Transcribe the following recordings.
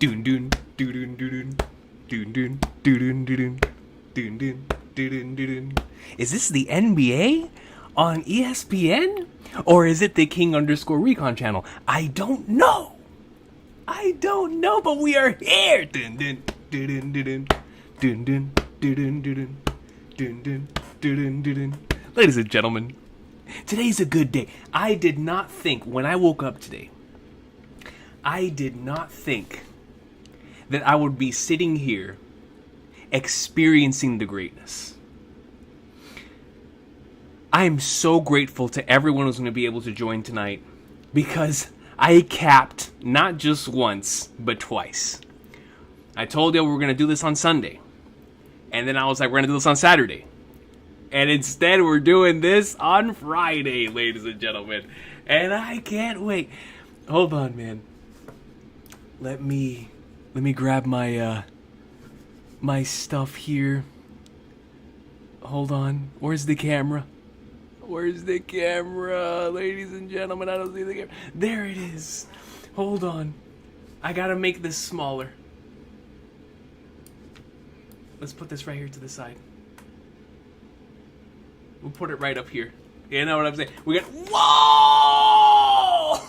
Doon doon doon doon doon doon doon doon doon doon doon doon doon. Is this the NBA on ESPN? Or is it the King_Recon channel? I don't know. I don't know, but we are here. Dun dun dun dun dun dun dun dun dun dun dun dun dun. Ladies and gentlemen, today's a good day. I did not think when I woke up today. I did not think that I would be sitting here experiencing the greatness. I am so grateful to everyone who's going to be able to join tonight because I capped not just once, but twice. I told you we were going to do this on Sunday. And then I was like, we're going to do this on Saturday. And instead, we're doing this on Friday, ladies and gentlemen. And I can't wait. Hold on, man. Let me grab my my stuff here. Hold on. Where's the camera? Where's the camera? Ladies and gentlemen, I don't see the camera. There it is. Hold on. I gotta make this smaller. Let's put this right here to the side. We'll put it right up here. You know what I'm saying? We got... Whoa!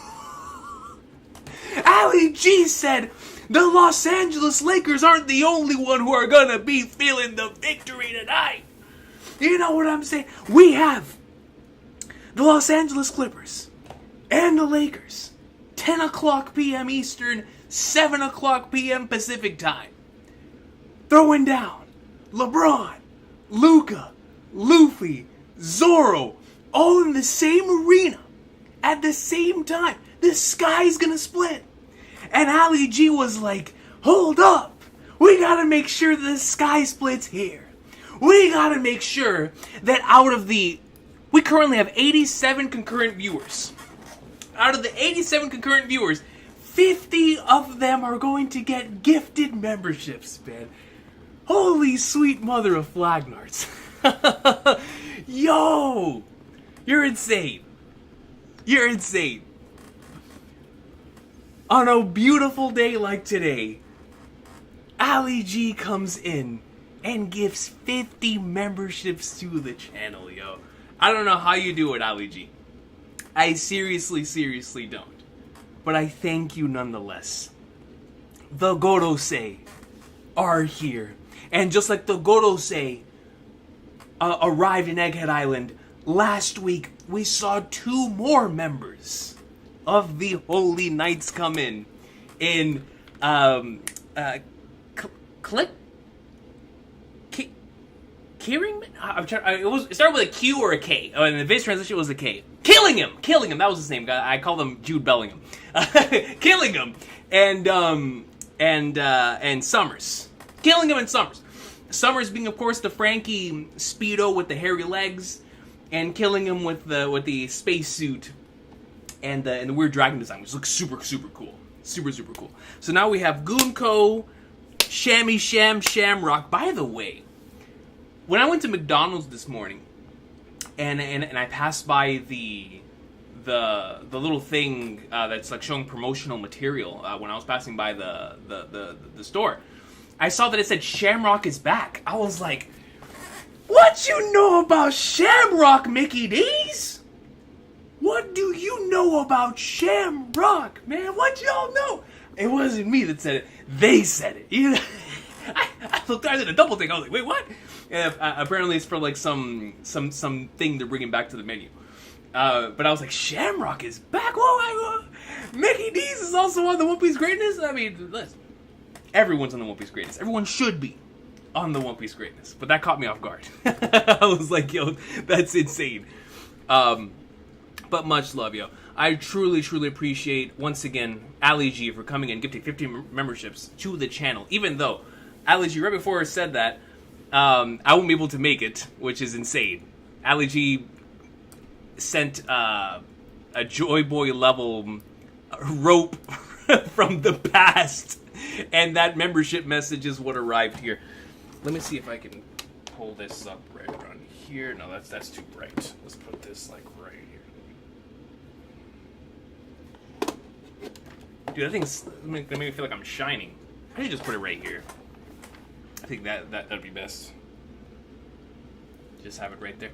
Ali G said, the Los Angeles Lakers aren't the only one who are gonna be feeling the victory tonight. You know what I'm saying? We have the Los Angeles Clippers and the Lakers. 10 o'clock p.m. Eastern, 7 o'clock p.m. Pacific time. Throwing down LeBron, Luka, Luffy, Zorro, all in the same arena at the same time. The sky's gonna split. And Ali G was like, hold up. We gotta make sure the sky splits here. We gotta make sure that out of the... We currently have 87 concurrent viewers. Out of the 87 concurrent viewers, 50 of them are going to get gifted memberships, man. Holy sweet mother of Flagnards. Yo! You're insane. You're insane. On a beautiful day like today, Ali G comes in and gives 50 memberships to the channel, yo. I don't know how you do it, Ali G. I seriously don't. But I thank you nonetheless. The Gorosei are here. And just like the Gorosei arrived in Egghead Island, last week we saw 2 more members of the Holy Knights come in Kieran? It started with a Q or a K. Oh, and the Viz translation was a K. Killing him. That was his name. I call him Jude Bellingham. Killing him and Summers. Killing him and Summers. Summers being, of course, the Frankie Speedo with the hairy legs, and killing him with the spacesuit and the weird dragon design, which looks super cool. Super cool. So now we have Goonko, Shammy Sham Shamrock. By the way, when I went to McDonald's this morning, and I passed by the little thing that's like showing promotional material when I was passing by the store, I saw that it said Shamrock is back. I was like, what you know about Shamrock, Mickey D's? What do you know about Shamrock, man? What y'all know? It wasn't me that said it. They said it. You know? I looked, I did a double take. I was like, wait, what? Apparently it's for like some thing they're bringing back to the menu. But I was like, Shamrock is back. Whoa, Mickey D's is also on the One Piece Greatness. I mean, listen, everyone's on the One Piece Greatness. Everyone should be on the One Piece Greatness. But that caught me off guard. I was like, yo, that's insane. But much love, yo. I truly appreciate, once again, Ali G for coming and gifting 50 memberships to the channel. Even though Ali G, right before I said that, I won't be able to make it, which is insane. Ali G sent a Joy Boy level rope from the past, and that membership message is what arrived here. Let me see if I can pull this up right around here. No, that's too bright. Let's put this like right here. Dude, that thing's gonna make me feel like I'm shining. I should just put it right here. I think that'd be best. Just have it right there.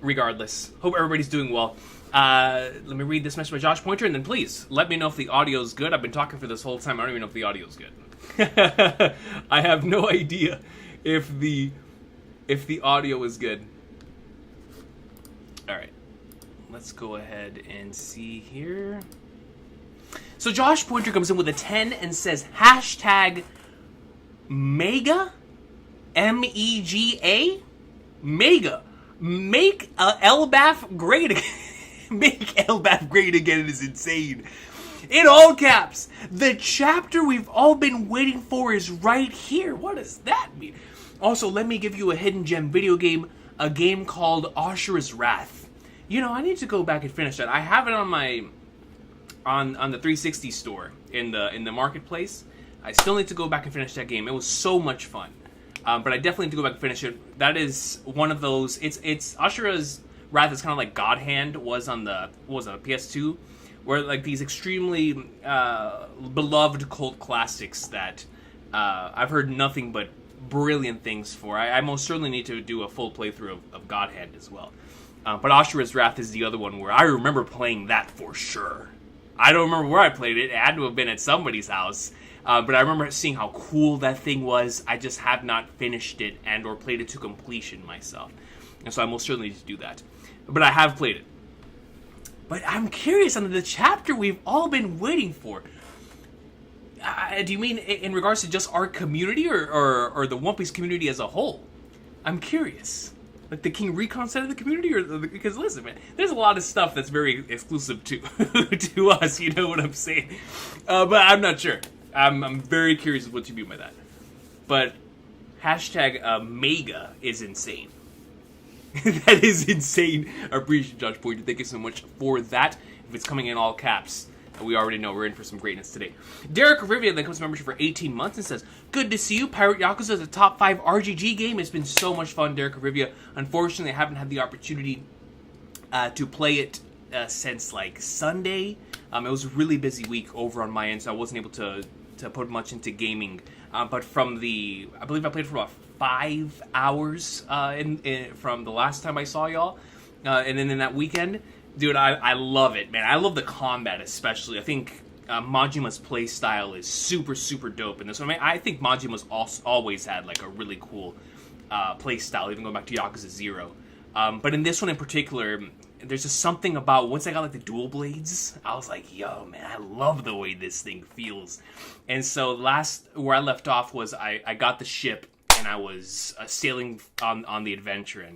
Regardless, hope everybody's doing well. Let me read this message by Josh Pointer, and then please let me know if the audio's good. I've been talking for this whole time. I don't even know if the audio's good. I have no idea if the audio is good. All right, let's go ahead and see here. So Josh Pointer comes in with a 10 and says hashtag Mega, MEGA, Mega, make LBAF great again. Make LBAF great again is insane. In all caps, the chapter we've all been waiting for is right here. What does that mean? Also, let me give you a hidden gem video game, a game called Ashura's Wrath. You know, I need to go back and finish that. I have it on my on the 360 store in the marketplace. I still need to go back and finish that game. It was so much fun. But I definitely need to go back and finish it. That is one of those. It's Ashura's Wrath is kind of like God Hand was on the PS2, where like these extremely beloved cult classics that I've heard nothing but brilliant things for. I most certainly need to do a full playthrough of God Hand as well. But Ashura's Wrath is the other one where I remember playing that for sure. I don't remember where I played it. It had to have been at somebody's house. But I remember seeing how cool that thing was. I just have not finished it and or played it to completion myself. And so I most certainly need to do that. But I have played it. But I'm curious on the chapter we've all been waiting for. Do you mean in regards to just our community or the One Piece community as a whole? I'm curious. Like the King Recon side of the community? Because listen, man, there's a lot of stuff that's very exclusive to to us, you know what I'm saying? But I'm not sure. I'm very curious of what you mean by that. But hashtag Mega is insane. That is insane. I appreciate Josh Pointer. Thank you so much for that. If it's coming in all caps, we already know we're in for some greatness today. Derek Rivia then comes to membership for 18 months and says, good to see you. Pirate Yakuza is a top 5 RGG game. It's been so much fun, Derek Rivia. Unfortunately, I haven't had the opportunity to play it since like Sunday. It was a really busy week over on my end, so I wasn't able to put much into gaming. But from I believe I played for about 5 hours from the last time I saw y'all. And then in that weekend, dude, I love it, man. I love the combat especially. I think Majima's playstyle is super, super dope in this one. I mean, I think Majima's always had like a really cool playstyle, even going back to Yakuza 0. But in this one in particular, there's just something about, once I got like the dual blades, I was like, yo, man, I love the way this thing feels. And so where I left off was I got the ship and I was sailing on the adventure,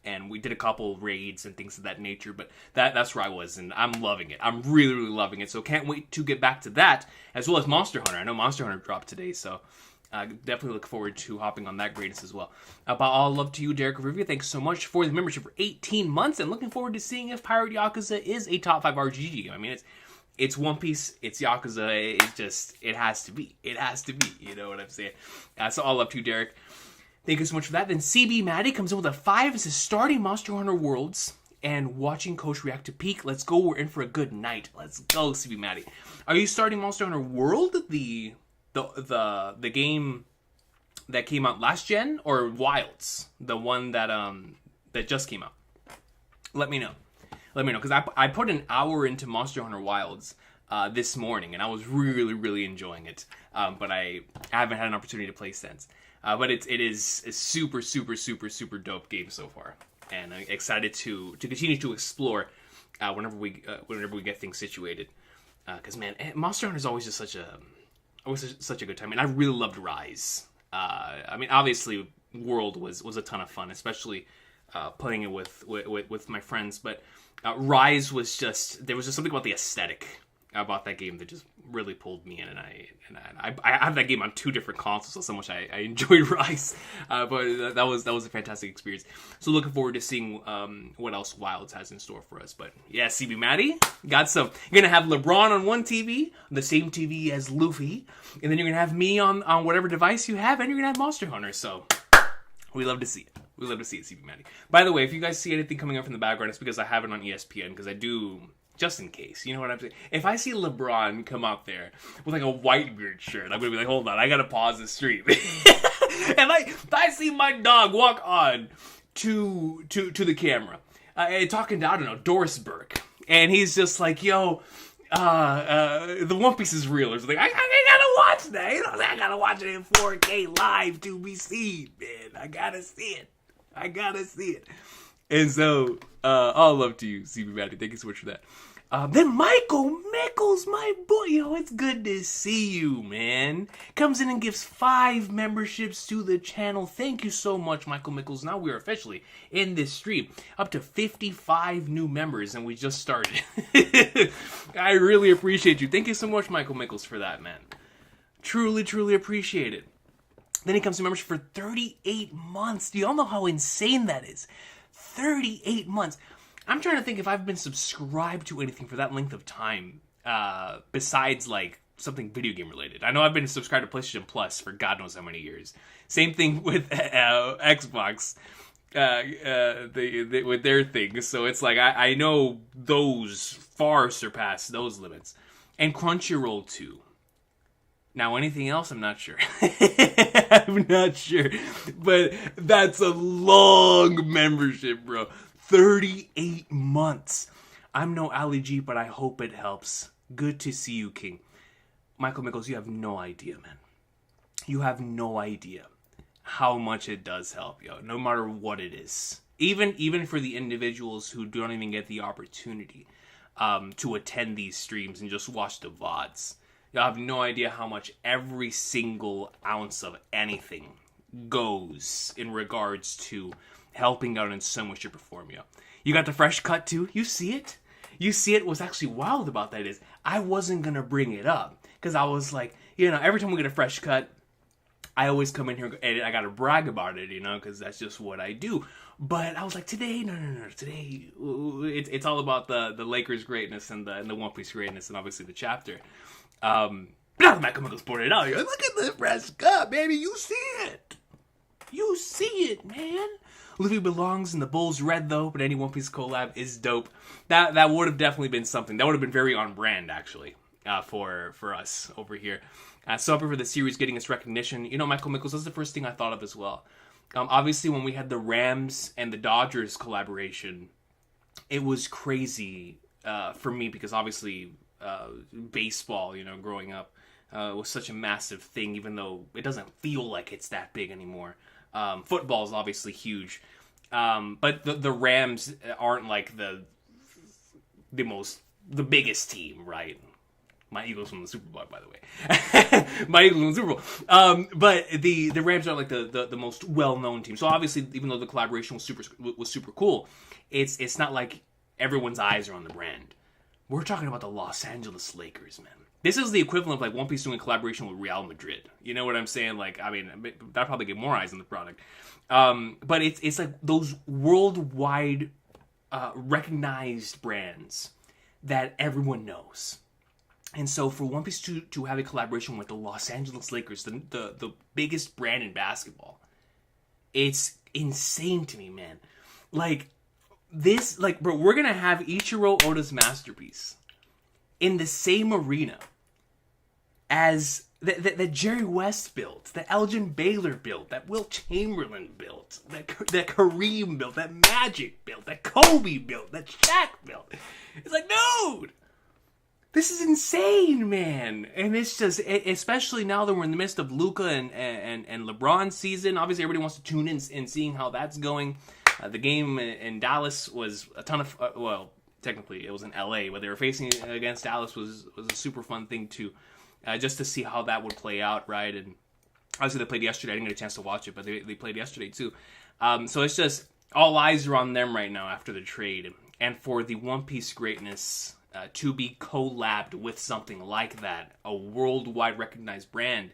and we did a couple raids and things of that nature, but that's where I was, and I'm loving it. I'm really, really loving it, so can't wait to get back to that, as well as Monster Hunter. I know Monster Hunter dropped today, so definitely look forward to hopping on that greatness as well. But all love to you, Derek Rivia. Thanks so much for the membership for 18 months, and looking forward to seeing if Pirate Yakuza is a top 5 RGG game. I mean, it's One Piece, it's Yakuza, it has to be. It has to be, you know what I'm saying? So all love to you, Derek. Thank you so much for that. Then CB Maddie comes in with a 5 and says, starting Monster Hunter Worlds and watching Coach react to Peak. Let's go, we're in for a good night. Let's go, CB Maddie. Are you starting Monster Hunter World, the game that came out last gen, or Wilds, the one that just came out? Let me know. Because I put an hour into Monster Hunter Wilds this morning, and I was really, really enjoying it. But I haven't had an opportunity to play since. But it is a super, super, super, super dope game so far, and I'm excited to continue to explore whenever we get things situated. Because man, Monster Hunter is always just such a good time, and I really loved Rise. I mean, obviously, World was a ton of fun, especially playing it with my friends. But Rise was there was just something about the aesthetic about that game that just really pulled me in, and I have that game on 2 different consoles, so much I enjoyed Rise, but that was a fantastic experience. So looking forward to seeing what else Wilds has in store for us. But yeah, CB Maddie got some. You're gonna have LeBron on one TV, the same TV as Luffy, and then you're gonna have me on whatever device you have, and you're gonna have Monster Hunter. So we love to see it. CB Maddie. By the way, if you guys see anything coming up in the background, it's because I have it on ESPN, because I do just in case. You know what I'm saying? If I see LeBron come out there with like a Whitebeard shirt, I'm gonna be like, hold on, I gotta pause the stream. And I see my dog walk on to the camera, talking to, I don't know, Doris Burke, and he's just like, yo, the One Piece is real. It's like, I gotta watch that. You know, I gotta watch it in 4K live to be seen, man. I gotta see it. And so, all love to you, CB Matty. Thank you so much for that. Then Michael Mickles, my boy. Yo, it's good to see you, man. Comes in and gives 5 memberships to the channel. Thank you so much, Michael Mickles. Now we're officially in this stream. Up to 55 new members, and we just started. I really appreciate you. Thank you so much, Michael Mickles, for that, man. Truly, truly appreciate it. Then he comes to membership for 38 months. Do y'all know how insane that is? 38 months. I'm trying to think if I've been subscribed to anything for that length of time, besides, like, something video game related. I know I've been subscribed to PlayStation Plus for God knows how many years. Same thing with Xbox, with their thing. So it's like, I know those far surpass those limits. And Crunchyroll, too. Now, anything else, I'm not sure. I'm not sure. But that's a long membership, bro. 38 months. I'm no Ali G, but I hope it helps. Good to see you, King. Michael Mickles, you have no idea, man. You have no idea how much it does help, yo. No matter what it is. Even for the individuals who don't even get the opportunity to attend these streams and just watch the VODs. You have no idea how much every single ounce of anything goes in regards to helping out in so much your perform, yo. You got the fresh cut too? You see it? You see it? What's actually wild about that is I wasn't gonna bring it up because I was like, you know, every time we get a fresh cut, I always come in here and I gotta brag about it, you know, because that's just what I do. But I was like, today, no. Today, it's all about the Lakers' greatness and the One Piece greatness and obviously the chapter. Now the Michael Mickles pointed out, look at the fresh cut, baby. You see it. You see it, man. Luffy belongs in the Bulls red, though, but any One Piece collab is dope. That would have definitely been something. That would have been very on brand, actually, for us over here. So happy for the series getting its recognition. You know, Michael Mickles, that's the first thing I thought of as well. Obviously, when we had the Rams and the Dodgers collaboration, it was crazy for me because obviously baseball, you know, growing up was such a massive thing, even though it doesn't feel like it's that big anymore. Football is obviously huge, but the Rams aren't like the biggest team, right? My Eagles won the Super Bowl, by the way. My Eagles won the Super Bowl. But the Rams are like the most well-known team. So obviously, even though the collaboration was super cool, it's not like everyone's eyes are on the brand. We're talking about the Los Angeles Lakers, man. This is the equivalent of like One Piece doing a collaboration with Real Madrid. You know what I'm saying? Like, I mean, that'd probably get more eyes on the product. But it's like those worldwide recognized brands that everyone knows. And so for One Piece to have a collaboration with the Los Angeles Lakers, the biggest brand in basketball, it's insane to me, man. Like, this, like, bro, we're gonna have Ichiro Oda's masterpiece in the same arena as that Jerry West built, that Elgin Baylor built, that Wilt Chamberlain built, that Kareem built, that Magic built, that Kobe built, that Shaq built. It's like, dude, this is insane, man. And it's just, especially now that we're in the midst of Luka and LeBron season. Obviously, everybody wants to tune in and seeing how that's going. The game in Dallas was a ton of, well, technically it was in LA, but they were facing against Dallas was a super fun thing too, just to see how that would play out, right? And obviously they played yesterday. I didn't get a chance to watch it, but they played yesterday too. So it's just all eyes are on them right now after the trade, and for the One Piece greatness to be collabed with something like that, a worldwide recognized brand,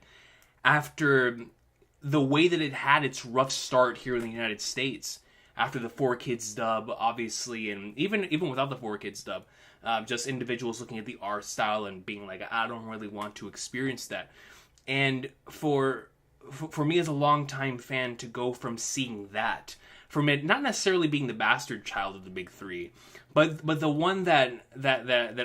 after the way that it had its rough start here in the United States. After the 4Kids dub, obviously, and even without the 4Kids dub, just individuals looking at the art style and being like, I don't really want to experience that. And for me as a longtime fan to go from seeing that, from it not necessarily being the bastard child of the big three, but the one that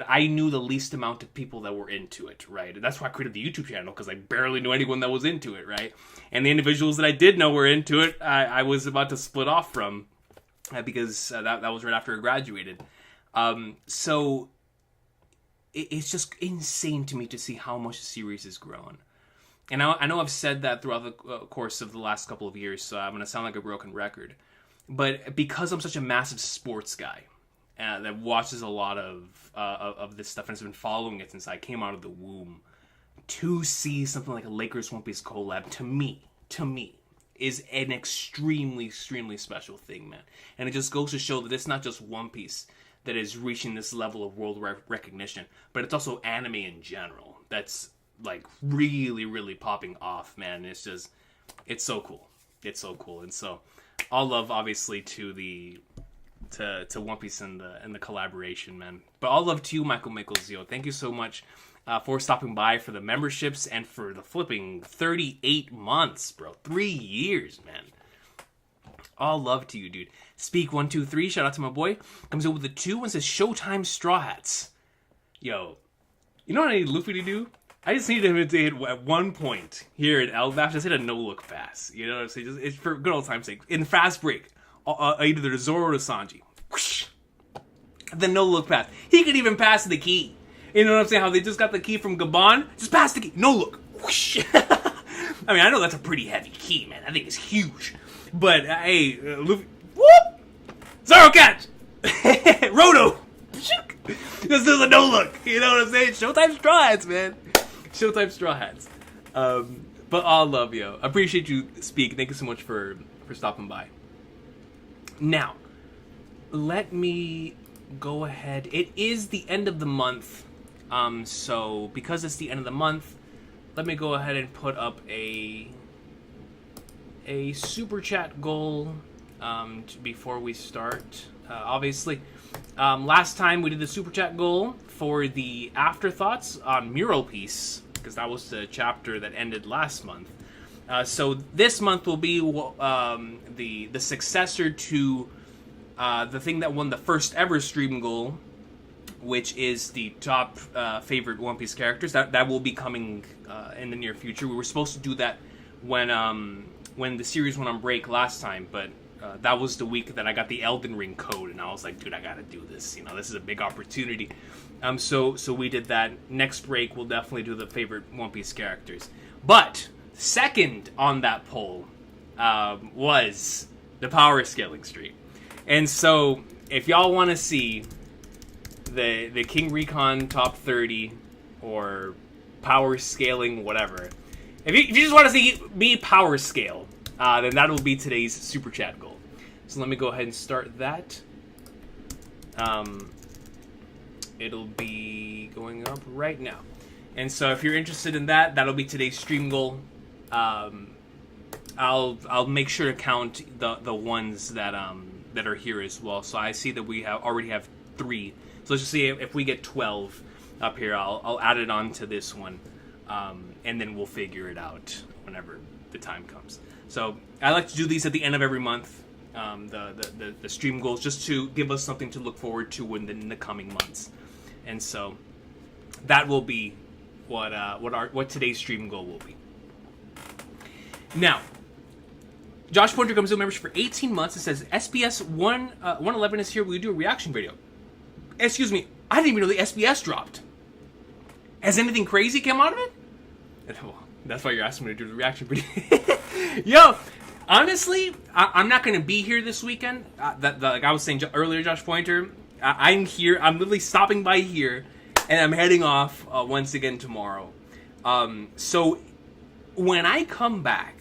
I knew the least amount of people that were into it, right? That's why I created the YouTube channel, because I barely knew anyone that was into it, right? And the individuals that I did know were into it, I was about to split off from, because that was right after I graduated. So it's just insane to me to see how much the series has grown. And I know I've said that throughout the course of the last couple of years, so I'm going to sound like a broken record. But because I'm such a massive sports guy that watches a lot of this stuff and has been following it since I came out of the womb, to see something like a Lakers One Piece collab, to me, is an extremely, extremely special thing, man. And it just goes to show that it's not just One Piece that is reaching this level of world recognition, but it's also anime in general that's like really, really popping off, man. It's so cool. It's so cool. And so all love, obviously, to One Piece and the collaboration, man. But all love to you, Michael Michelzio. Thank you so much for stopping by, for the memberships, and for the flipping 38 months, bro. 3 years, man. All love to you, dude. Speak123, shout out to my boy. Comes in with a 2 and says, Showtime Straw Hats. Yo, you know what I need Luffy to do? I just need him to hit at one point here at LBAF, just hit a no-look pass. You know what I'm saying? It's for good old time's sake. In fast break, either to Zoro or to Sanji. Whoosh. The no-look pass. He could even pass the key. You know what I'm saying? How they just got the key from Gabon? Just pass the key. No look. Whoosh. I mean, I know that's a pretty heavy key, man. I think it's huge. But, hey, Luffy... Whoop! Zoro catch! Roto! This is a no-look. You know what I'm saying? Showtime Straw Hats, man. Showtime Straw Hats. But all love, yo. Appreciate you, Speak. Thank you so much for stopping by. Now, let me go ahead. It is the end of the month. So, because it's the end of the month, let me go ahead and put up a super chat goal before we start. Obviously, last time we did the super chat goal for the afterthoughts on Mural Piece, because that was the chapter that ended last month. So this month will be the successor to the thing that won the first ever stream goal, which is the top favorite One Piece characters. That will be coming in the near future. We were supposed to do that when the series went on break last time, but that was the week that I got the Elden Ring code, and I was like, dude, I gotta do this. You know, this is a big opportunity. So we did that. Next break, we'll definitely do the favorite One Piece characters. But second on that poll was the power scaling stream. And so if y'all want to see the King Recon top 30 or power scaling, whatever, if you just want to see me power scale, then that will be today's super chat goal. So let me go ahead and start that. It'll be going up right now. And so if you're interested in that, that'll be today's stream goal. I'll make sure to count the ones that are here as well. So I see that we already have 3. So let's just see if we get 12 up here. I'll add it on to this one, and then we'll figure it out whenever the time comes. So I like to do these at the end of every month, the stream goals, just to give us something to look forward to in the coming months. And so that will be what today's stream goal will be. Now, Josh Pointer comes to membership for 18 months. It says SBS 111 is here. Will you do a reaction video? Excuse me, I didn't even know the SBS dropped. Has anything crazy come out of it? Well, that's why you're asking me to do the reaction video. Yo, honestly, I'm not going to be here this weekend. Like I was saying earlier, Josh Pointer, I'm here. I'm literally stopping by here, and I'm heading off once again tomorrow. So when I come back,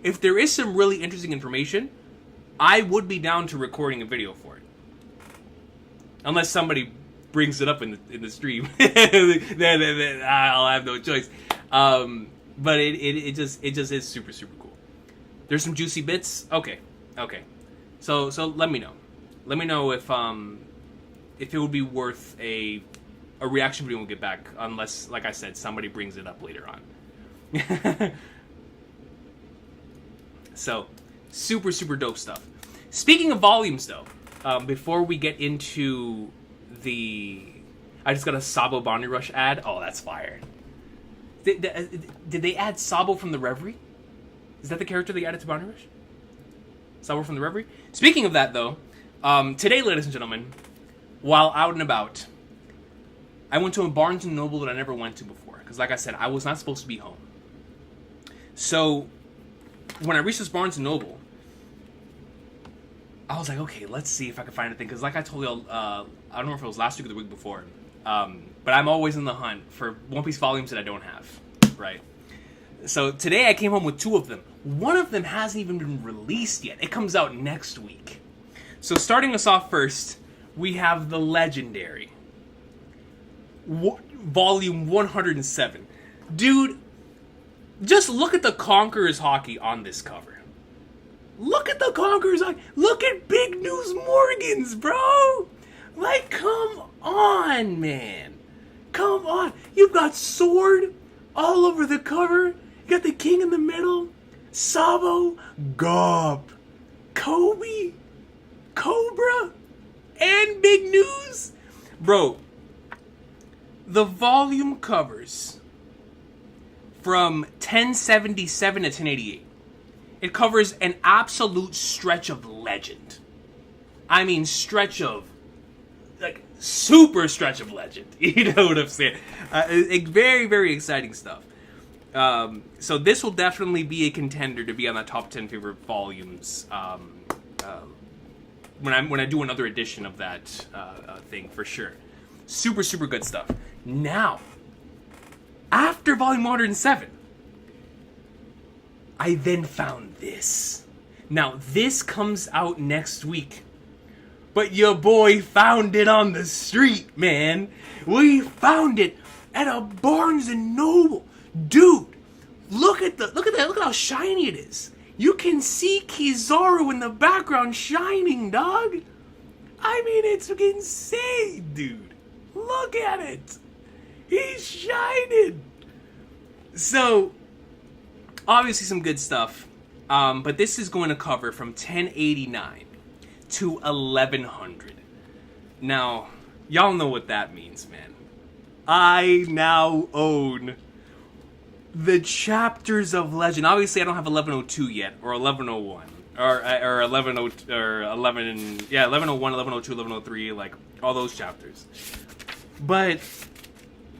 if there is some really interesting information, I would be down to recording a video for it. Unless somebody brings it up in the stream, then I'll have no choice. But it just is super, super cool. There's some juicy bits. Okay. So let me know. Let me know if it would be worth a reaction video when we get back. Unless, like I said, somebody brings it up later on. So, super, super dope stuff. Speaking of volumes, though, before we get into I just got a Sabo Bondi Rush ad. Oh, that's fire. Did they add Sabo from the Reverie? Is that the character they added to Bondi Rush? Sabo from the Reverie? Speaking of that, though, today, ladies and gentlemen, while out and about, I went to a Barnes & Noble that I never went to before. Because like I said, I was not supposed to be home. So, when I reached this Barnes & Noble, I was like, okay, let's see if I can find anything. Because like I told you, I don't know if it was last week or the week before, but I'm always in the hunt for One Piece volumes that I don't have, right? So today I came home with 2 of them. One of them hasn't even been released yet. It comes out next week. So starting us off first, we have the legendary volume 107. Dude, just look at the Conqueror's Hockey on this cover. Look at the Conqueror's Hockey. Look at Big News Morgan's, bro. Like, come on, man. Come on. You've got Sword all over the cover. You got the King in the middle. Sabo, Gop, Kobe, Cobra, and Big News. Bro, the volume covers from 1077 to 1088. It covers an absolute stretch of legend. I mean, stretch of, like, super stretch of legend. You know what I'm saying? Very, very exciting stuff. So this will definitely be a contender to be on the top 10 favorite volumes when I do another edition of that thing, for sure. Super, super good stuff. Now, after volume 107, I then found this. Now, this comes out next week. But your boy found it on the street, man. We found it at a Barnes & Noble. Dude, look at that. Look at how shiny it is. You can see Kizaru in the background shining, dog. I mean, it's insane, dude. Look at it. He's shining. So, obviously some good stuff. But this is going to cover from 1089 to 1100. Now, y'all know what that means, man. I now own the chapters of legend. Obviously, I don't have 1102 yet, or 1101, or 1102, or 11, yeah, 1101, 1102, 1103, like all those chapters. But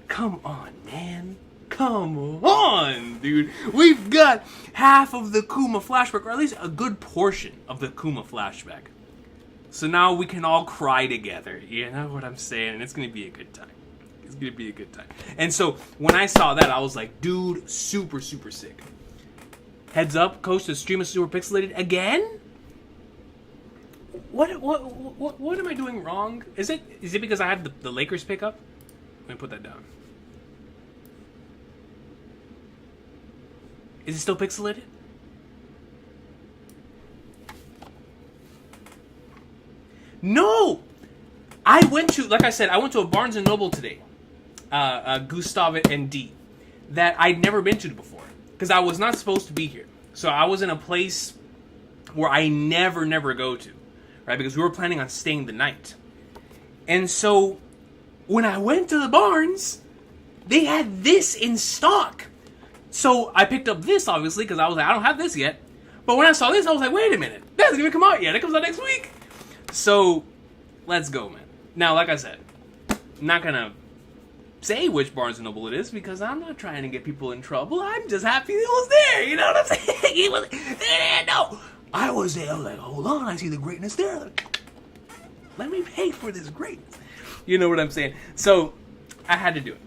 come on, man. Come on, dude. We've got half of the Kuma flashback, or at least a good portion of the Kuma flashback. So now we can all cry together. You know what I'm saying? And it's going to be a good time. It's going to be a good time. And so when I saw that, I was like, dude, super, super sick. Heads up, Coach, the stream is super pixelated again? What am I doing wrong? Is it because I had the Lakers pickup? Let me put that down. Is it still pixelated? No! I went to a Barnes & Noble today. Gustav and D. That I'd never been to before. Because I was not supposed to be here. So I was in a place where I never go to. Right? Because we were planning on staying the night. And so, when I went to the Barnes, they had this in stock. So I picked up this, obviously, because I was like, I don't have this yet. But when I saw this, I was like, wait a minute. That doesn't even come out yet. It comes out next week. So, let's go, man. Now, like I said, I'm not going to say which Barnes & Noble it is, because I'm not trying to get people in trouble. I'm just happy it was there. You know what I'm saying? He was there. No. I was there. I was like, hold on. I see the greatness there. Let me pay for this greatness. You know what I'm saying? So, I had to do it.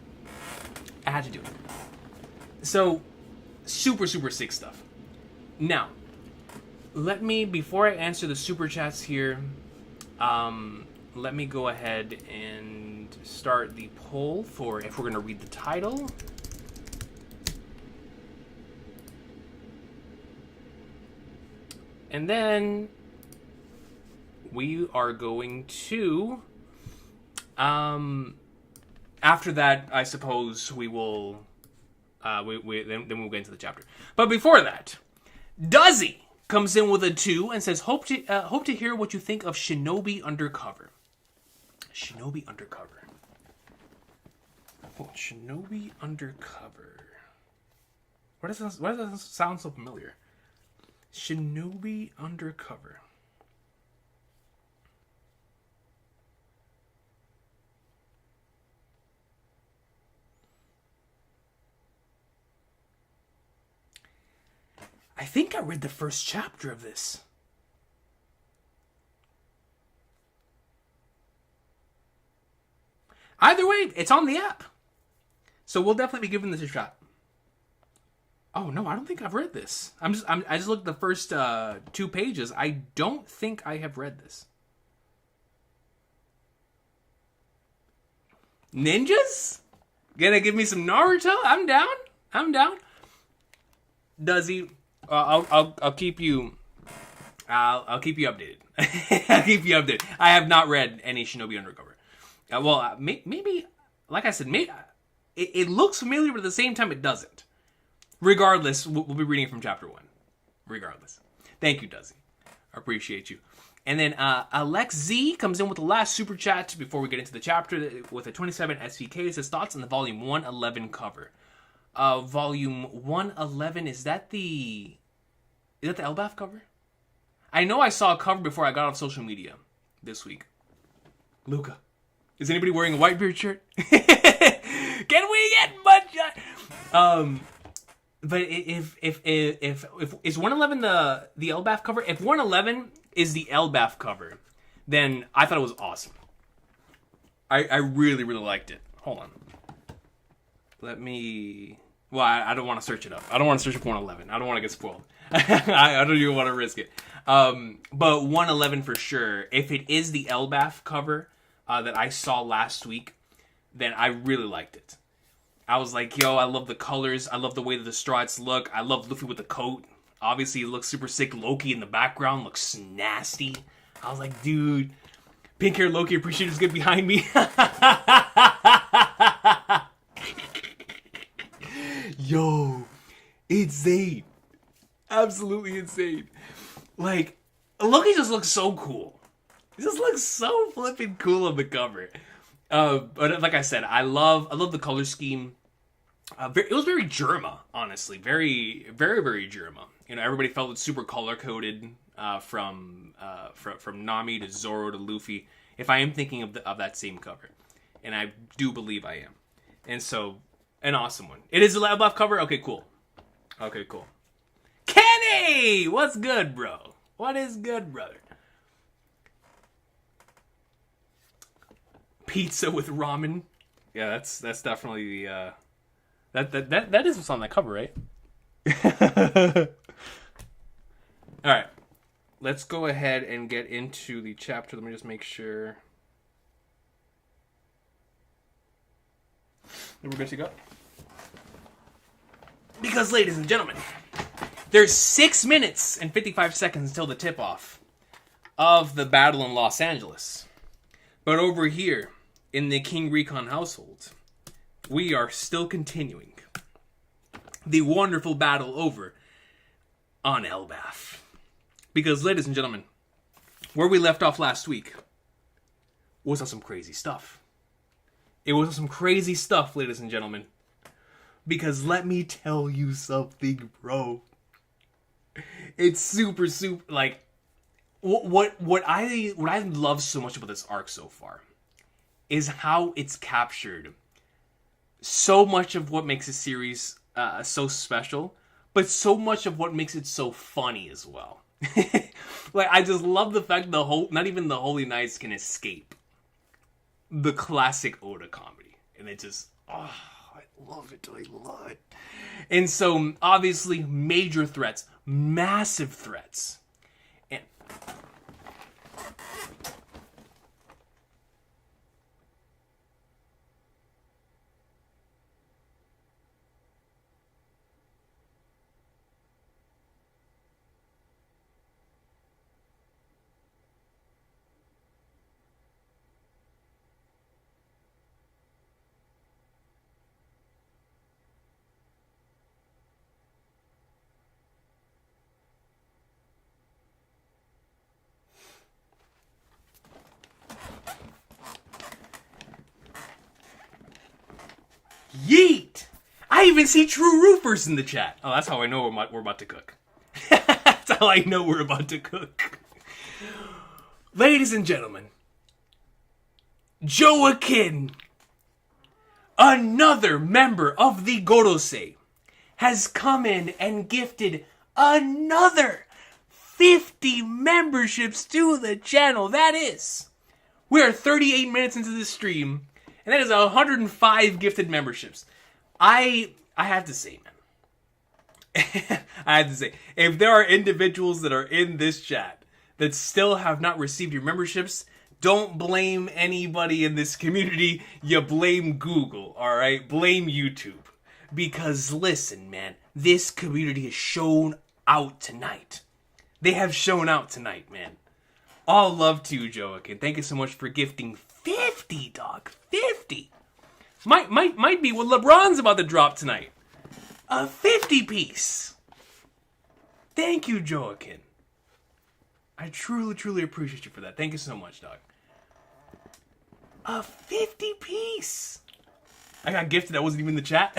So, super, super sick stuff. Now, before I answer the super chats here, let me go ahead and start the poll for if we're going to read the title. And then we are going to, after that, I suppose we will, then we'll get into the chapter. But before that, Duzzy comes in with a 2 and says, hope to hear what you think of Shinobi Undercover. Shinobi Undercover. Oh, Shinobi Undercover. Why does that sound so familiar? Shinobi Undercover. I think I read the first chapter of this. Either way, it's on the app. So we'll definitely be giving this a shot. Oh no, I don't think I've read this. I just looked at the first 2 pages. I don't think I have read this. Ninjas? Gonna give me some Naruto? I'm down. Does he? I'll keep you. I'll keep you updated. I'll keep you updated. I have not read any Shinobi Undercover. Maybe, like I said, maybe it looks familiar, but at the same time, it doesn't. Regardless, we'll be reading from chapter 1. Regardless, thank you, Duzzy. I appreciate you. And then Alex Z comes in with the last super chat before we get into the chapter with a 27 SVK. It says thoughts on the volume 111 cover. Volume 111, is that the Elbaf cover? I know I saw a cover before I got off social media this week. Luca, is anybody wearing a Whitebeard shirt? Can we get mud? But if is 111 the Elbaf cover? If 111 is the Elbaf cover, then I thought it was awesome. I really liked it. Hold on. Let me. Well, I don't want to search it up. I don't want to search up 111. I don't want to get spoiled. I don't even want to risk it. But 111 for sure. If it is the Elbaf cover that I saw last week, then I really liked it. I was like, yo, I love the colors. I love the way that the Strats look. I love Luffy with the coat. Obviously, it looks super sick. Loki in the background looks nasty. I was like, dude, pink hair Loki appreciators get behind me. Yo, insane. Absolutely insane. Like, Loki just looks so cool. He just looks so flipping cool on the cover. But like I said, I love the color scheme. It was very Germa, honestly. Very Germa. You know, everybody felt it super color-coded from Nami to Zoro to Luffy. If I am thinking of that same cover. And I do believe I am. And so, an awesome one. It is a Lab Buff cover? Okay, cool. Kenny! What's good, bro? What is good, brother? Pizza with ramen. Yeah, that's definitely the that is what's on that cover, right? All right, let's go ahead and get into the chapter. Let me just make sure that we're good to go. Because, ladies and gentlemen, there's 6 minutes and 55 seconds until the tip-off of the battle in Los Angeles. But over here, in the King Recon household, we are still continuing the wonderful battle over on Elbaf. Because, ladies and gentlemen, where we left off last week was on some crazy stuff. It was some crazy stuff, ladies and gentlemen. Because let me tell you something, bro. It's super, like, what I love so much about this arc so far is how it's captured so much of what makes a series so special, but so much of what makes it so funny as well. Like, I just love the fact not even the Holy Knights can escape the classic Oda comedy. And it just, I love it. And so, obviously, major threats, massive threats. And Yeet! I even see true roofers in the chat. Oh, that's how I know we're about to cook. That's how I know we're about to cook. Ladies and gentlemen, Joaquin, another member of the Gorosei, has come in and gifted another 50 memberships to the channel. That is, we are 38 minutes into this stream, and that is 105 gifted memberships. I have to say, man, I have to say, if there are individuals that are in this chat that still have not received your memberships, don't blame anybody in this community. You blame Google, alright? Blame YouTube. Because listen, man, this community has shown out tonight. They have shown out tonight, man. All love to you, Joaquin. Thank you so much for gifting 50, dog. 50. Might be what LeBron's about to drop tonight. A 50 piece. Thank you, Joaquin. I truly appreciate you for that. Thank you so much, dog. A 50 piece. I got gifted that wasn't even in the chat.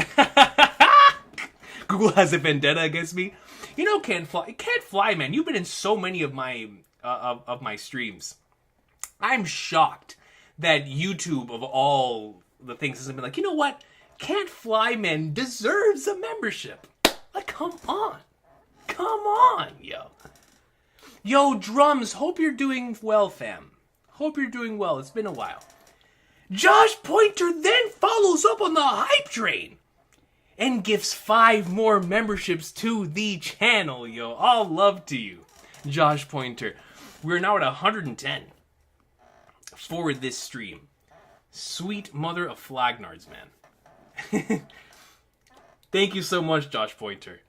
Google has a vendetta against me. You know, Can't Fly, man. You've been in so many of my my streams. I'm shocked that YouTube, of all the things, has been like, you know what? Can't Fly, man, deserves a membership. Like, come on. Come on, yo. Yo, Drums, hope you're doing well, fam. Hope you're doing well. It's been a while. Josh Pointer then follows up on the hype train and gives 5 more memberships to the channel, yo. All love to you, Josh Pointer. We're now at 110 for this stream. Sweet mother of Flagnards, man. Thank you so much, Josh Pointer.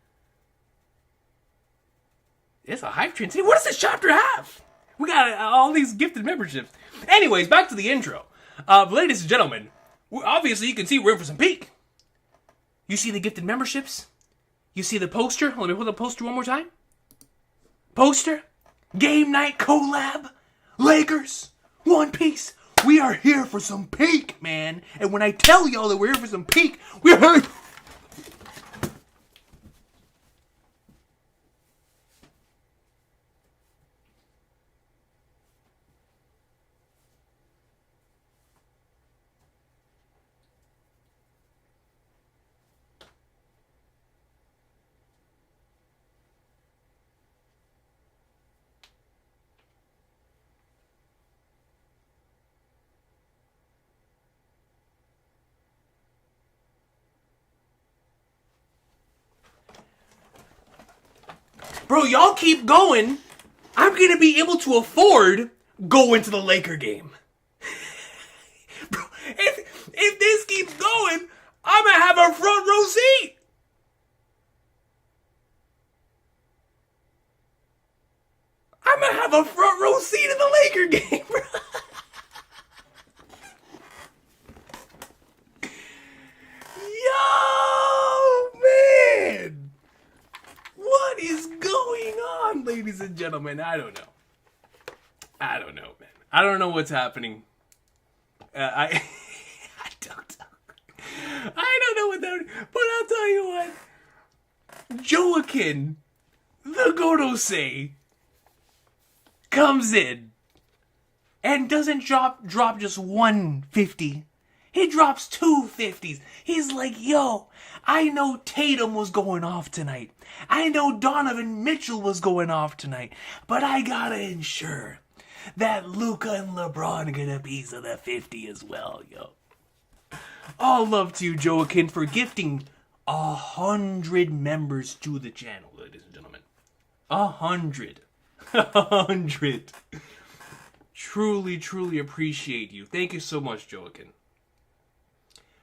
It's a hype train. What does this chapter have? We got all these gifted memberships. Anyways, back to the intro. Ladies and gentlemen, obviously you can see we're in for some peak. You see the gifted memberships? You see the poster? Let me put the poster one more time. Poster? Game night collab? Lakers? One Piece? We are here for some peak, man. And when I tell y'all that we're here for some peak, we're here. Bro, y'all keep going. I'm going to be able to afford going to the Laker game. Bro, if this keeps going, I'm going to have a front row seat. I'm going to have a front row seat in the Laker game, bro. Yo, man. What is going on, ladies and gentlemen? I don't know. I don't know, man. I don't know what's happening. I don't know what's happening. But I'll tell you what. Joaquin, the Gorosei, comes in and doesn't drop just 150. He drops 250s. He's like, yo, I know Tatum was going off tonight. I know Donovan Mitchell was going off tonight. But I gotta ensure that Luka and LeBron get a piece of the 50 as well, yo. All love to you, Joaquin, for gifting 100 members to the channel, ladies and gentlemen. 100. 100. Truly appreciate you. Thank you so much, Joaquin.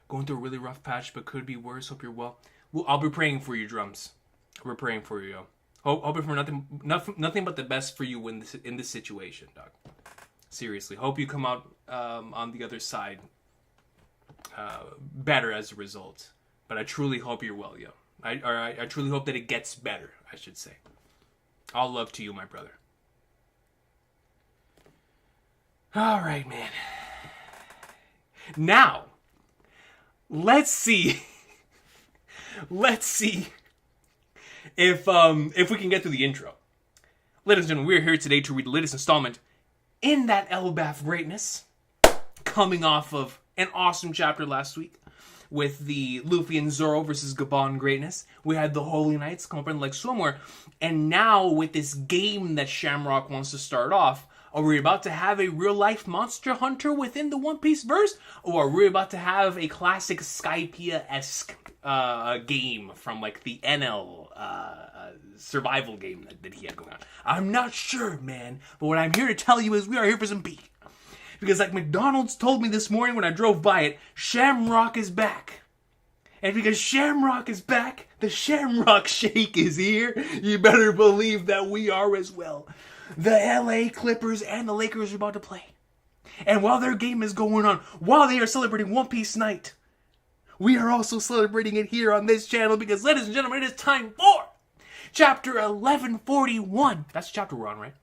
Going through a really rough patch, but could be worse. Hope you're well. I'll be praying for you, Drums. We're praying for you, yo. Hoping for nothing but the best for you in this situation, dog. Seriously, hope you come out on the other side better as a result. But I truly hope you're well, yo. I truly hope that it gets better, I should say. All love to you, my brother. All right, man. Now, let's see. Let's see if we can get through the intro. Ladies and gentlemen, we're here today to read the latest installment in that Elbaf greatness, coming off of an awesome chapter last week with the Luffy and Zoro versus Gabon greatness. We had the Holy Knights come up in like swimwear, and now with this game that Shamrock wants to start off, are we about to have a real-life monster hunter within the One Piece verse, or are we about to have a classic Skypiea-esque game from like the NL survival game that he had going on? I'm not sure, man, but what I'm here to tell you is we are here for some beef. Because like McDonald's told me this morning when I drove by it, Shamrock is back. And because Shamrock is back, the Shamrock Shake is here. You better believe that we are as well. The LA Clippers and the Lakers are about to play. And while their game is going on, while they are celebrating One Piece Night, we are also celebrating it here on this channel because, ladies and gentlemen, it is time for Chapter 1141. That's the chapter we're on, right?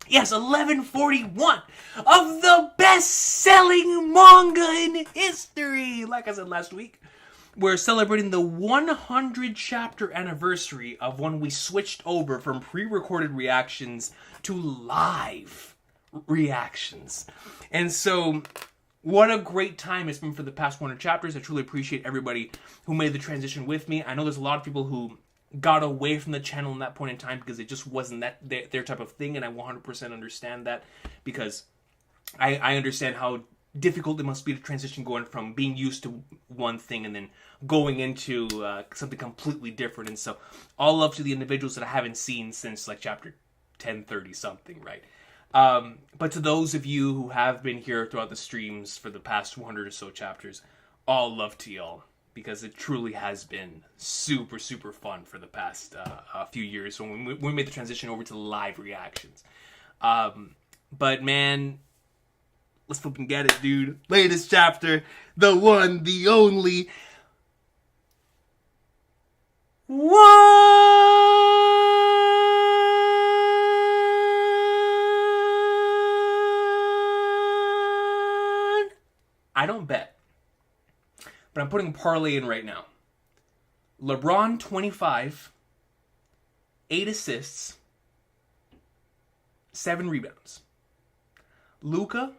Yes, 1141 of the best-selling manga in history. Like I said last week, we're celebrating the 100 chapter anniversary of when we switched over from pre-recorded reactions to live reactions. And so, what a great time it's been for the past 100 chapters. I truly appreciate everybody who made the transition with me. I know there's a lot of people who got away from the channel in that point in time because it just wasn't that their type of thing, and I 100% understand that because I understand how difficult it must be to transition going from being used to one thing and then going into something completely different. And so all love to the individuals that I haven't seen since like chapter 1030 something, right? But to those of you who have been here throughout the streams for the past 100 or so chapters, all love to y'all. Because it truly has been super, super fun for the past few years when we made the transition over to live reactions. But man, let's fucking get it, dude. Latest chapter, the one, the only. One! I don't bet. But I'm putting parlay in right now. LeBron, 25, 8 assists, 7 rebounds. Luka,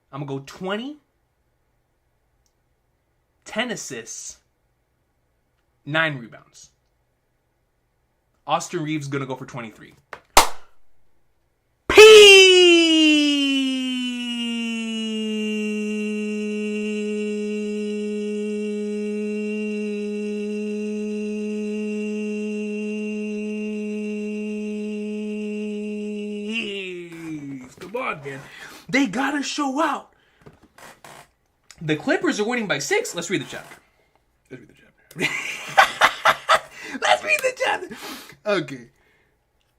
I'm going to go 20, 10 assists, 9 rebounds. Austin Reeves going to go for 23. They gotta show out. The Clippers are winning by 6. Let's read the chapter. Let's read the chapter. Okay.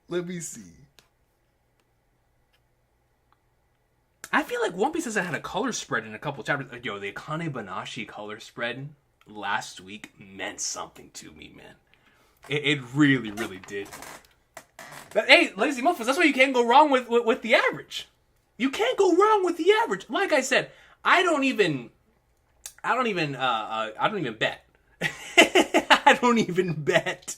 Let me see. I feel like One Piece hasn't had a color spread in a couple chapters. Yo, the Akane Banashi color spread last week meant something to me, man. It really, really did. But hey, lazy muffins, that's why you can't go wrong with the average. You can't go wrong with the average. Like I said, I don't even bet. I don't even bet.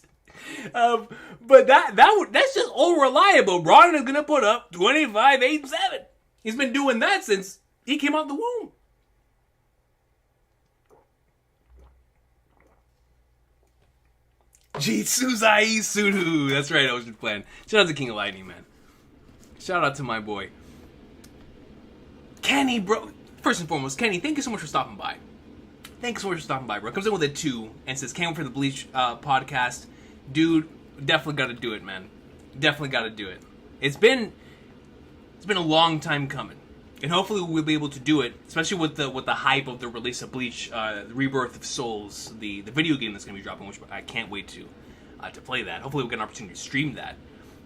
But that's just all reliable. Braun is gonna put up 25, 8, 7. He's been doing that since he came out the womb. Jitsuzai Suru. That's right, Ocean Plan. Shout out to King of Lightning, man. Shout out to my boy. Kenny, bro. First and foremost, Kenny, thank you so much for stopping by. Thanks so much for stopping by, bro. Comes in with a 2 and says, can't wait for the Bleach podcast. Dude, definitely got to do it, man. Definitely got to do it. It's been a long time coming. And hopefully we'll be able to do it, especially with the hype of the release of Bleach, the Rebirth of Souls, the video game that's going to be dropping, which I can't wait to play that. Hopefully we'll get an opportunity to stream that.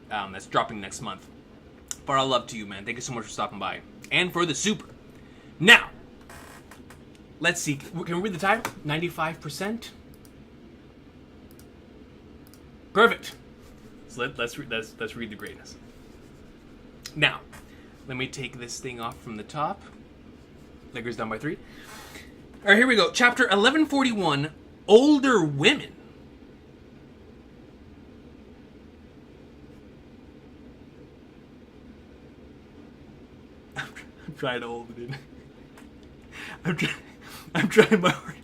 That's dropping next month. But all love to you, man. Thank you so much for stopping by. And for the super. Now, let's see. Can we read the time? 95%? Perfect. So let's read the greatness. Now, let me take this thing off from the top. Lakers down by 3. All right, here we go. Chapter 1141, Older Women. I'm trying to hold it in. I'm trying my hardest.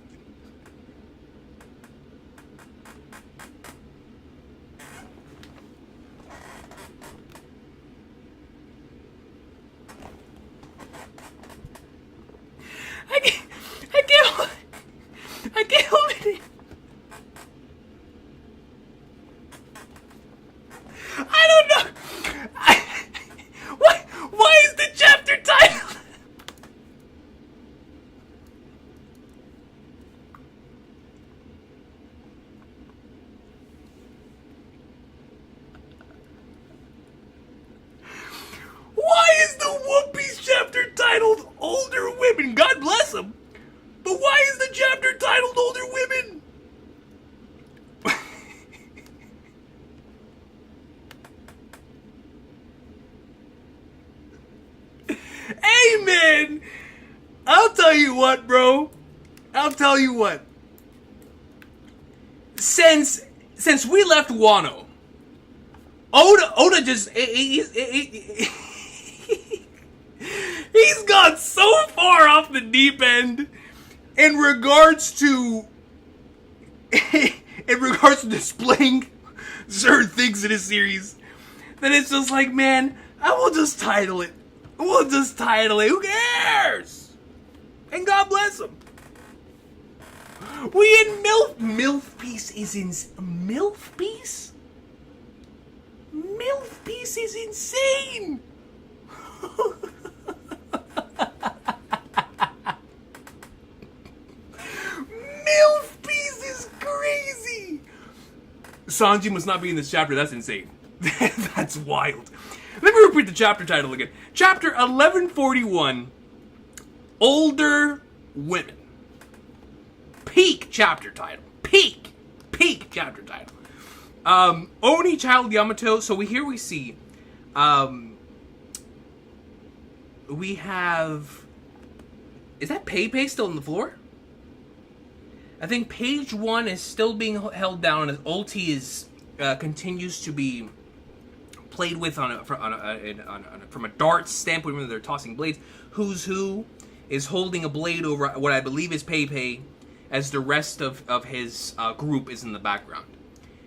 I can't hold it in. I don't know. Why is the chapter titled? Why is the One Piece chapter titled Older Women? God bless them. But why is the chapter titled Older Women? Hey, man! I'll tell you what, bro. I'll tell you what. Since we left Wano, Oda just he's gone so far off the deep end in regards to displaying certain things in his series that it's just like, man, I will just title it. We'll just title it. Who cares? And God bless him. We in MILF Piece is in MILF Piece? MILF Piece is insane. MILF Piece is crazy. Sanji must not be in this chapter. That's insane. That's wild. Let me repeat the chapter title again. Chapter 1141, Older Women. Peak chapter title. Peak chapter title. Oni Child Yamato. So we see we have, is that Pei still on the floor? I think page 1 is still being held down as ulti is continues to be played with from a dart standpoint when they're tossing blades. Who's Who is holding a blade over what I believe is Pei, as the rest of his group is in the background.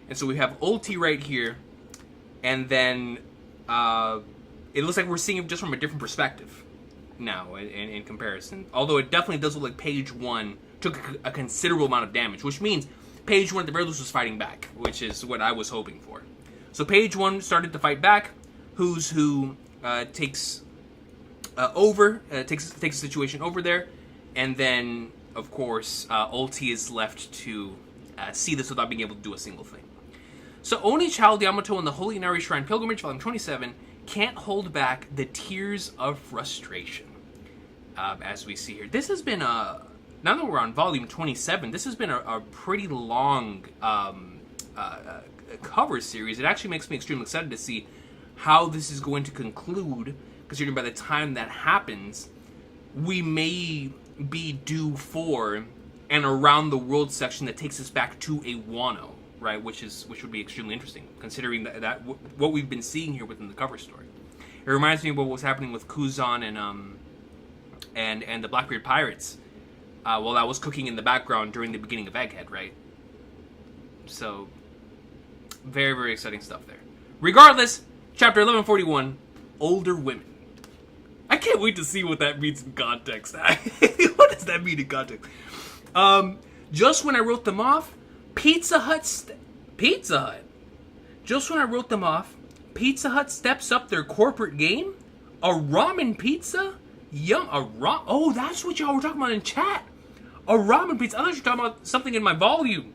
And so we have ulti right here, and then it looks like we're seeing it just from a different perspective now in comparison. Although it definitely does look like page 1 took a considerable amount of damage, which means page 1 at the very least was fighting back, which is what I was hoping for. So page 1 started to fight back. Who's Who takes takes the situation over there, and then of course ulti is left to see this without being able to do a single thing. So Oni Child Yamato and the Holy Inari Shrine Pilgrimage, volume 27, can't hold back the tears of frustration. As we see here, this has been now that we're on volume 27, this has been a pretty long cover series. It actually makes me extremely excited to see how this is going to conclude, considering by the time that happens, we may be due for an around the world section that takes us back to a Wano, right? Which would be extremely interesting, considering that what we've been seeing here within the cover story. It reminds me of what was happening with Kuzan and the Blackbeard Pirates. While that was cooking in the background during the beginning of Egghead, right? So, very, very exciting stuff there. Regardless, chapter 1141, Older Women. I can't wait to see what that means in context. What does that mean in context? Just when I wrote them off, Pizza Hut. Just when I wrote them off, Pizza Hut steps up their corporate game? A ramen pizza? Yum, oh, that's what y'all were talking about in chat. A ramen pizza. I thought you were talking about something in my volume.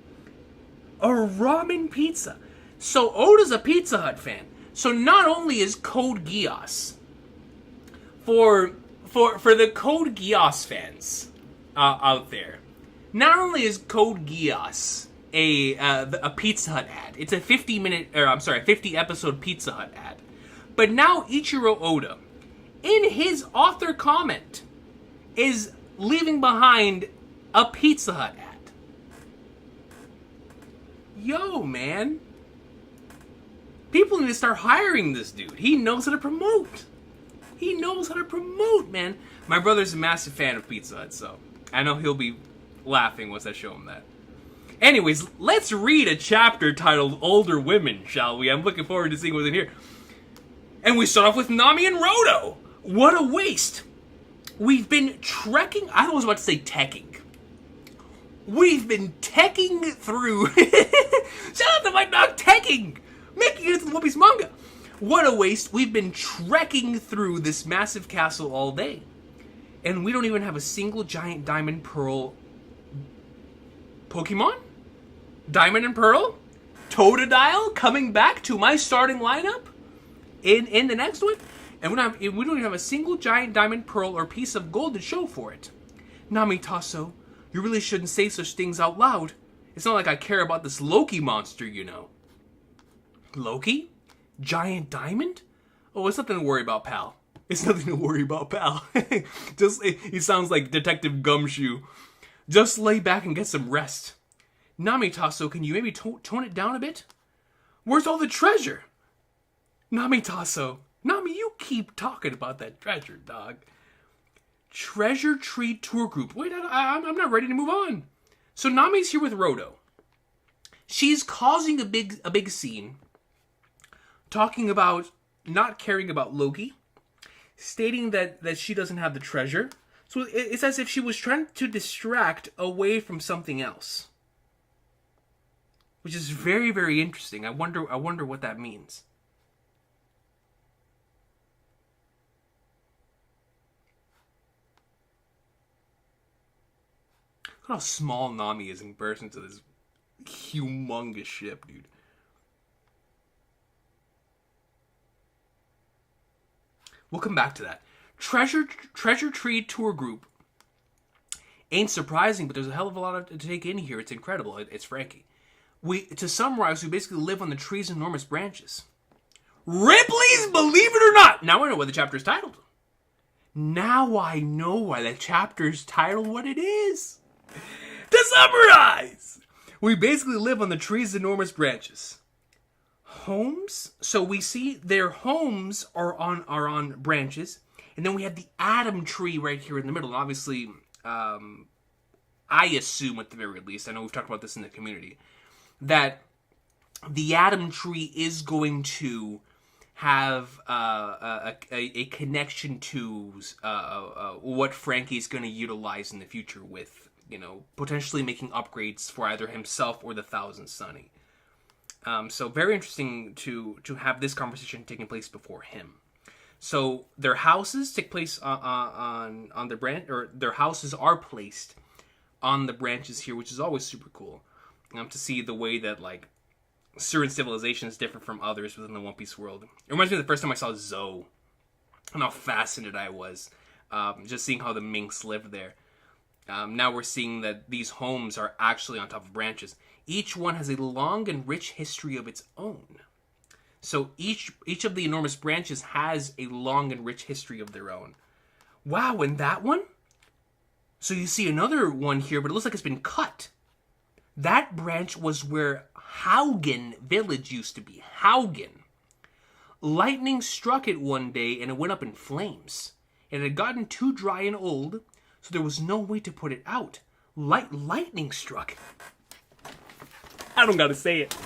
A ramen pizza. So Oda's a Pizza Hut fan. So not only is Code Geass, for the Code Geass fans out there, not only is Code Geass a Pizza Hut ad, it's a 50 episode Pizza Hut ad, but now Ichiro Oda, in his author comment, is leaving behind a Pizza Hut ad. Yo, man. People need to start hiring this dude. He knows how to promote. He knows how to promote, man. My brother's a massive fan of Pizza Hut, so I know he'll be laughing once I show him that. Anyways, let's read a chapter titled Older Women, shall we? I'm looking forward to seeing what's in here. And we start off with Nami and Roto. What a waste. We've been trekking. I was about to say teching. We've been teching through. Shout out to my dog Teching, making it into the One Piece manga. What a waste. We've been trekking through this massive castle all day. And we don't even have a single giant diamond pearl Pokemon? Diamond and Pearl? Totodile coming back to my starting lineup in the next one? And we don't even have a single giant diamond pearl or piece of gold to show for it. Namitaso, you really shouldn't say such things out loud. It's not like I care about this Loki monster, you know. Loki? Giant diamond? Oh, it's nothing to worry about, pal. It's nothing to worry about, pal. He sounds like Detective Gumshoe. Just lay back and get some rest. Namitaso, can you maybe tone it down a bit? Where's all the treasure? Namitaso. Nami, you keep talking about that treasure, dog. Treasure Tree Tour Group. Wait, I'm not ready to move on. So Nami's here with Roto. She's causing a big scene, talking about not caring about Loki, stating that she doesn't have the treasure. So it's as if she was trying to distract away from something else, which is very, very interesting. I wonder what that means. Look how small Nami is in comparison to this humongous ship, dude. We'll come back to that. Treasure Tree Tour Group. Ain't surprising, but there's a hell of a lot to take in here. It's incredible. It's Frankie. To summarize, we basically live on the tree's enormous branches. Ripley's Believe It or Not! Now I know what the chapter is titled. Now I know why the chapter is titled what it is. To summarize, we basically live on the tree's enormous branches. Homes? So we see their homes are on branches. And then we have the Adam tree right here in the middle. And obviously, I assume at the very least, I know we've talked about this in the community, that the Adam tree is going to have a connection to what Frankie's going to utilize in the future with, potentially making upgrades for either himself or the Thousand Sunny. So very interesting to have this conversation taking place before him. So their houses take place on the branch, or their houses are placed on the branches here, which is always super cool. To see the way that certain civilizations differ from others within the One Piece world. It reminds me of the first time I saw Zoe, and how fascinated I was, just seeing how the Minks lived there. Now we're seeing that these homes are actually on top of branches. Each one has a long and rich history of its own. So each of the enormous branches has a long and rich history of their own. Wow, and that one? So you see another one here, but it looks like it's been cut. That branch was where Haugen village used to be. Haugen. Lightning struck it one day and it went up in flames. It had gotten too dry and old, so there was no way to put it out. Lightning struck. I don't gotta say it.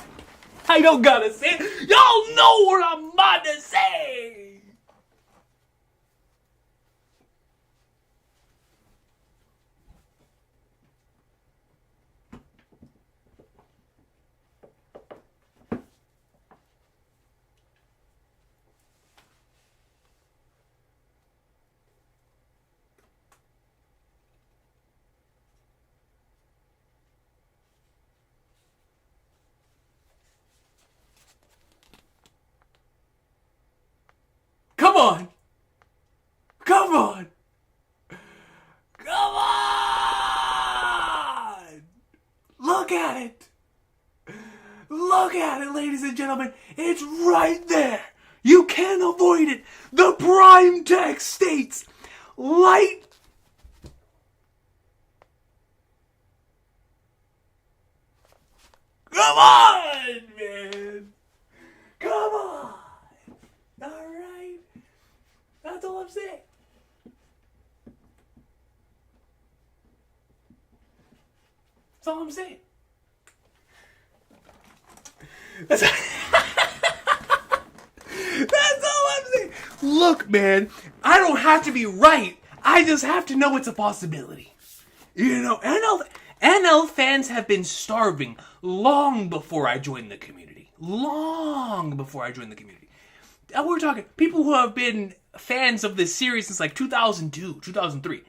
I don't gotta say it. Y'all know what I'm about to say. Come on! Come on! Come on! Look at it! Look at it, ladies and gentlemen! It's right there! You can't avoid it! The prime text states, light... Come on, man. Come on. Alright. That's all I'm saying. That's all I'm saying. That's all I'm saying. Look, man, I don't have to be right. I just have to know it's a possibility. You know, NL fans have been starving long before I joined the community. Long before I joined the community. And we're talking people who have been fans of this series since like 2002, 2003.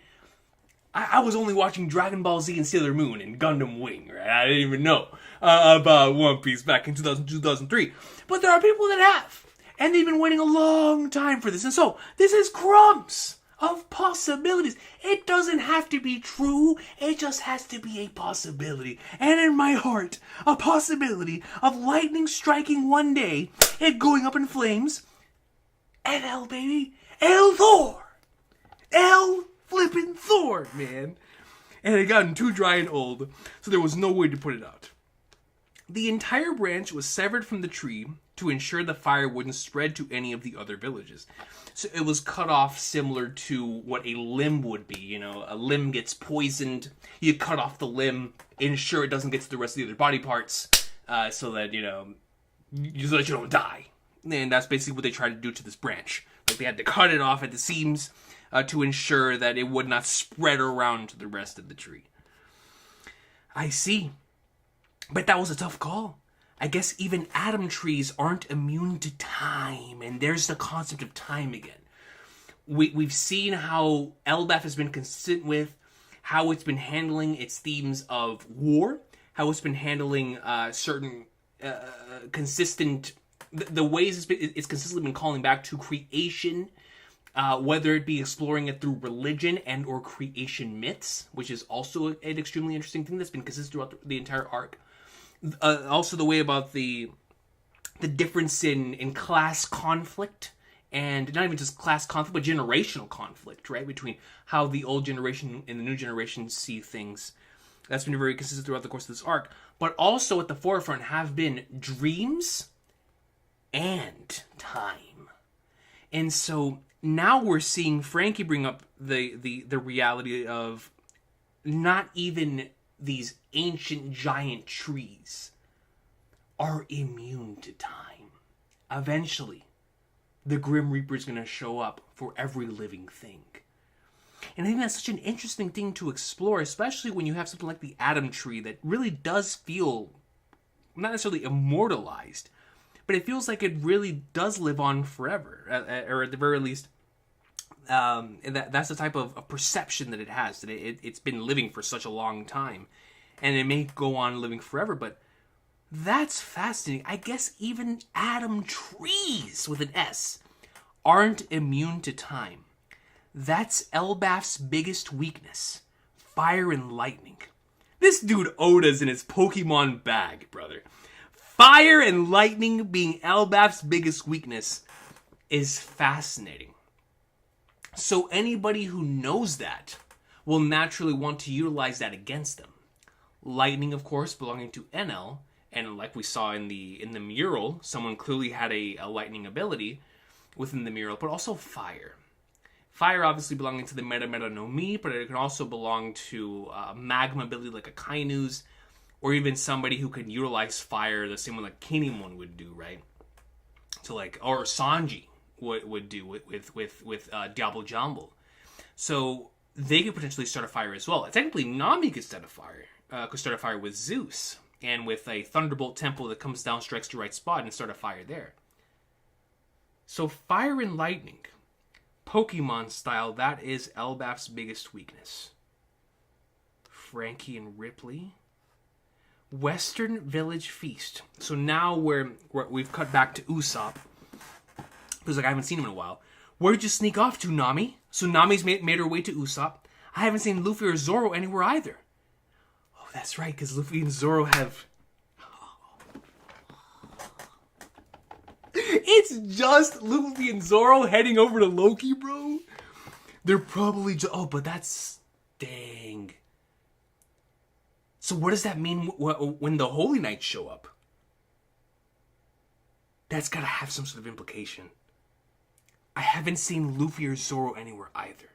I was only watching Dragon Ball Z and Sailor Moon and Gundam Wing, right? I didn't even know about One Piece back in 2003. But there are people that have. And they've been waiting a long time for this. And so, this is crumbs of possibilities. It doesn't have to be true. It just has to be a possibility. And in my heart, a possibility of lightning striking one day, it going up in flames. NL, baby. L Thor. L flippin' Thor, man. And it had gotten too dry and old, so there was no way to put it out. The entire branch was severed from the tree to ensure the fire wouldn't spread to any of the other villages. So it was cut off similar to what a limb would be. You know, a limb gets poisoned, you cut off the limb, ensure it doesn't get to the rest of the other body parts, so that, you know, so that you don't die. And that's basically what they tried to do to this branch. Like, they had to cut it off at the seams to ensure that it would not spread around to the rest of the tree. I see. But that was a tough call. I guess even atom trees aren't immune to time, and there's the concept of time again. We've seen how LBAF has been consistent with how it's been handling its themes of war, how it's been handling certain consistent... The ways it's consistently been calling back to creation, whether it be exploring it through religion and or creation myths, which is also an extremely interesting thing that's been consistent throughout the entire arc. Also the way about the difference in class conflict, and not even just class conflict, but generational conflict, right? Between how the old generation and the new generation see things. That's been very consistent throughout the course of this arc. But also at the forefront have been dreams and time. And so now we're seeing Frankie bring up the reality of not even these ancient giant trees are immune to time. Eventually, the Grim Reaper is going to show up for every living thing. And I think that's such an interesting thing to explore, especially when you have something like the Atom Tree that really does feel not necessarily immortalized, but it feels like it really does live on forever, or at the very least, that's the type of perception that it has, that it's been living for such a long time, and it may go on living forever, but that's fascinating. I guess even atom trees, with an S, aren't immune to time. That's Elbaf's biggest weakness, fire and lightning. This dude Oda's in his Pokemon bag, brother. Fire and lightning being Elbaf's biggest weakness is fascinating. So anybody who knows that will naturally want to utilize that against them. Lightning, of course, belonging to Enel, and like we saw in the mural, someone clearly had a lightning ability within the mural, but also fire. Fire obviously belonging to the Meta no Mi, but it can also belong to magma ability like a Kainu's, or even somebody who can utilize fire the same way like Kinemon would do, right? So like, or Sanji would do with Diablo Jumble. So they could potentially start a fire as well. Technically, Nami could start a fire with Zeus, and with a Thunderbolt Temple that comes down, strikes the right spot, and start a fire there. So fire and lightning, Pokemon style, that is Elbaf's biggest weakness. Frankie and Ripley. Western Village Feast. So now we've cut back to Usopp. Because like I haven't seen him in a while. Where'd you sneak off to, Nami? So Nami's made her way to Usopp. I haven't seen Luffy or Zoro anywhere either. Oh, that's right, because Luffy and Zoro have... It's just Luffy and Zoro heading over to Loki, bro. They're probably just... Oh, but that's... Dang. So what does that mean when the Holy Knights show up? That's gotta have some sort of implication. I haven't seen Luffy or Zoro anywhere either.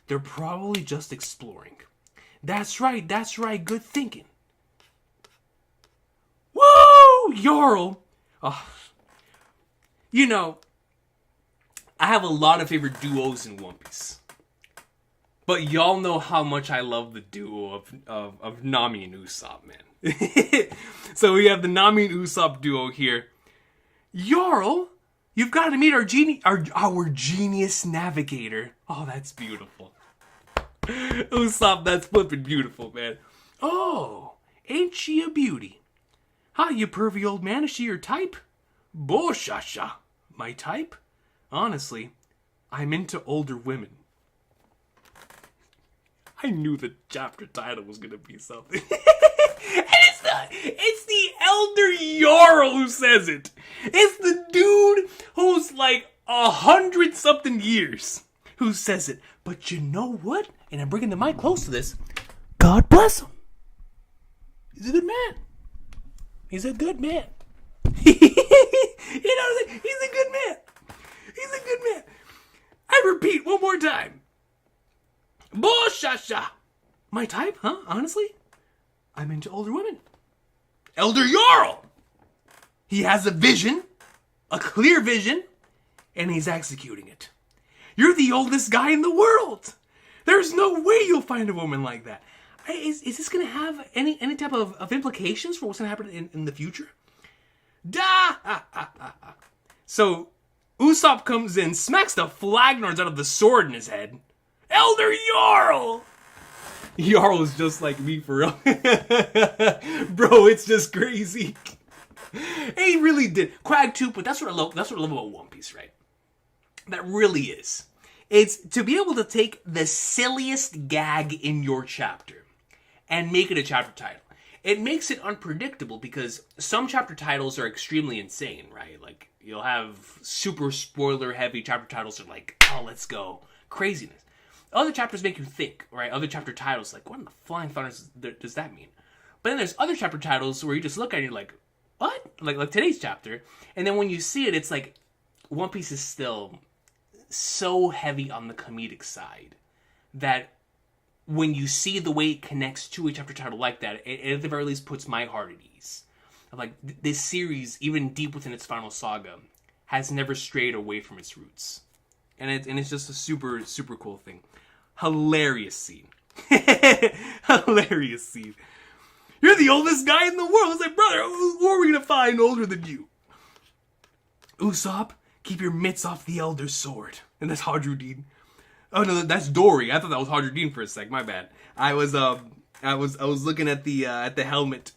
They're probably just exploring. That's right, good thinking. Woo! Jarl! Oh. You know, I have a lot of favorite duos in One Piece. But y'all know how much I love the duo of Nami and Usopp, man. So we have the Nami and Usopp duo here. Jarl, you've got to meet our genius navigator. Oh, that's beautiful. Usopp, that's flippin' beautiful, man. Oh, ain't she a beauty? Hi, you pervy old man, is she your type? Boshasha. My type? Honestly, I'm into older women. I knew the chapter title was gonna be something. And it's the elder Jarl who says it. It's the dude who's like 100-something years who says it. But you know what? And I'm bringing the mic close to this. God bless him. He's a good man. He's a good man. You know, he's a good man. He's a good man. I repeat one more time. Boshasha. My type, huh? Honestly, I'm into older women. Elder Jarl. He has a vision, a clear vision, and he's executing it. You're the oldest guy in the world. There's no way you'll find a woman like that. Is this going to have any type of implications for what's going to happen in the future? So, Usopp comes in, smacks the flagnards out of the sword in his head. Elder Jarl! Jarl is just like me for real. Bro, it's just crazy. He really did. Quag too, but that's what I love about One Piece, right? That really is. It's to be able to take the silliest gag in your chapter and make it a chapter title. It makes it unpredictable because some chapter titles are extremely insane, right? Like, you'll have super spoiler heavy chapter titles that are like, oh, let's go. Craziness. Other chapters make you think, right? Other chapter titles, like, what in the flying thunders does that mean? But then there's other chapter titles where you just look at it and you're like, what? Like today's chapter. And then when you see it, it's like, One Piece is still so heavy on the comedic side that when you see the way it connects to a chapter title like that, it at the very least puts my heart at ease. Like, this series, even deep within its final saga, has never strayed away from its roots. And it's just a super, super cool thing. Hilarious scene. Hilarious scene. You're the oldest guy in the world. It's like, brother, who are we going to find older than you? Usopp, keep your mitts off the elder's sword. And that's Hadrudin. Oh no, that's Dory. I thought that was Hadrudin for a sec. My bad. I was looking at the helmet.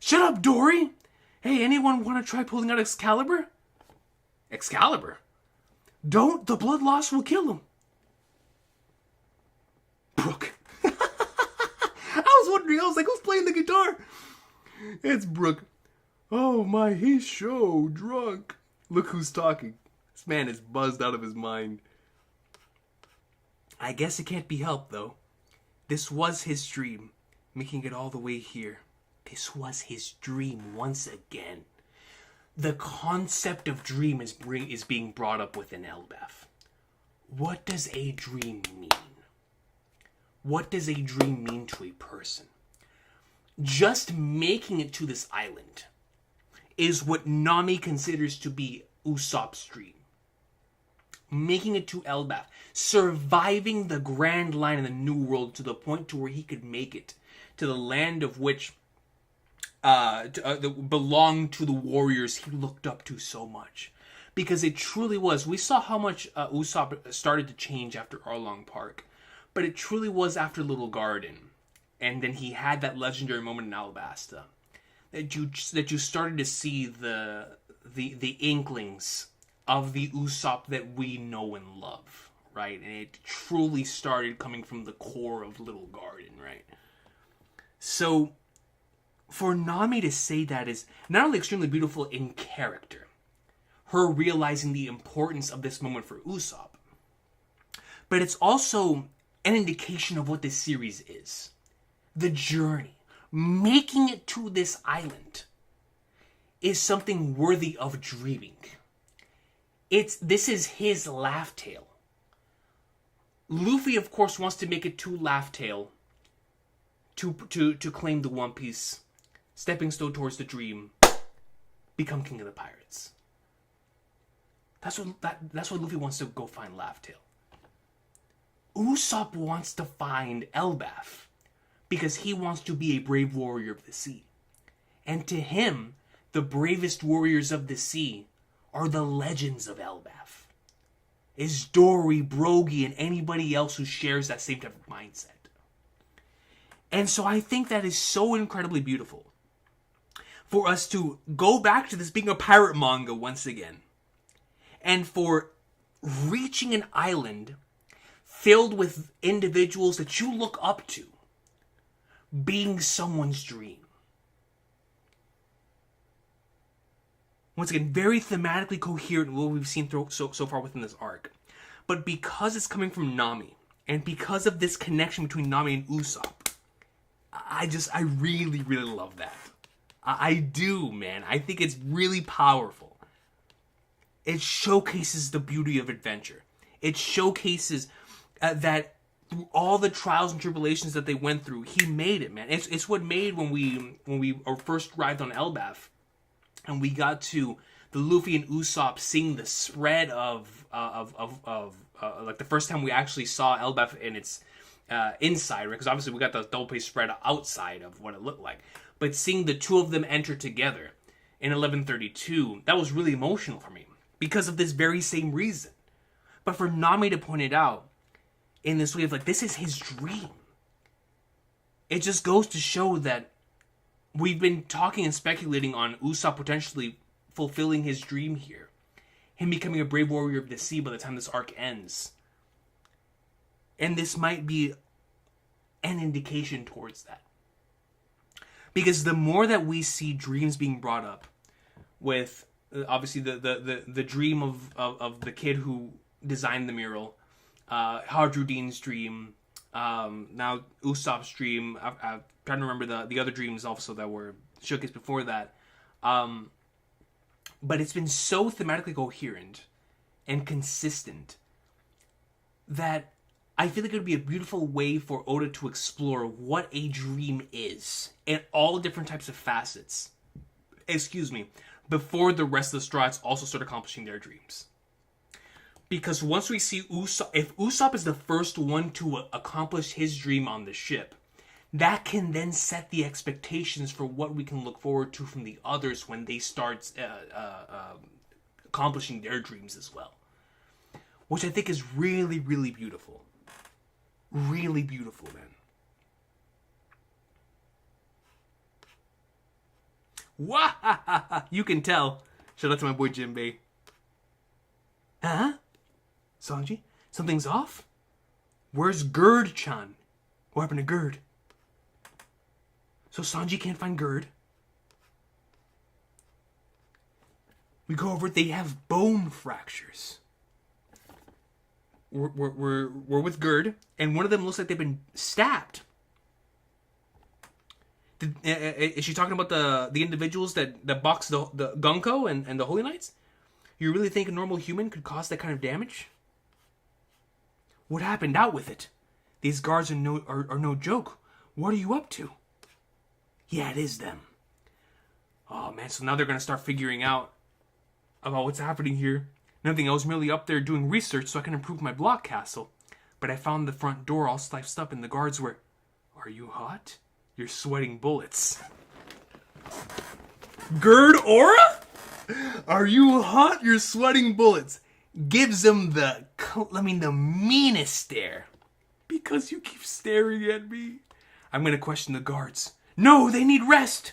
Shut up, Dory. Hey, anyone want to try pulling out Excalibur? Excalibur? Don't. The blood loss will kill him. Brooke. I was wondering. I was like, who's playing the guitar? It's Brooke. Oh my, he's so drunk. Look who's talking. This man is buzzed out of his mind. I guess it can't be helped, though. This was his dream, making it all the way here. This was his dream once again. The concept of dream is being brought up within Elbaf. What does a dream mean? What does a dream mean to a person? Just making it to this island is what Nami considers to be Usopp's dream. Making it to Elbaf, surviving the Grand Line in the New World to the point to where he could make it to the land of which belonged to the warriors he looked up to so much. Because it truly was. We saw how much Usopp started to change after Arlong Park. But it truly was after Little Garden. And then he had that legendary moment in Alabasta. That you started to see the inklings of the Usopp that we know and love, right? And it truly started coming from the core of Little Garden, right? So, for Nami to say that is not only extremely beautiful in character, her realizing the importance of this moment for Usopp, but it's also an indication of what this series is. The journey. making it to this island is something worthy of dreaming. This is his Laugh Tale. Luffy, of course, wants to make it to Laugh Tale to claim the One Piece, stepping stone towards the dream, become king of the pirates. That's what Luffy wants to go find Laugh Tale. Usopp wants to find Elbaf because he wants to be a brave warrior of the sea. And to him, the bravest warriors of the sea are the legends of Elbaf. Is Dory, Brogy, and anybody else who shares that same type of mindset. And so I think that is so incredibly beautiful for us to go back to this being a pirate manga once again. And for reaching an island filled with individuals that you look up to being someone's dream. Once again, very thematically coherent what we've seen so far within this arc. But because it's coming from Nami, and because of this connection between Nami and Usopp, I really, really love that. I do, man. I think it's really powerful. It showcases the beauty of adventure. It showcases that through all the trials and tribulations that they went through, he made it, man. It's what made when we first arrived on Elbaf, and we got to the Luffy and Usopp seeing the spread of like the first time we actually saw Elbaf in its inside, right? Because obviously we got the double page spread outside of what it looked like, but seeing the two of them enter together in 1132, that was really emotional for me because of this very same reason. But for Nami to point it out in this way of like, this is his dream, it just goes to show that we've been talking and speculating on Usopp potentially fulfilling his dream here. Him becoming a brave warrior of the sea by the time this arc ends. And this might be an indication towards that. Because the more that we see dreams being brought up, with obviously the dream of the kid who designed the mural, Hadruddin's dream, now Usopp's dream, I'm trying to remember the other dreams also that were showcased before that. But it's been so thematically coherent and consistent that I feel like it would be a beautiful way for Oda to explore what a dream is and all different types of facets. Before the rest of the Straw Hats also start accomplishing their dreams. Because once we see Usopp, if Usopp is the first one to accomplish his dream on the ship, that can then set the expectations for what we can look forward to from the others when they start accomplishing their dreams as well. Which I think is really, really beautiful. Really beautiful, man. Wah! You can tell. Shout out to my boy Jinbei. Huh? Sanji? Something's off? Where's Gerd-chan? What happened to Gerd? So Sanji can't find Gerd. We go over it, they have bone fractures. We're with Gerd, and one of them looks like they've been stabbed. Is she talking about the individuals that box the Gunko and the Holy Knights? You really think a normal human could cause that kind of damage? What happened out with it? These guards are no joke. What are you up to? Yeah, it is them. Oh man, so now they're gonna start figuring out about what's happening here. Nothing, I was merely up there doing research so I can improve my block castle. But I found the front door all sliced up and the guards were... Are you hot? You're sweating bullets. Gerd Aura? Are you hot? You're sweating bullets. Gives him the meanest stare. Because you keep staring at me. I'm gonna question the guards. No, they need rest.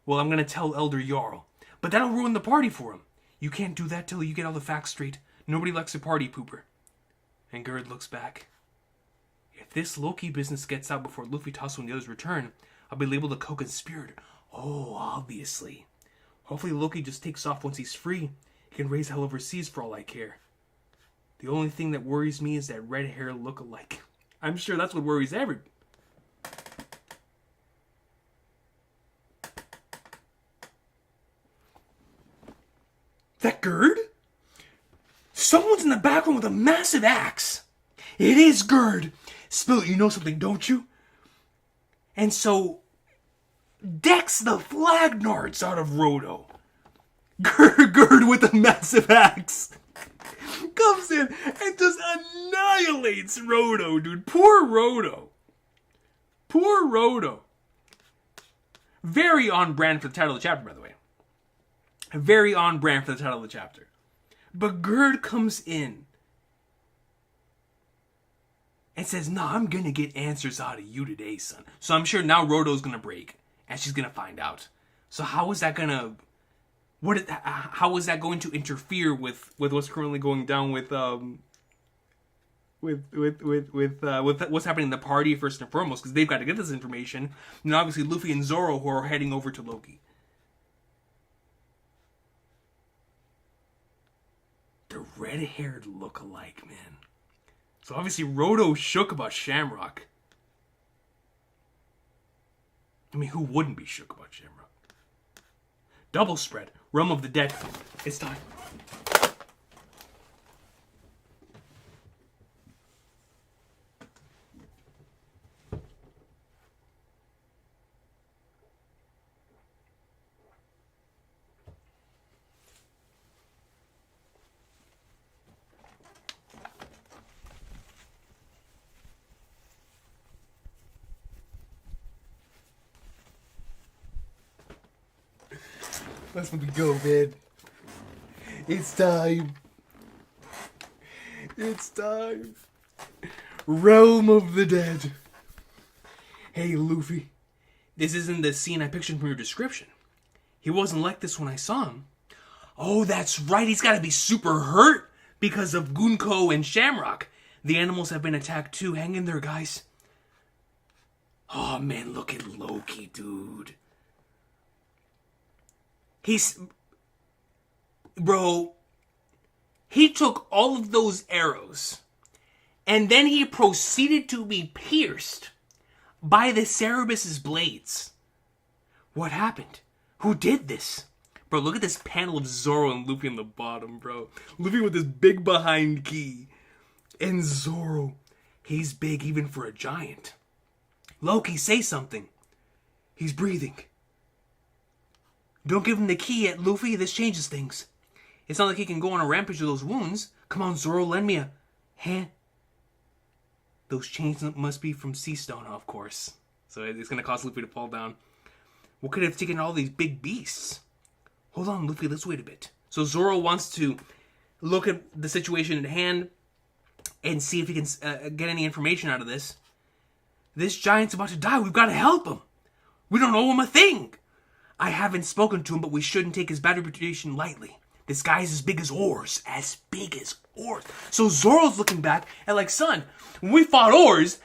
Well, I'm gonna tell Elder Jarl. But that'll ruin the party for him. You can't do that till you get all the facts straight. Nobody likes a party pooper. And Gerd looks back. If this Loki business gets out before Luffy, Tussle, and the others return, I'll be labeled a co-conspirator. Oh, obviously. Hopefully Loki just takes off once he's free. He can raise hell overseas for all I care. The only thing that worries me is that red hair look-alike. I'm sure that's what worries everybody. Gerd? Someone's in the background with a massive axe. It is Gerd. Spill, you know something, don't you? And so, decks the flagnards out of Roto. Gerd with a massive axe comes in and just annihilates Roto, dude. Poor Roto. Poor Roto. Very on brand for the title of the chapter, by the way. Very on brand for the title of the chapter. But Gerd comes in and says, "No, I'm gonna get answers out of you today, son." So I'm sure now Roto's gonna break, and she's gonna find out. So how is that gonna... how is that going to interfere with what's currently going down with what's happening in the party first and foremost? Because they've got to get this information. And obviously Luffy and Zoro, who are heading over to Loki. The red-haired look-alike, man. So obviously Roto shook about Shamrock. I mean, who wouldn't be shook about Shamrock? Double spread. Realm of the Dead. It's time. That's when we go, man. It's time. It's time. Realm of the Dead. Hey, Luffy. This isn't the scene I pictured from your description. He wasn't like this when I saw him. Oh, that's right. He's got to be super hurt because of Gunko and Shamrock. The animals have been attacked too. Hang in there, guys. Oh, man, look at Loki, dude. Bro, he took all of those arrows and then he proceeded to be pierced by the Cerebus's blades. What happened? Who did this? Bro, look at this panel of Zoro and Luffy on the bottom, bro. Luffy with this big behind key. And Zoro, he's big even for a giant. Loki, say something. He's breathing. Don't give him the key yet, Luffy. This changes things. It's not like he can go on a rampage with those wounds. Come on, Zoro, lend me a hand. Those chains must be from Sea Stone, of course. So it's going to cause Luffy to fall down. What could have taken all these big beasts? Hold on, Luffy, let's wait a bit. So Zoro wants to look at the situation at hand and see if he can get any information out of this. This giant's about to die. We've got to help him. We don't owe him a thing. I haven't spoken to him, but we shouldn't take his bad reputation lightly. This guy's as big as oars. As big as oars. So Zoro's looking back and like, son, when we fought oars,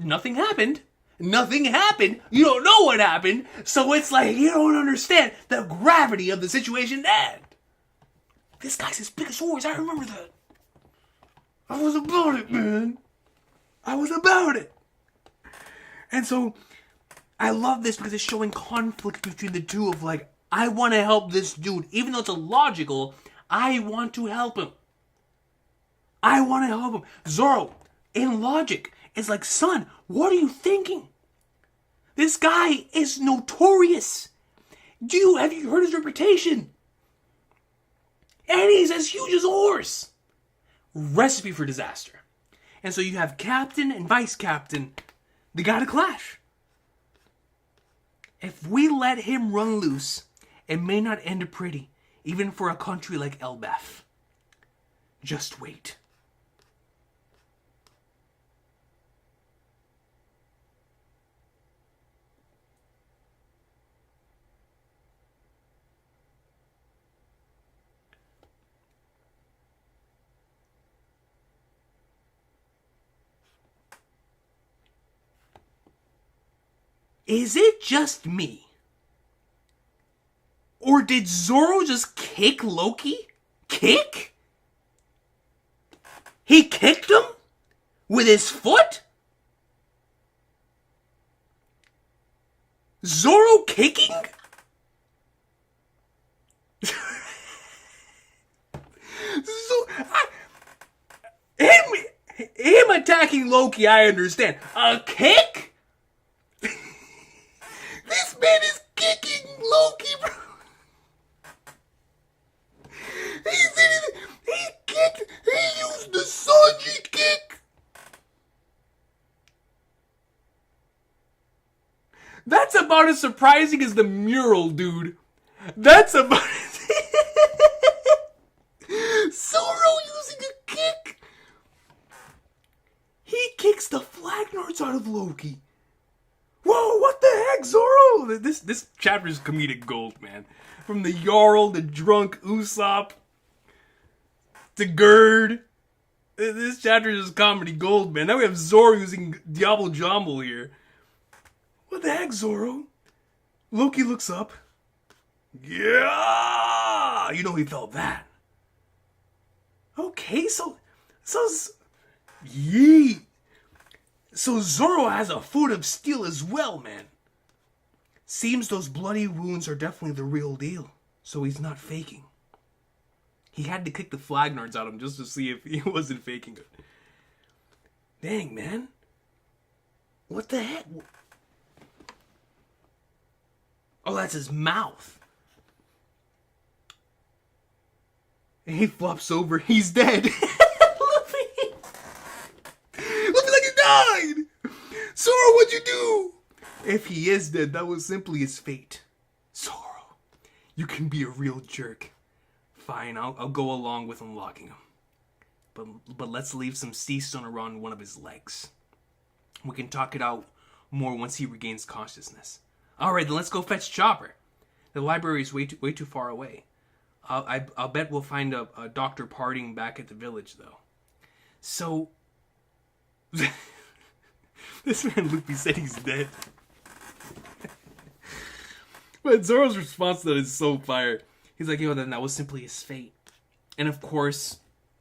nothing happened. Nothing happened. You don't know what happened. So it's like, you don't understand the gravity of the situation at hand. This guy's as big as oars. I remember that. I was about it, man. I was about it. And so I love this because it's showing conflict between the two of like, I want to help this dude. Even though it's illogical, I want to help him. I want to help him. Zoro, in logic, is like, son, what are you thinking? This guy is notorious. Have you heard his reputation? And he's as huge as a horse. Recipe for disaster. And so you have captain and vice captain. They gotta clash. If we let him run loose, it may not end pretty, even for a country like Elbaf. Just wait. Is it just me? Or did Zoro just kick Loki? Kick? He kicked him? With his foot? Zoro kicking? Him attacking Loki, I understand. A kick? This man is kicking Loki, bro. He kicked. He used the Sanji kick. That's about as surprising as the mural, dude. That's about Zoro using a kick. He kicks the Flagnards out of Loki. Whoa, what the heck, Zoro? This chapter is comedic gold, man. From the Jarl, the drunk Usopp, to Gerd. This chapter is comedy gold, man. Now we have Zoro using Diablo Jumble here. What the heck, Zoro? Loki looks up. Yeah! You know he felt that. Okay, so... Yeet! So Zoro has a foot of steel as well, man. Seems those bloody wounds are definitely the real deal. So he's not faking. He had to kick the Flagnards out of him just to see if he wasn't faking it. Dang, man. What the heck? Oh, that's his mouth. And he flops over. He's dead. Luffy like he died. Zoro, what'd you do? If he is dead, that was simply his fate. Zoro, you can be a real jerk. Fine, I'll go along with unlocking him. But let's leave some sea stone around one of his legs. We can talk it out more once he regains consciousness. Alright, then let's go fetch Chopper. The library is way too far away. I'll bet we'll find a Dr. Parting back at the village, though. So... This man Luffy said he's dead. But Zoro's response to that is so fire. He's like, yo, then that was simply his fate. And of course,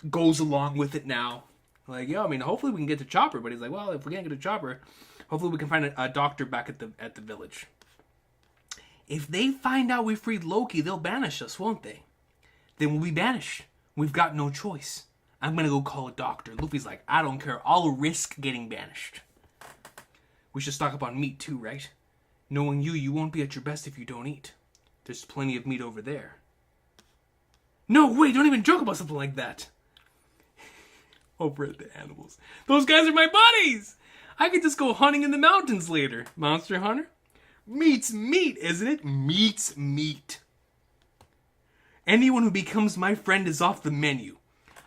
goes along with it now. Like, yo, I mean, hopefully we can get to Chopper. But he's like, well, if we can't get to Chopper, hopefully we can find a doctor back at the village. If they find out we freed Loki, they'll banish us, won't they? Then we'll be banished. We've got no choice. I'm gonna go call a doctor. Luffy's like, I don't care. I'll risk getting banished. We should stock up on meat too, right? Knowing you won't be at your best if you don't eat. There's plenty of meat over there. No, wait, don't even joke about something like that. Over at the animals. Those guys are my buddies! I could just go hunting in the mountains later. Monster Hunter? Meat's meat, isn't it? Meat's meat. Anyone who becomes my friend is off the menu.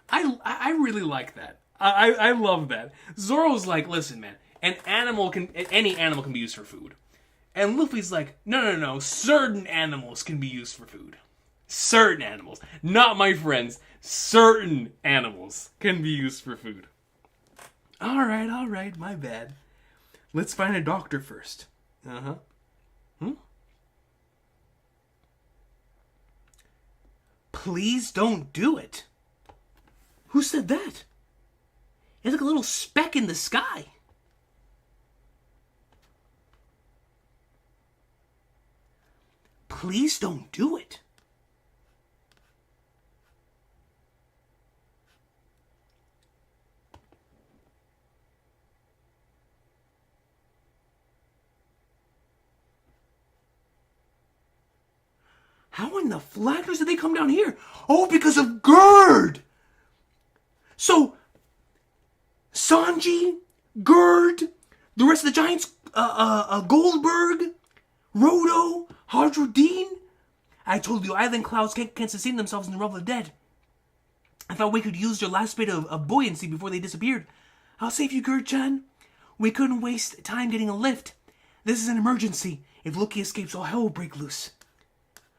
I really like that. I love that. Zoro's like, listen, man, any animal can be used for food. And Luffy's like, no, certain animals can be used for food. Certain animals. Not my friends. Certain animals can be used for food. Alright, my bad. Let's find a doctor first. Please don't do it. Who said that? It's like a little speck in the sky. Please don't do it. How in the Flaggers did they come down here? Oh, because of Gerd! So, Sanji, Gerd, the rest of the Giants, Goldberg, Rodo, Hadrodine. I told you, island clouds can't sustain themselves in the realm of the dead. I thought we could use your last bit of buoyancy before they disappeared. I'll save you, Gerd-chan. We couldn't waste time getting a lift. This is an emergency. If Loki escapes, all hell will break loose.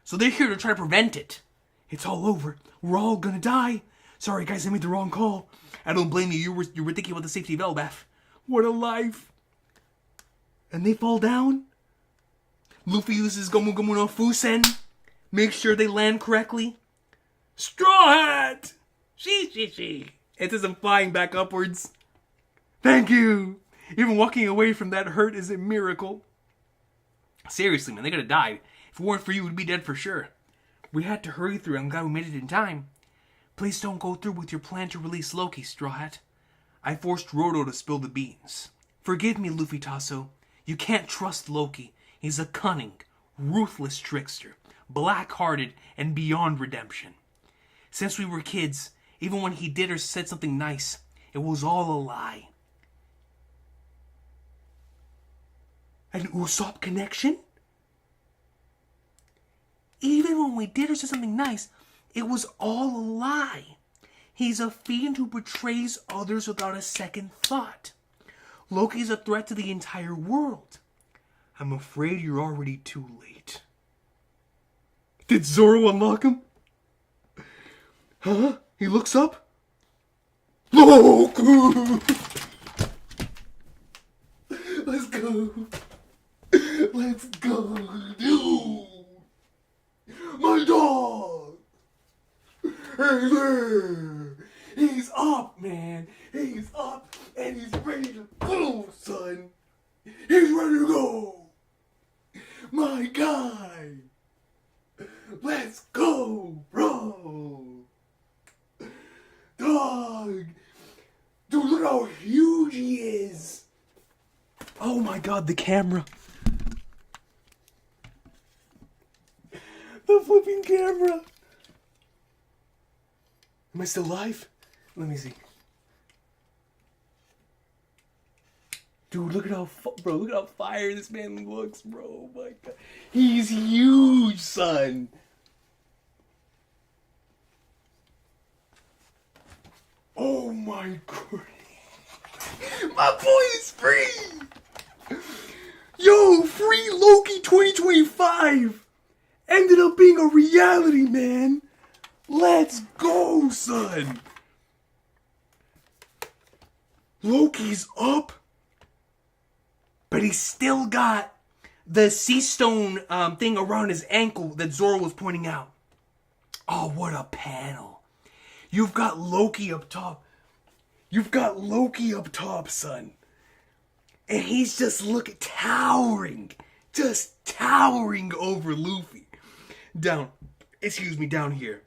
So they're here to try to prevent it. It's all over. We're all gonna die. Sorry, guys, I made the wrong call. I don't blame you. You were thinking about the safety of Elbaf. What a life. And they fall down. Luffy uses Gomu Gomu no Fusen. Make sure they land correctly. Straw Hat! She. It says I'm flying back upwards. Thank you. Even walking away from that hurt is a miracle. Seriously, man, they could have died. If it weren't for you, we'd be dead for sure. We had to hurry through. I'm glad we made it in time. Please don't go through with your plan to release Loki, Straw Hat. I forced Roto to spill the beans. Forgive me, Luffy Tasso. You can't trust Loki. He's a cunning, ruthless trickster, black-hearted, and beyond redemption. Since we were kids, even when he did or said something nice, it was all a lie. An Usopp connection? Even when we did or said something nice, it was all a lie. He's a fiend who betrays others without a second thought. Loki's a threat to the entire world. I'm afraid you're already too late. Did Zoro unlock him? Huh? He looks up? Loki! Let's go. Let's go, dude. My dog. Hey there. He's up, man. He's up and he's ready to go, son. He's ready to go. My guy. Let's go, bro. Dog. Dude, look how huge he is. Oh my god, the camera. The flipping camera. Am I still live? Let me see. Dude, look at how look at how fire this man looks, bro. Oh my god. He's huge, son. Oh my god. My boy is free. Yo, free Loki 2025 ended up being a reality, man. Let's go, son. Loki's up, but he's still got the sea stone thing around his ankle that Zoro was pointing out. Oh, what a panel. You've got Loki up top. You've got Loki up top, son. And he's just towering over Luffy. Down here.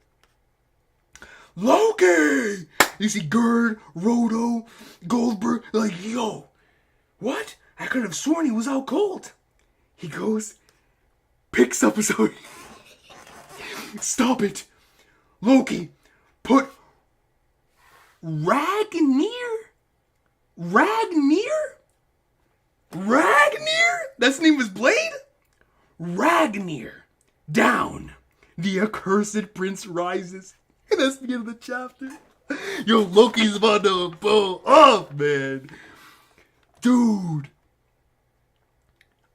Loki! You see Gerd, Roto, Goldberg, like, yo, what? I could have sworn he was out cold. He goes, picks up his own. Stop it. Loki, put Ragnar? That's the name of his blade? Ragnar. Down. The accursed prince rises. And that's the end of the chapter. Yo, Loki's about to blow up, man. Dude.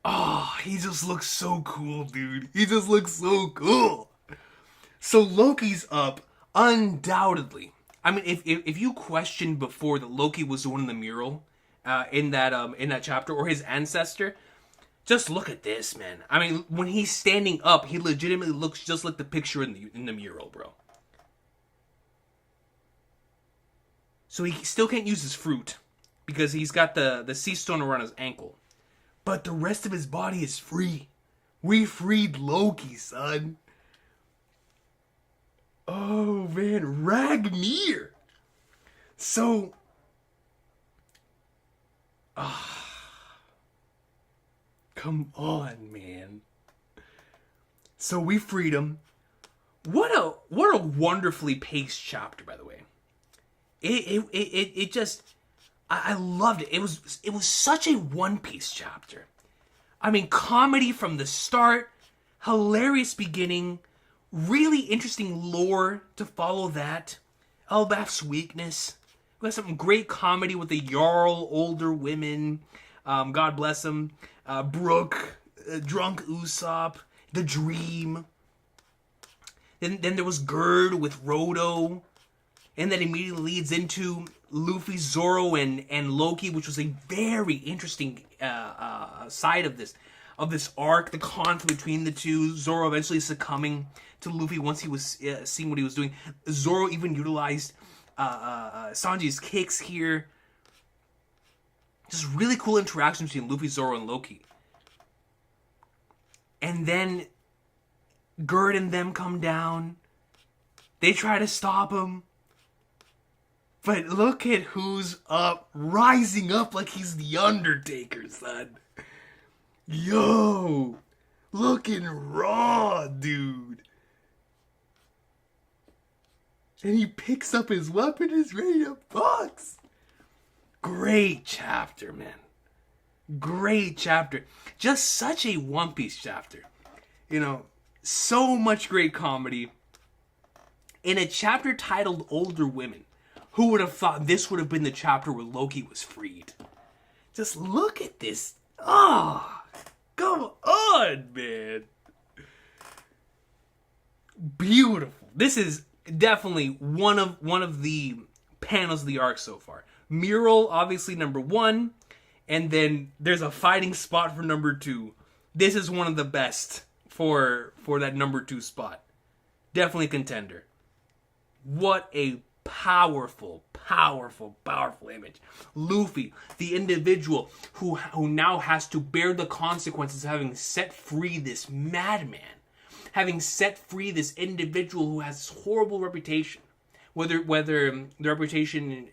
Oh, he just looks so cool, dude. He just looks so cool. So Loki's up, undoubtedly. I mean, if you questioned before that Loki was the one in the mural, in that chapter, or his ancestor, just look at this, man. I mean, when he's standing up, he legitimately looks just like the picture in the mural, bro. So he still can't use his fruit because he's got the sea stone around his ankle. But the rest of his body is free. We freed Loki, son. Oh, man. Ragnar. So. Come on, man. So we freed him. What a wonderfully paced chapter, by the way. It just, I loved it. It was such a One Piece chapter. I mean, comedy from the start, hilarious beginning, really interesting lore to follow that. Elbaf's weakness. We got some great comedy with the Jarl, older women. God bless them. Brooke, drunk Usopp, the Dream. Then there was Gerd with Roto. And that immediately leads into Luffy, Zoro, and Loki, which was a very interesting side of this arc, the conflict between the two. Zoro eventually succumbing to Luffy once he was seeing what he was doing. Zoro even utilized Sanji's kicks here. Just really cool interactions between Luffy, Zoro, and Loki. And then Gerd and them come down. They try to stop him. But look at who's up, rising up like he's the Undertaker, son. Yo, looking raw, dude. And he picks up his weapon and is ready to box. Great chapter, man. Great chapter. Just such a One Piece chapter. You know, so much great comedy. In a chapter titled Older Women. Who would have thought this would have been the chapter where Loki was freed? Just look at this. Ah, oh, come on, man. Beautiful. This is definitely one of the panels of the arc so far. Mural, obviously number 1, and then there's a fighting spot for number 2. This is one of the best for that number 2 spot. Definitely a contender. What a powerful image. Luffy, the individual who now has to bear the consequences of having set free this madman. Having set free this individual who has this horrible reputation. Whether the reputation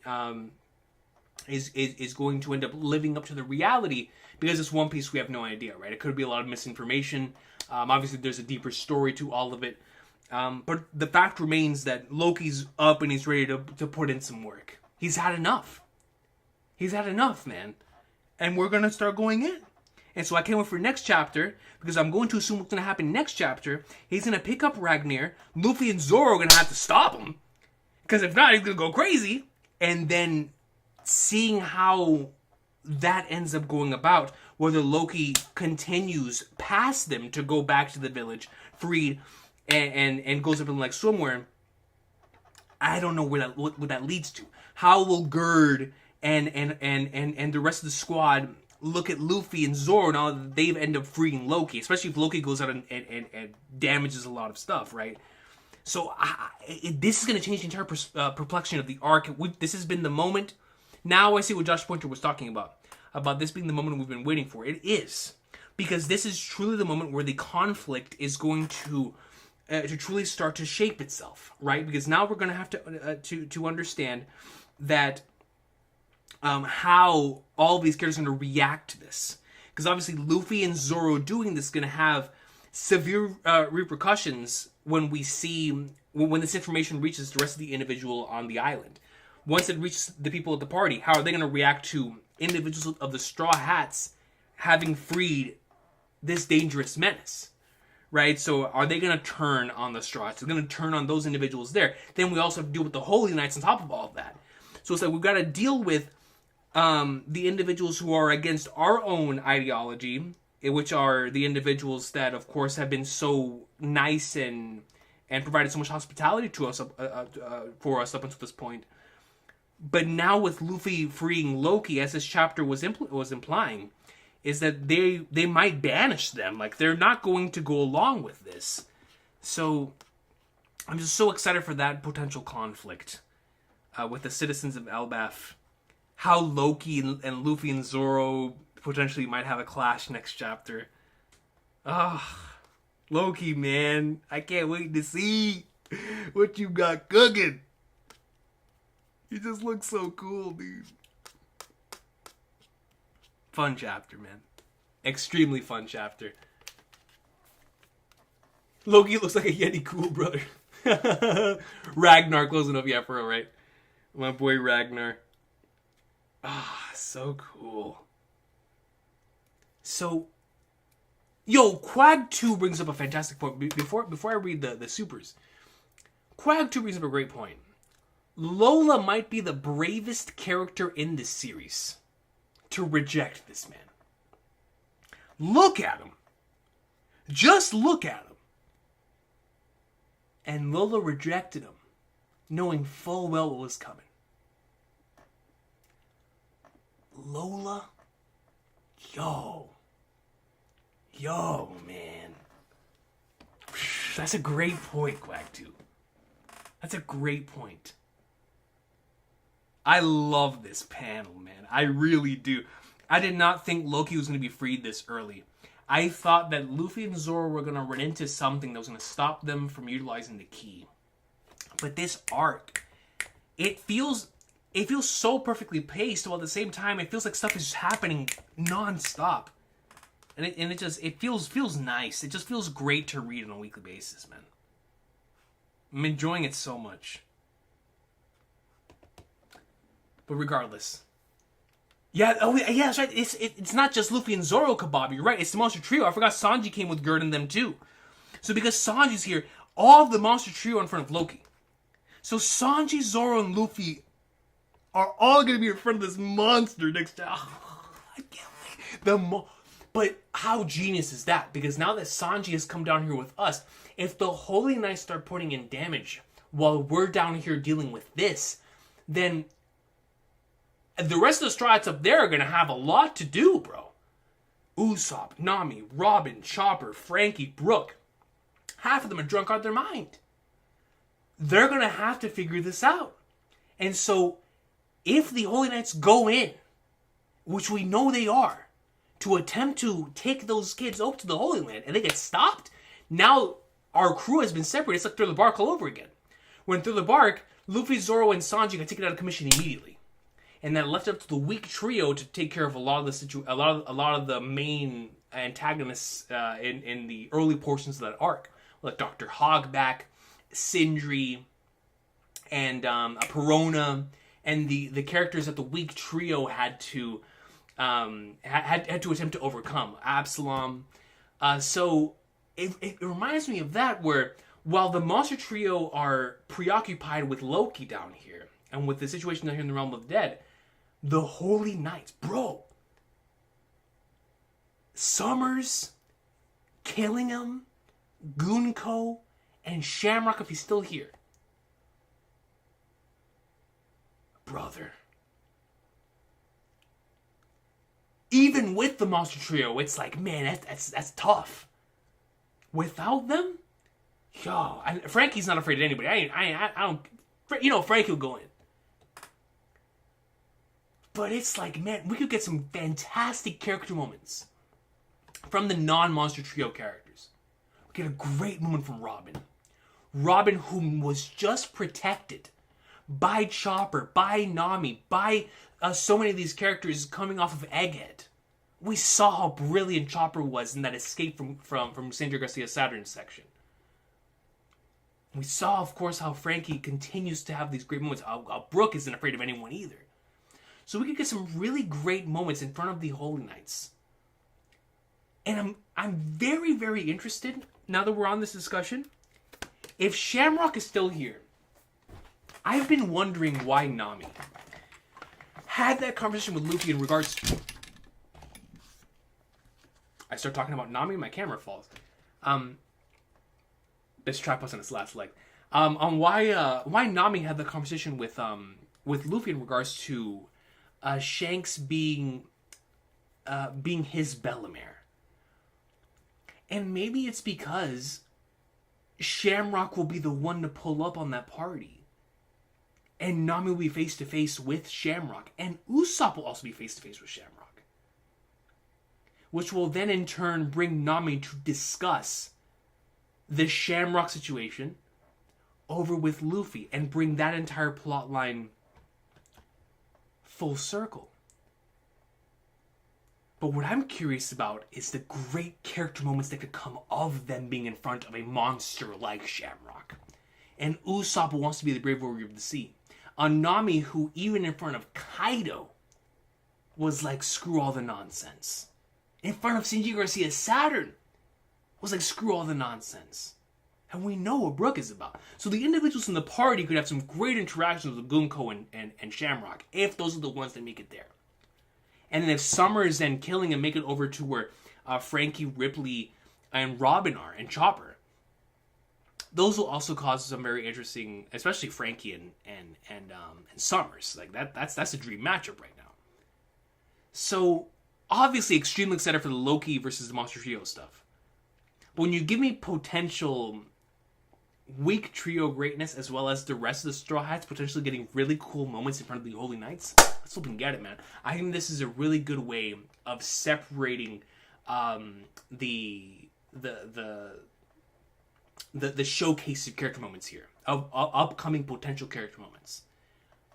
is going to end up living up to the reality, because it's One Piece, we have no idea, right? It could be a lot of misinformation. Obviously, there's a deeper story to all of it. But the fact remains that Loki's up and he's ready to put in some work. He's had enough. He's had enough, man. And we're going to start going in. And so I can't wait for next chapter, because I'm going to assume what's going to happen next chapter. He's going to pick up Ragnar. Luffy and Zoro are going to have to stop him. Because if not, he's going to go crazy. And then seeing how that ends up going about, whether Loki continues past them to go back to the village, freed, and goes up in like swimwear. I don't know what that leads to. How will Gerd and the rest of the squad look at Luffy and Zoro now that they've ended up freeing Loki, especially if Loki goes out and damages a lot of stuff, right? So this is going to change the entire perplexion of the arc. This has been the moment. Now I see what Josh Pointer was talking about this being the moment we've been waiting for. It is, because this is truly the moment where the conflict is going to truly start to shape itself, right? Because now we're going to have to understand that how all of these characters are going to react to this. Because obviously Luffy and Zoro doing this is going to have severe repercussions when this information reaches the rest of the individual on the island. Once it reaches the people at the party, how are they going to react to individuals of the Straw Hats having freed this dangerous menace? Right? So are they going to turn on the Straw Hats? They're going to turn on those individuals there. Then we also have to deal with the Holy Knights on top of all of that. So it's like we've got to deal with the individuals who are against our own ideology, which are the individuals that, of course, have been so nice and provided so much hospitality to us for us up until this point. But now with Luffy freeing Loki, as this chapter was implying, is that they might banish them. Like, they're not going to go along with this. So I'm just so excited for that potential conflict with the citizens of Elbaf. How Loki and Luffy and Zoro potentially might have a clash next chapter. Loki, man. I can't wait to see what you got cooking. You just look so cool, dude. Fun chapter, man. Extremely fun chapter. Loki looks like a Yeti cool brother. Ragnar closing up, yeah, for real, right? My boy Ragnar. So cool. So, Quag 2 brings up a fantastic point. Before I read the supers, Quag 2 brings up a great point. Lola might be the bravest character in this series to reject this man. Look at him. Just look at him. And Lola rejected him, knowing full well what was coming. Lola? Yo, man. That's a great point, Quag 2. That's a great point. I love this panel, man. I really do. I did not think Loki was going to be freed this early. I thought that Luffy and Zoro were going to run into something that was going to stop them from utilizing the key. But this arc, it feels it feels so perfectly paced, while at the same time it feels like stuff is just happening non-stop. And it feels nice. It just feels great to read on a weekly basis, man. I'm enjoying it so much. But regardless. Yeah, that's right. It's not just Luffy and Zoro, Kebab. You're right. It's the Monster Trio. I forgot Sanji came with Gerd and them too. So because Sanji's here, all of the Monster Trio are in front of Loki. So Sanji, Zoro, and Luffy are all going to be in front of this monster next to... Oh, I can't wait. But how genius is that? Because now that Sanji has come down here with us, if the Holy Knights start putting in damage while we're down here dealing with this, then the rest of the Straw Hats up there are going to have a lot to do, bro. Usopp, Nami, Robin, Chopper, Frankie, Brook. Half of them are drunk out of their mind. They're going to have to figure this out. And so, if the Holy Knights go in, which we know they are, to attempt to take those kids over to the Holy Land, and they get stopped, now our crew has been separated. It's like Thriller Bark all over again. When Thriller Bark, Luffy, Zoro, and Sanji got taken out of commission immediately, and that left up to the weak trio to take care of a lot of the main antagonists in the early portions of that arc, like Dr. Hogback, Sindri, and Perona, and the characters that the weak trio had to attempt to overcome. Absalom. So it reminds me of that, where while the Monster Trio are preoccupied with Loki down here and with the situation down here in the Realm of the Dead, the Holy Knights, bro, Summers, Killingham, Gunko, and Shamrock, if he's still here. Brother. Even with the Monster Trio, it's like, man, that's tough. Without them, Frankie's not afraid of anybody. I don't. Frankie will go in. But it's like, man, we could get some fantastic character moments from the non-Monster Trio characters. We get a great moment from Robin. Robin, whom was just protected by Chopper, by Nami, by so many of these characters coming off of Egghead. We saw how brilliant Chopper was in that escape from Sandra Garcia Saturn's section. We saw, of course, how Frankie continues to have these great moments. How Brook isn't afraid of anyone either. So we could get some really great moments in front of the Holy Knights. And I'm very, very interested, now that we're on this discussion, if Shamrock is still here. I've been wondering why Nami had that conversation with Luffy in regards to... I start talking about Nami, my camera falls. This trap was on its last leg. On why Nami had the conversation with Luffy in regards to Shanks being his Bellemere. And maybe it's because Shamrock will be the one to pull up on that party. And Nami will be face-to-face with Shamrock. And Usopp will also be face-to-face with Shamrock. Which will then in turn bring Nami to discuss the Shamrock situation over with Luffy. And bring that entire plot line full circle. But what I'm curious about is the great character moments that could come of them being in front of a monster like Shamrock. And Usopp wants to be the brave warrior of the sea. A Nami who, even in front of Kaido, was like, screw all the nonsense. In front of Shinji Garcia Saturn, was like, screw all the nonsense. And we know what Brook is about. So the individuals in the party could have some great interactions with Gunko and Shamrock, if those are the ones that make it there. And then if Summers and Killingham make it over to where Frankie, Ripley, and Robin are, and Chopper, those will also cause some very interesting, especially Frankie and Summers. Like that's a dream matchup right now. So obviously extremely excited for the Loki versus the Monster Trio stuff. But when you give me potential weak trio greatness as well as the rest of the Straw Hats potentially getting really cool moments in front of the Holy Knights, let's hope we can get it, man. I think this is a really good way of separating the showcase of character moments here, of upcoming potential character moments.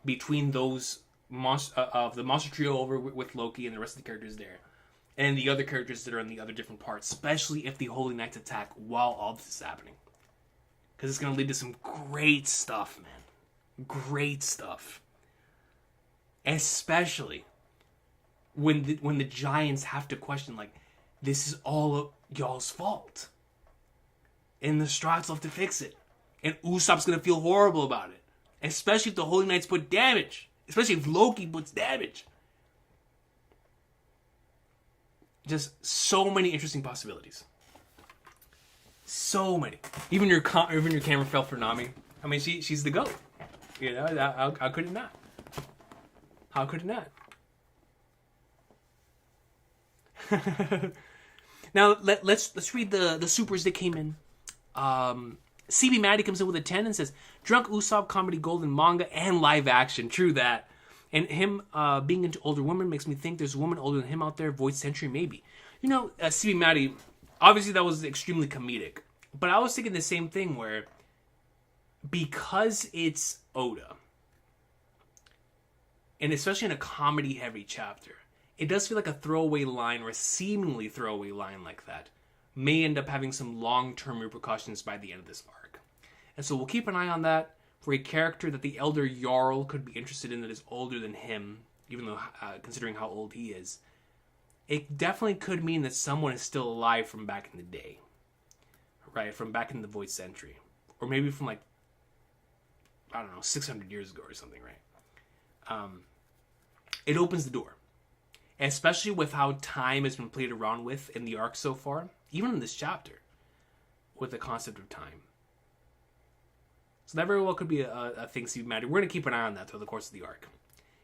between those of the monster trio over with Loki and the rest of the characters there, and the other characters that are in the other different parts, especially if the Holy Knights attack while all this is happening. Because it's going to lead to some great stuff, man. Great stuff. Especially when the Giants have to question, like, this is all of y'all's fault. And the Strats will have to fix it. And Usopp's going to feel horrible about it. Especially if the Holy Knights put damage. Especially if Loki puts damage. Just so many interesting possibilities. So many. Even your camera fell for Nami. I mean, she's the GOAT. You know, how could it not? How could it not? Now let's read the supers that came in. CB Maddie comes in with a 10 and says, "Drunk Usopp comedy gold in manga and live action." True that. And him being into older women makes me think there's a woman older than him out there. Void Century, maybe. You know, CB Maddie, obviously that was extremely comedic. But I was thinking the same thing where, because it's Oda, and especially in a comedy-heavy chapter, it does feel like a throwaway line, or a seemingly throwaway line like that, may end up having some long-term repercussions by the end of this arc. And so we'll keep an eye on that for a character that the Elder Jarl could be interested in that is older than him, even though considering how old he is. It definitely could mean that someone is still alive from back in the day. Right, from back in the Void Century. Or maybe from, like, I don't know, 600 years ago or something, right? It opens the door. Especially with how time has been played around with in the arc so far. Even in this chapter. With the concept of time. So that very well could be a thing to be mad at. We're going to keep an eye on that throughout the course of the arc.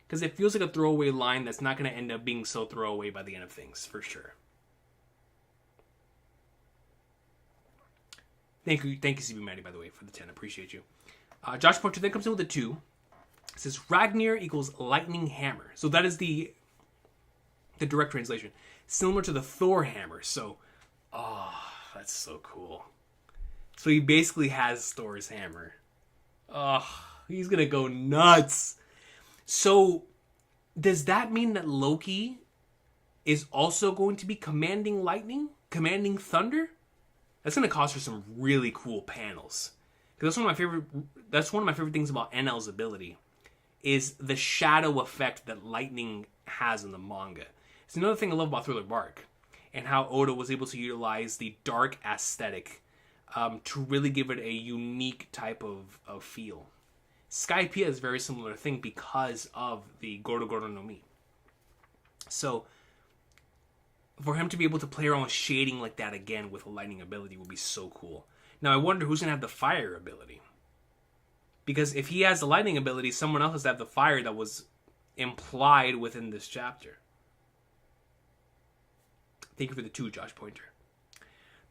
Because it feels like a throwaway line that's not going to end up being so throwaway by the end of things, for sure. Thank you, CB Maddie, by the way, for the 10. Appreciate you. Josh Porter then comes in with a 2. It says, Ragnir equals lightning hammer. So that is the direct translation. Similar to the Thor hammer. So, that's so cool. So he basically has Thor's hammer. He's going to go nuts. So, does that mean that Loki is also going to be commanding lightning? Commanding thunder? That's going to cause for some really cool panels. Because that's one of my favorite things about NL's ability, is the shadow effect that lightning has in the manga. It's another thing I love about Thriller Bark, and how Oda was able to utilize the dark aesthetic to really give it a unique type of feel. Skypiea is a very similar thing because of the Goro Goro no Mi. So, for him to be able to play around with shading like that again with a lightning ability would be so cool. Now, I wonder who's going to have the fire ability. Because if he has the lightning ability, someone else has to have the fire that was implied within this chapter. Thank you for the 2, Josh Pointer.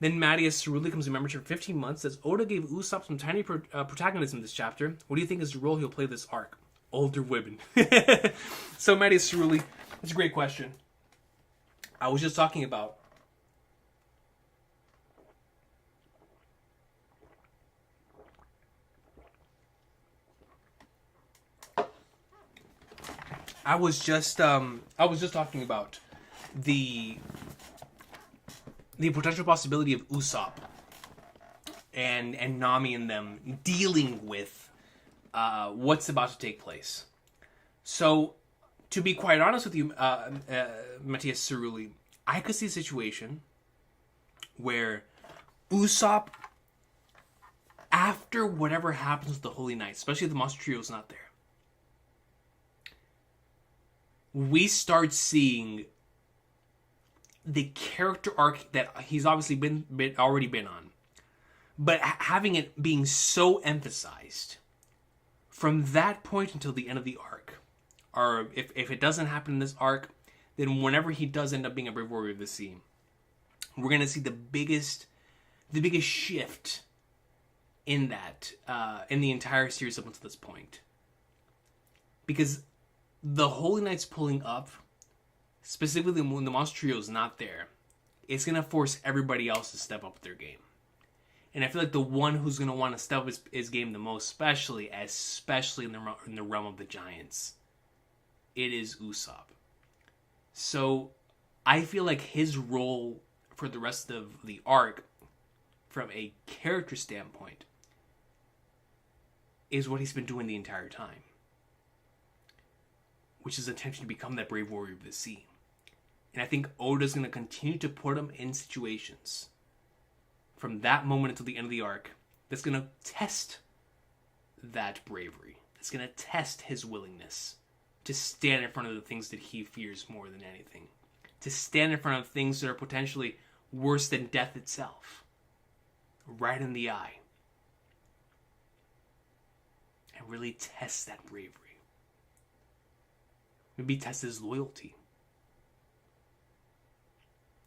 Then Mattias Cerulli comes in membership for 15 months. Says, Oda gave Usopp some tiny protagonism this chapter. What do you think is the role he'll play this arc? Older women. So Mattias Cerulli, that's a great question. I was just talking about talking about the potential possibility of Usopp and Nami and them dealing with what's about to take place. So, to be quite honest with you, Mattias Cerulli, I could see a situation where Usopp, after whatever happens with the Holy Knight, especially if the Monster Trio is not there, we start seeing the character arc that he's obviously already been on, but having it being so emphasized from that point until the end of the arc. Or if it doesn't happen in this arc, then whenever he does end up being a Brave Warrior of the Sea, we're going to see the biggest shift in that, in the entire series up until this point. Because the Holy Knight's pulling up, specifically when the Monster Trio is not there, it's going to force everybody else to step up their game. And I feel like the one who's going to want to step up his game the most, especially in the realm of the Giants, it is Usopp. So I feel like his role for the rest of the arc, from a character standpoint, is what he's been doing the entire time, which is attempt to become that brave warrior of the sea. And I think Oda's going to continue to put him in situations from that moment until the end of the arc that's going to test that bravery. It's going to test his willingness to stand in front of the things that he fears more than anything. To stand in front of things that are potentially worse than death itself. Right in the eye. And really test that bravery. Maybe test his loyalty.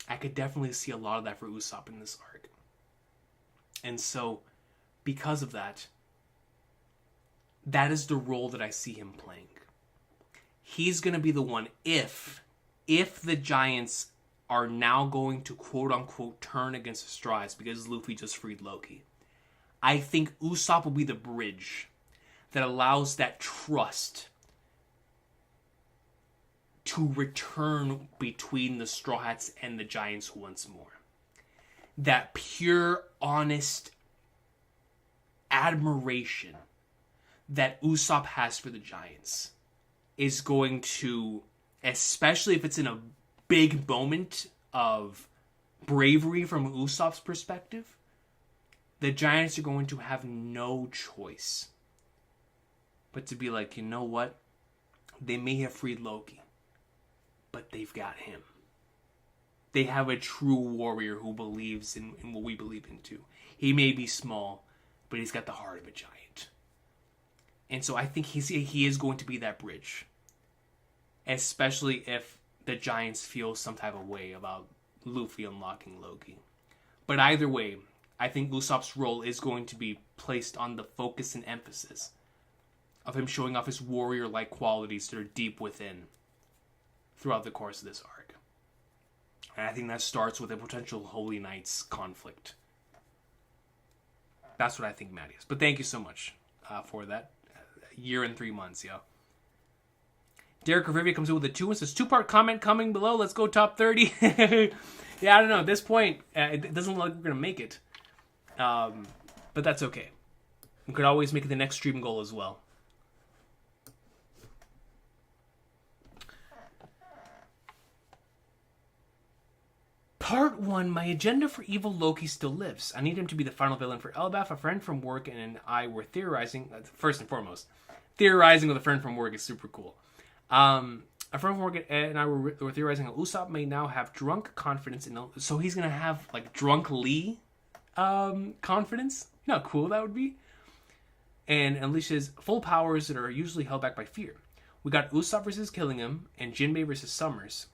I could definitely see a lot of that for Usopp in this arc. And so, because of that, that is the role that I see him playing. He's going to be the one, if the Giants are now going to quote-unquote turn against the Straw Hats because Luffy just freed Loki, I think Usopp will be the bridge that allows that trust to return between the Straw Hats and the Giants once more. That pure, honest admiration that Usopp has for the Giants is going to, especially if it's in a big moment of bravery from Usopp's perspective, the Giants are going to have no choice but to be like, you know what? They may have freed Loki, but they've got him. They have a true warrior who believes in what we believe in too. He may be small, but he's got the heart of a giant. And so I think he is going to be that bridge. Especially if the Giants feel some type of way about Luffy unlocking Loki. But either way, I think Usopp's role is going to be placed on the focus and emphasis of him showing off his warrior-like qualities that are deep within throughout the course of this arc. And I think that starts with a potential Holy Knights conflict. That's what I think Matt is. But thank you so much for that. Year and 3 months, yo. Derek Rivia comes in with a 2 and says, 2-part comment coming below. Let's go top 30. Yeah, I don't know. At this point, it doesn't look like we're going to make it. But that's okay. We could always make it the next stream goal as well. Part 1, my agenda for evil Loki still lives. I need him to be the final villain for Elbaf. A friend from work and I were theorizing, first and foremost, theorizing with a friend from work is super cool. A friend from work and I were theorizing that Usopp may now have drunk confidence in, so he's going to have like drunk Lee confidence. You know how cool that would be? And unleashes full powers that are usually held back by fear. We got Usopp versus Killingham and Jinbei versus Summers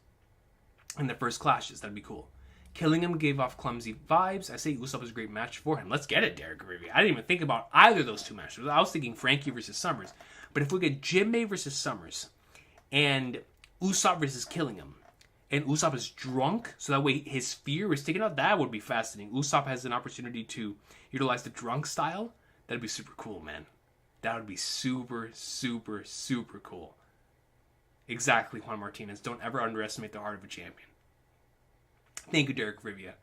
in the first clashes. That'd be cool. Killingham gave off clumsy vibes. I say Usopp is a great match for him. Let's get it, Derek Rivia. I didn't even think about either of those two matches. I was thinking Frankie versus Summers. But if we get Jinbei versus Summers and Usopp versus Killingham, and Usopp is drunk, so that way his fear is taken out, that would be fascinating. Usopp has an opportunity to utilize the drunk style. That'd be super cool, man. That would be super, super, super cool. Exactly, Juan Martinez. Don't ever underestimate the heart of a champion. Thank you, Derek Rivia.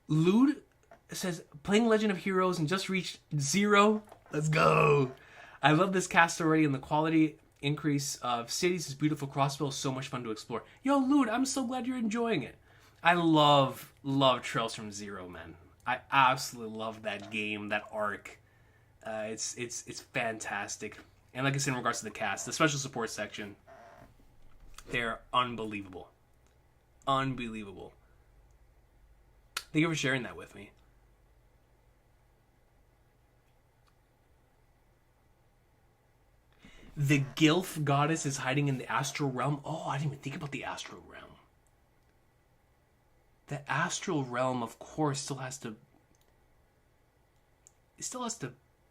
Lude says, playing Legend of Heroes and just reached 0. Let's go. I love this cast already, and the quality increase of cities is beautiful. Crossville is so much fun to explore. Yo, Lude, I'm so glad you're enjoying it. I love Trails from Zero, man. I absolutely love that game, that arc. It's fantastic. And like I said, in regards to the cast, the special support section, they're unbelievable. Unbelievable. Thank you for sharing that with me. The Gilf goddess is hiding in the astral realm. Oh, I didn't even think about the astral realm. The astral realm, of course, still has to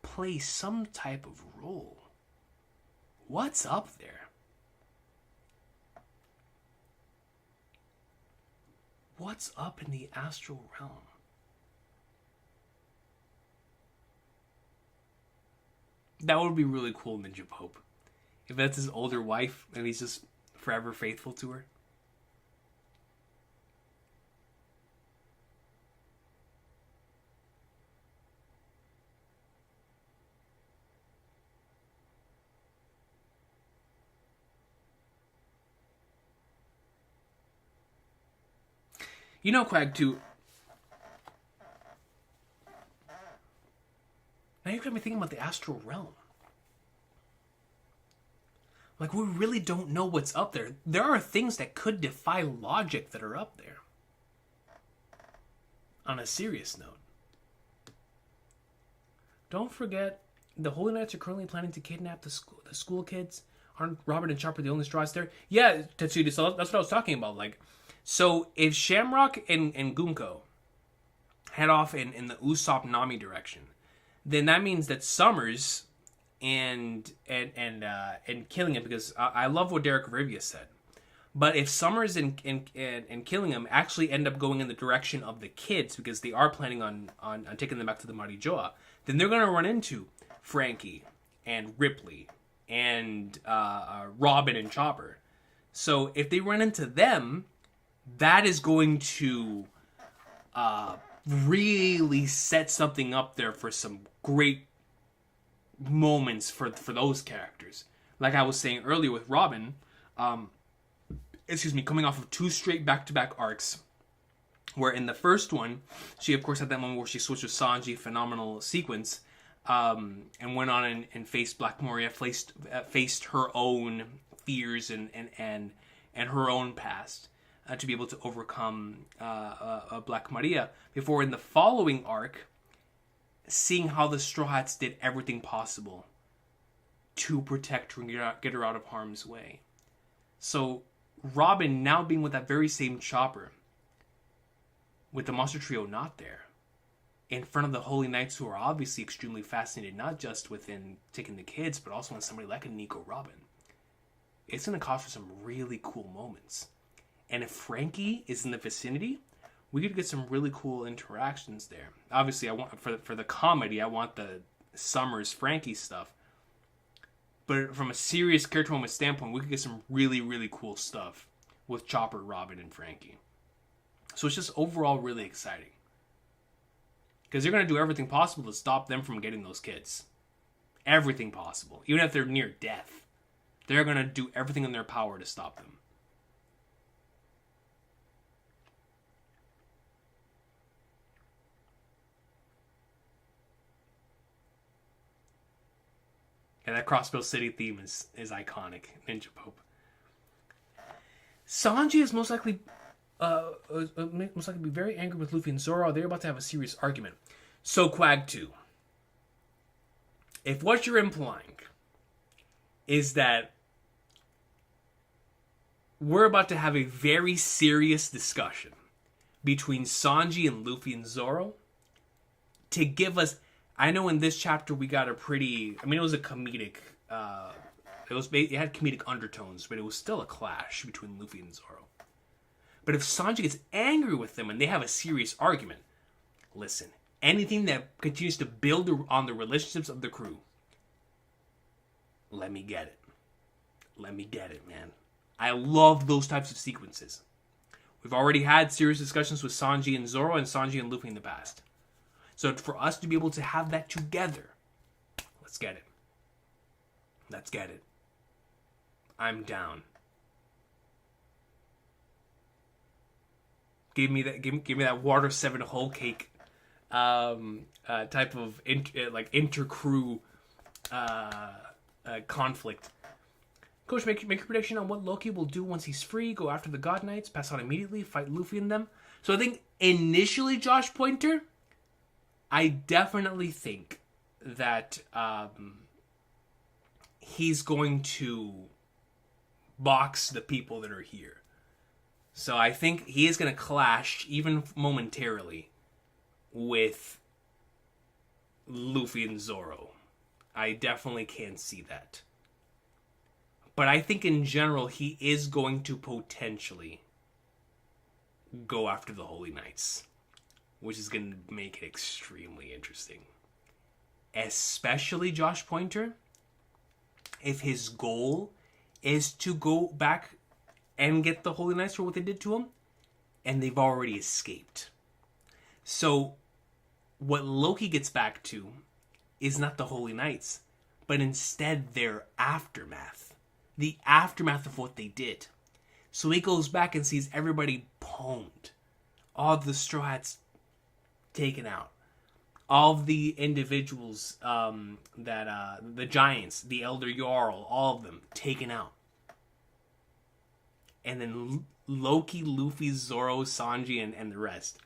play some type of role. What's up there? What's up in the astral realm? That would be really cool, Ninja Pope. If that's his older wife and he's just forever faithful to her. You know, Quag, too. Now you've got me thinking about the astral realm. Like, we really don't know what's up there. There are things that could defy logic that are up there. On a serious note. Don't forget, the Holy Knights are currently planning to kidnap the school kids. Aren't Robin and Chopper the only straws there? Yeah, Tetsuya, so that's what I was talking about. Like, so if Shamrock and Gunko head off in the Usopp Nami direction, then that means that Summers and Killingham, because I love what Derek Rivia said, but if Summers and Killingham actually end up going in the direction of the kids, because they are planning on taking them back to the Marijoa, then they're going to run into Frankie and Ripley and Robin and Chopper. So if they run into them, that is going to really set something up there for some great moments for those characters. Like I was saying earlier with Robin, coming off of 2 straight back-to-back arcs, where in the first one, she of course had that moment where she switched with Sanji, phenomenal sequence, and went on and faced Black Moria, faced her own fears and her own past. To be able to overcome Black Maria, before in the following arc, seeing how the Straw Hats did everything possible to protect her and get her out of harm's way. So Robin now being with that very same Chopper, with the Monster Trio not there, in front of the Holy Knights, who are obviously extremely fascinated, not just within taking the kids, but also in somebody like a Nico Robin, it's going to cause for some really cool moments. And if Frankie is in the vicinity, we could get some really cool interactions there. Obviously, I want for the comedy, I want the Summers Frankie stuff. But from a serious character moment standpoint, we could get some really, really cool stuff with Chopper, Robin, and Frankie. So it's just overall really exciting. Because they're going to do everything possible to stop them from getting those kids. Everything possible. Even if they're near death. They're going to do everything in their power to stop them. And that Crossbow City theme is iconic. Ninja Pope. Sanji is most likely be very angry with Luffy and Zoro. They're about to have a serious argument. So Quag 2. If what you're implying is that we're about to have a very serious discussion between Sanji and Luffy and Zoro to give us... I know in this chapter we got a pretty... I mean, it was a comedic... It had comedic undertones, but it was still a clash between Luffy and Zoro. But if Sanji gets angry with them and they have a serious argument, listen, anything that continues to build on the relationships of the crew, let me get it. Let me get it, man. I love those types of sequences. We've already had serious discussions with Sanji and Zoro and Sanji and Luffy in the past. So for us to be able to have that together, let's get it. Let's get it. I'm down. Give me that Water 7 whole cake type of inter-crew conflict. Coach, make your prediction on what Loki will do once he's free. Go after the God Knights, pass on immediately, fight Luffy and them. So I think initially, Josh Pointer, I definitely think that he's going to box the people that are here. So I think he is going to clash, even momentarily, with Luffy and Zoro. I definitely can see that. But I think in general, he is going to potentially go after the Holy Knights, which is going to make it extremely interesting. Especially Josh Pointer, if his goal is to go back and get the Holy Knights for what they did to him, and they've already escaped. So, what Loki gets back to is not the Holy Knights, but instead their aftermath. The aftermath of what they did. So he goes back and sees everybody pwned. All the Straw Hats taken out. All of the individuals the Giants, the Elder Jarl, all of them taken out. And then Loki, Luffy, Zoro, Sanji, and the rest.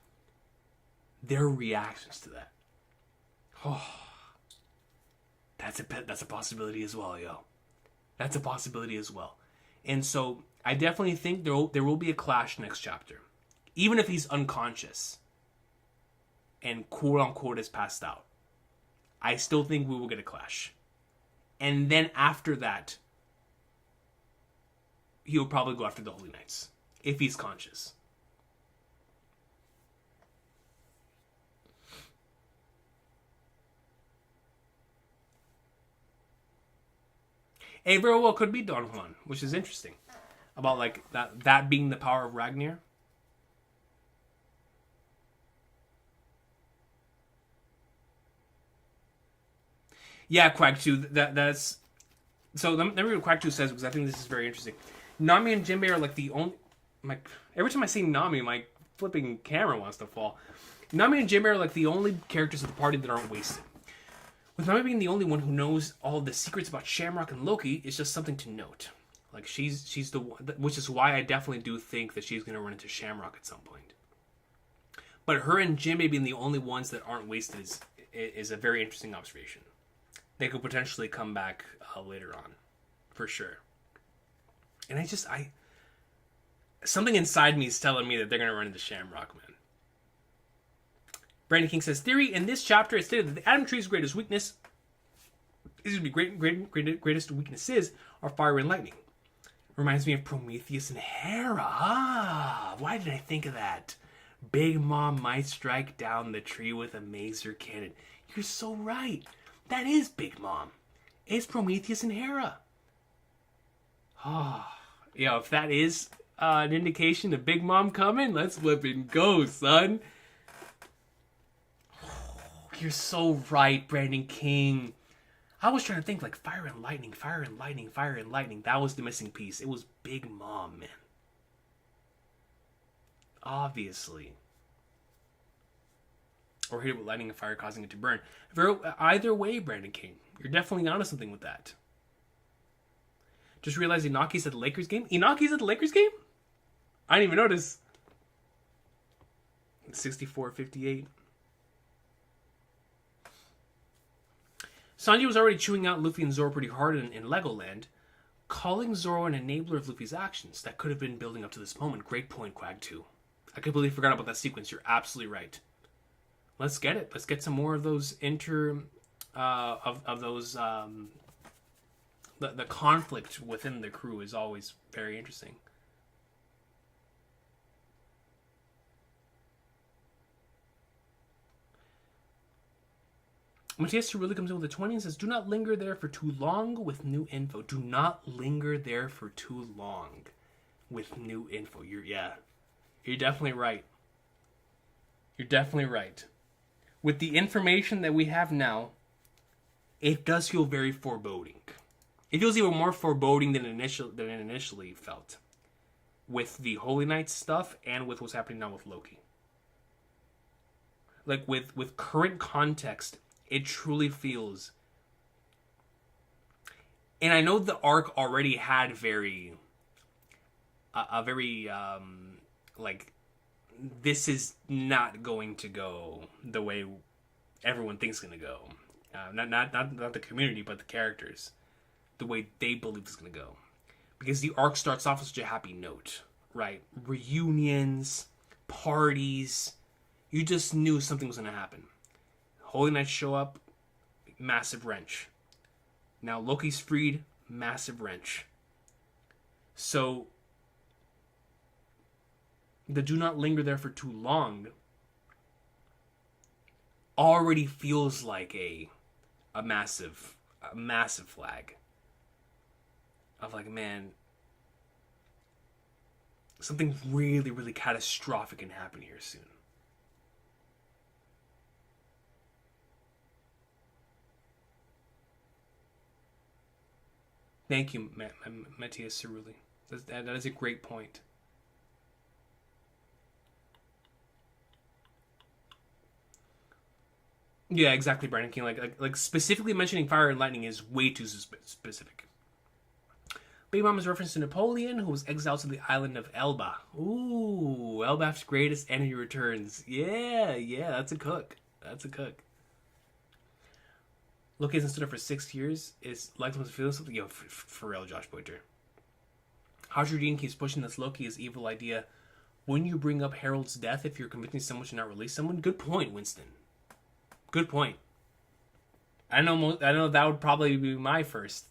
Their reactions to that. Oh, that's a possibility as well, yo. That's a possibility as well. And so I definitely think there will be a clash next chapter. Even if he's unconscious and quote unquote is passed out, I still think we will get a clash. And then after that, he'll probably go after the Holy Knights if he's conscious. It very well could be Don Juan, which is interesting. About like that being the power of Ragnar. Yeah, Quag 2, that's... So let me read what Quag 2 says, because I think this is very interesting. Nami and Jinbei are like the only... every time I say Nami, my flipping camera wants to fall. Nami and Jinbei are like the only characters of the party that aren't wasted. With Nami being the only one who knows all the secrets about Shamrock and Loki, it's just something to note. Like, she's the one... Which is why I definitely do think that she's going to run into Shamrock at some point. But her and Jinbei being the only ones that aren't wasted is a very interesting observation. They could potentially come back later on. For sure. And something inside me is telling me that they're going to run into Shamrock, man. Brandon King says, theory, in this chapter it's stated that the Atom Tree's greatest weakness, greatest weaknesses are fire and lightning. Reminds me of Prometheus and Hera. Ah, why did I think of that? Big Mom might strike down the tree with a mazer cannon. You're so right. That is Big Mom. It's Prometheus and Hera. Oh, yeah, if that is an indication of Big Mom coming, let's flip and go, son. Oh, you're so right, Brandon King. I was trying to think like fire and lightning, fire and lightning, fire and lightning. That was the missing piece. It was Big Mom, man. Obviously. Or hit it with lightning and fire, causing it to burn. Either way, Brandon King, you're definitely onto something with that. Just realized Inaki's at the Lakers game. Inaki's at the Lakers game? I didn't even notice. 64-58. Sanji was already chewing out Luffy and Zoro pretty hard in Legoland, calling Zoro an enabler of Luffy's actions. That could have been building up to this moment. Great point, Quag 2. I completely forgot about that sequence. You're absolutely right. Let's get it. Let's get some more of those the conflict within the crew is always very interesting. Matias really comes in with a 20 and says, do not linger there for too long with new info. Do not linger there for too long with new info. You're definitely right. You're definitely right. With the information that we have now, it does feel very foreboding. It feels even more foreboding than it initially felt. With the Holy Knights stuff and with what's happening now with Loki. Like, with current context, it truly feels... And I know the arc already had this is not going to go the way everyone thinks it's going to go. Not the community, but the characters. The way they believe it's going to go. Because the arc starts off with such a happy note, right? Reunions, parties. You just knew something was going to happen. Holy Knights show up, massive wrench. Now Loki's freed, massive wrench. So... the "do not linger there for too long" already feels like a massive flag of like, man, something really, really catastrophic can happen here soon. Thank you, Matthias Cerulli. That is a great point. Yeah, exactly, Brandon King. Like specifically mentioning fire and lightning is way too specific. Baby Mama's reference to Napoleon, who was exiled to the island of Elba. Ooh, Elbaf's greatest enemy returns. Yeah, that's a cook. Loki hasn't stood up for 6 years. Is like someone's feeling something? Yo, for real, Josh Pointer. Hajrudin keeps pushing this Loki's evil idea. Wouldn't you bring up Harold's death if you're convincing someone to not release someone? Good point, Winston. Good point. I know that would probably be my first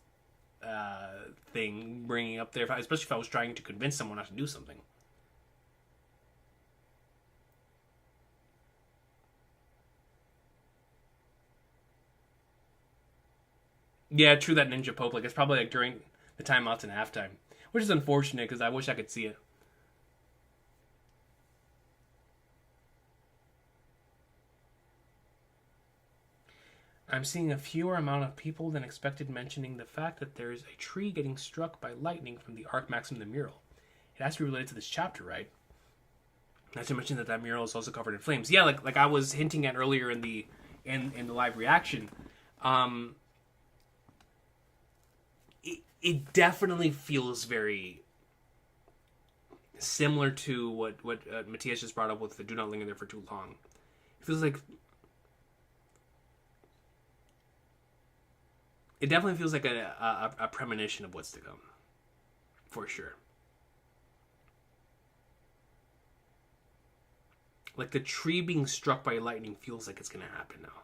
thing bringing up there, especially if I was trying to convince someone not to do something. Yeah, true that Ninja Pope. Like, it's probably like during the timeouts and halftime, which is unfortunate because I wish I could see it. I'm seeing a fewer amount of people than expected mentioning the fact that there is a tree getting struck by lightning from the Arc Maxim the mural. It has to be related to this chapter, right? Not to mention that mural is also covered in flames. Yeah, like I was hinting at earlier in the live reaction. It definitely feels very similar to what Matthias just brought up with the "do not linger there for too long." It feels like it definitely feels like a premonition of what's to come, for sure. Like the tree being struck by lightning feels like it's gonna happen now.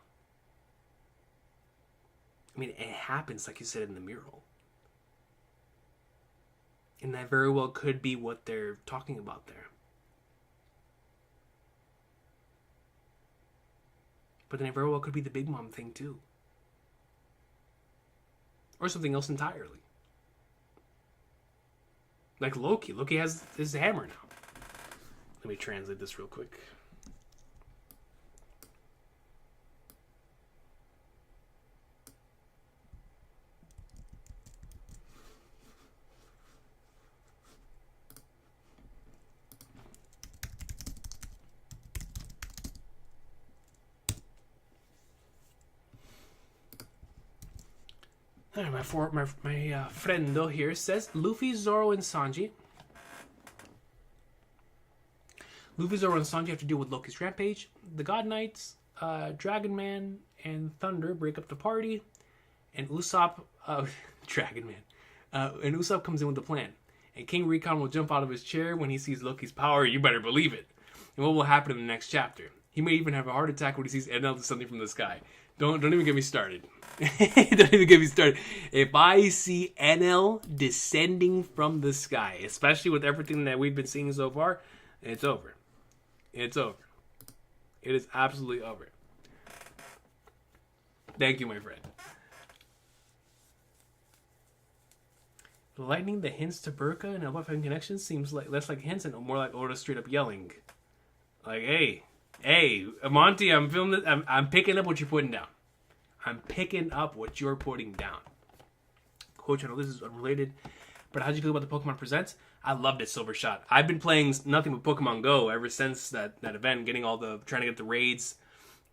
I mean, it happens like you said in the mural. And that very well could be what they're talking about there. But then it very well could be the Big Mom thing too. Or something else entirely. Like Loki. Loki has his hammer now. Let me translate this real quick. My friendo here says Luffy, Zoro, and Sanji. Luffy, Zoro, and Sanji have to deal with Loki's rampage. The God Knights, Dragon Man, and Thunder break up the party, and Usopp, Dragon Man, and Usopp comes in with a plan. And King Recon will jump out of his chair when he sees Loki's power. You better believe it. And what will happen in the next chapter? He may even have a heart attack when he sees NL descending from the sky. Don't even get me started. Don't even get me started. If I see NL descending from the sky, especially with everything that we've been seeing so far, it's over. It's over. It is absolutely over. Thank you, my friend. The lightning that hints to Burka and Elba having connections seems like less like hints and more like Oda straight up yelling. Like, hey, Monty, I'm filming this. I'm picking up what you're putting down. I'm picking up what you're putting down. Coach, I know this is unrelated, but how'd you feel about the Pokemon Presents? I loved it, Silver Shot. I've been playing nothing but Pokemon Go ever since that event, trying to get the raids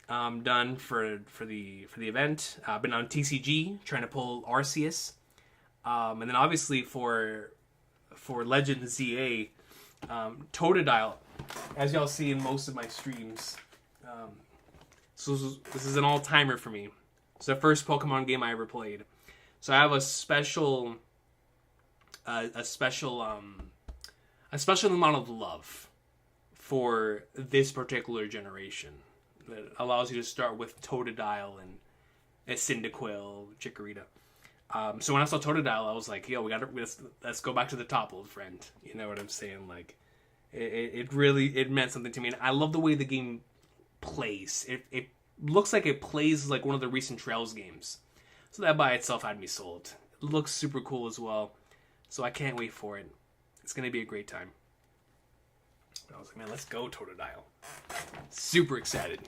done for the event. I've been on TCG trying to pull Arceus, and then obviously for Legend ZA, Totodile, as y'all see in most of my streams. So this is an all-timer for me. It's the first Pokemon game I ever played. So I have a special amount of love for this particular generation that allows you to start with Totodile and Cyndaquil, Chikorita. So when I saw Totodile, I was like, yo, let's go back to the top, old friend. You know what I'm saying? Like, It really it meant something to me, and I love the way the game plays. It looks like it plays like one of the recent Trails games, so that by itself had me sold. It looks super cool as well, so I can't wait for it. It's gonna be a great time. I was like, man, let's go Totodile. Super excited.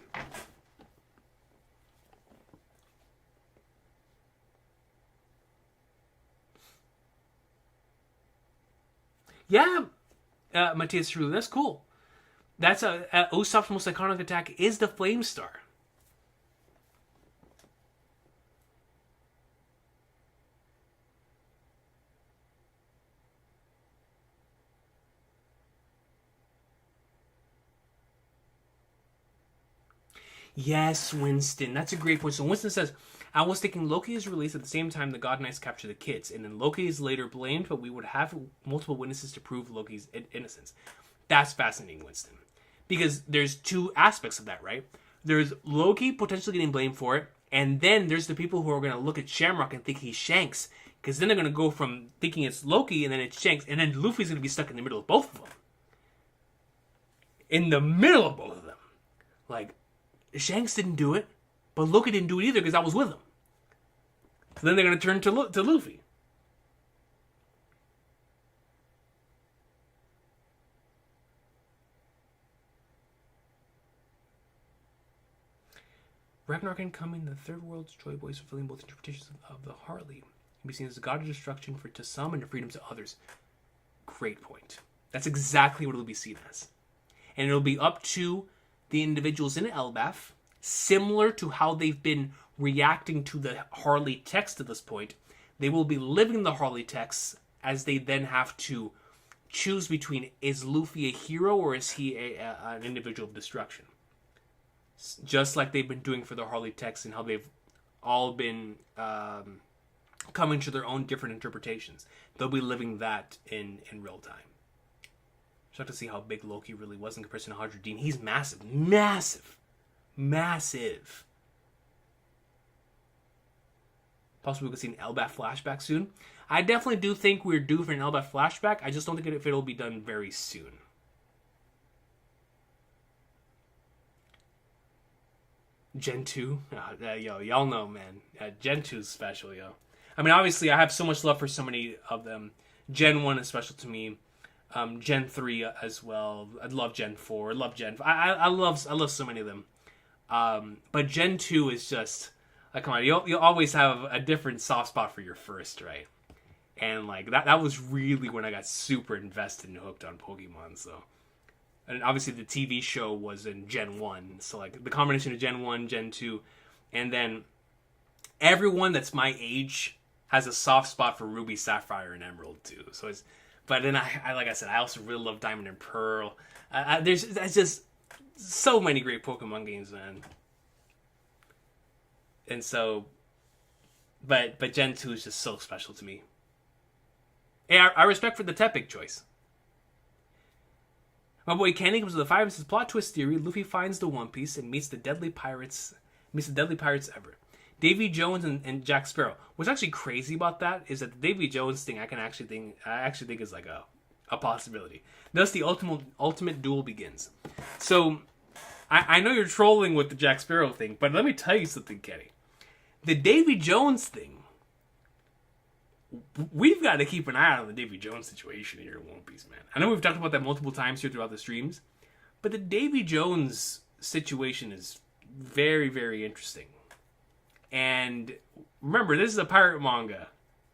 Yeah, Matthias True, that's cool. That's Usopp's most iconic attack is the Flame Star. Yes, Winston. That's a great point. So Winston says, I was thinking Loki is released at the same time the God Knights capture the kids, and then Loki is later blamed, but we would have multiple witnesses to prove Loki's innocence. That's fascinating, Winston. Because there's two aspects of that, right? There's Loki potentially getting blamed for it, and then there's the people who are going to look at Shamrock and think he's Shanks, because then they're going to go from thinking it's Loki and then it's Shanks, and then Luffy's going to be stuck in the middle of both of them. In the middle of both of them. Like, Shanks didn't do it, but Loki didn't do it either because I was with him. So then they're going to turn to Luffy. Ragnarok incoming, the third world's Joy Boys fulfilling both interpretations of the Harley. Can be seen as the god of destruction to some and the freedom to others. Great point. That's exactly what it'll be seen as. And it'll be up to the individuals in Elbaf, similar to how they've been reacting to the Harley text to this point. They will be living the Harley text as they then have to choose between, is Luffy a hero or is he an individual of destruction? Just like they've been doing for the Harley text and how they've all been coming to their own different interpretations. They'll be living that in real time. Shocked to see how big Loki really was in comparison to Hadra Deen. He's massive. Massive. Massive. Possibly we could see an Elbaf flashback soon. I definitely do think we're due for an Elbaf flashback. I just don't think if it'll be done very soon. Gen 2? Yo, y'all know, man. Gen 2 is special, yo. I mean, obviously, I have so much love for so many of them. Gen 1 is special to me. Gen 3 as well. I love Gen 4. I love Gen 5. I love so many of them. But Gen 2 is just... Like, come on, you'll always have a different soft spot for your first, right? And, like, that was really when I got super invested and hooked on Pokemon, so... And obviously the TV show was in Gen 1. So, like, the combination of Gen 1, Gen 2, and then everyone that's my age has a soft spot for Ruby, Sapphire, and Emerald, too. So it's... But then, I like I said, I also really love Diamond and Pearl. There's just so many great Pokemon games, man. And so... But Gen 2 is just so special to me. Hey, I respect for the Tepic choice. My boy Kenny comes with a 5 and says, plot twist theory, Luffy finds the One Piece and meets the deadly pirates ever. Davy Jones and Jack Sparrow. What's actually crazy about that is that the Davy Jones thing I actually think is like a possibility. Thus the ultimate duel begins. So I know you're trolling with the Jack Sparrow thing, but let me tell you something, Kenny. The Davy Jones thing, we've got to keep an eye out on the Davy Jones situation here in One Piece, man. I know we've talked about that multiple times here throughout the streams, but the Davy Jones situation is very, very interesting. And remember, this is a pirate manga,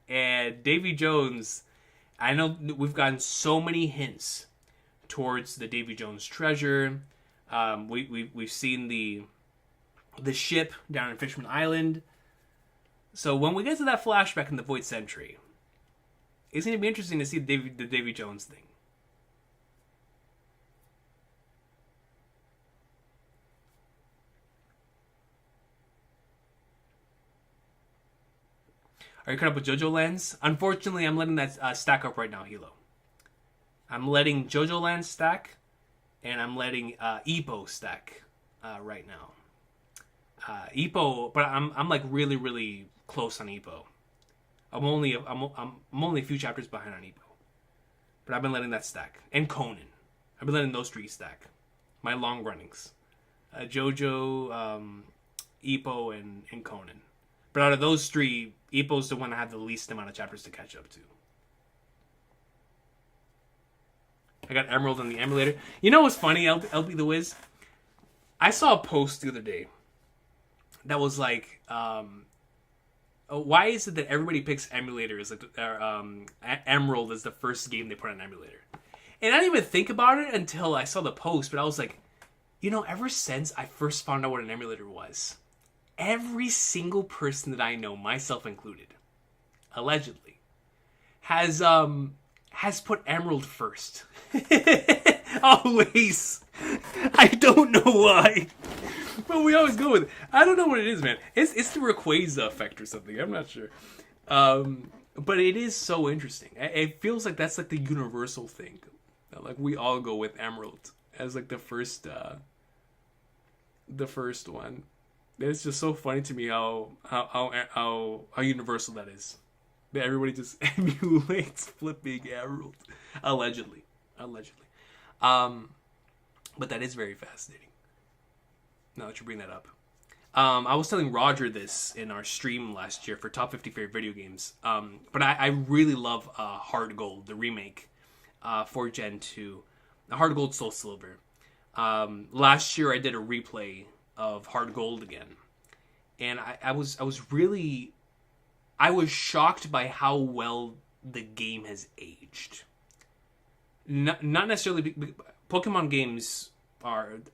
and Davy Jones, I know we've gotten so many hints towards the Davy Jones treasure. We've seen the ship down in Fishman Island. So when we get to that flashback in the Void Century, it's going to be interesting to see the Davy Jones thing. Are you caught up with JoJo Lands? Unfortunately, I'm letting that stack up right now, Hilo. I'm letting JoJo Lands stack, and I'm letting Ippo stack right now. Ippo, but I'm like really, really close on Ippo. I'm only a few chapters behind on Ippo, but I've been letting that stack. And Conan, I've been letting those three stack. My long runnings. JoJo, Ippo, and Conan. But out of those three, Ippo's the one I have the least amount of chapters to catch up to. I got Emerald on the emulator. You know what's funny, LB the Wiz? I saw a post the other day that was like, why is it that everybody picks emulator as like Emerald as the first game they put on emulator? And I didn't even think about it until I saw the post, but I was like, you know, ever since I first found out what an emulator was, every single person that I know, myself included, allegedly, has put Emerald first. Always. I don't know why. But we always go with it. I don't know what it is, man. It's the Rayquaza effect or something. I'm not sure. But it is so interesting. It feels like that's like the universal thing. Like we all go with Emerald as like the first one. It's just so funny to me how universal that is. That everybody just emulates flipping Emerald. Allegedly. But that is very fascinating. Now that you bring that up. I was telling Roger this in our stream last year for Top 50 Favorite Video Games. But I really love Hard Gold, the remake for Gen 2. Hard Gold, Soul Silver. Last year I did a replay of Hard Gold again. And I was shocked by how well the game has aged. Not necessarily... Pokemon games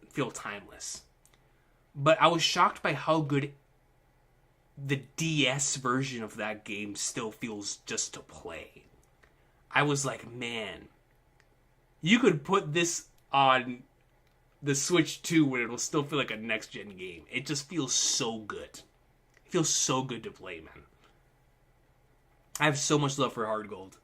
feel timeless. But I was shocked by how good the DS version of that game still feels just to play. I was like, man, you could put this on the Switch 2 and it'll still feel like a next-gen game. It just feels so good. It feels so good to play, man. I have so much love for Hard Gold.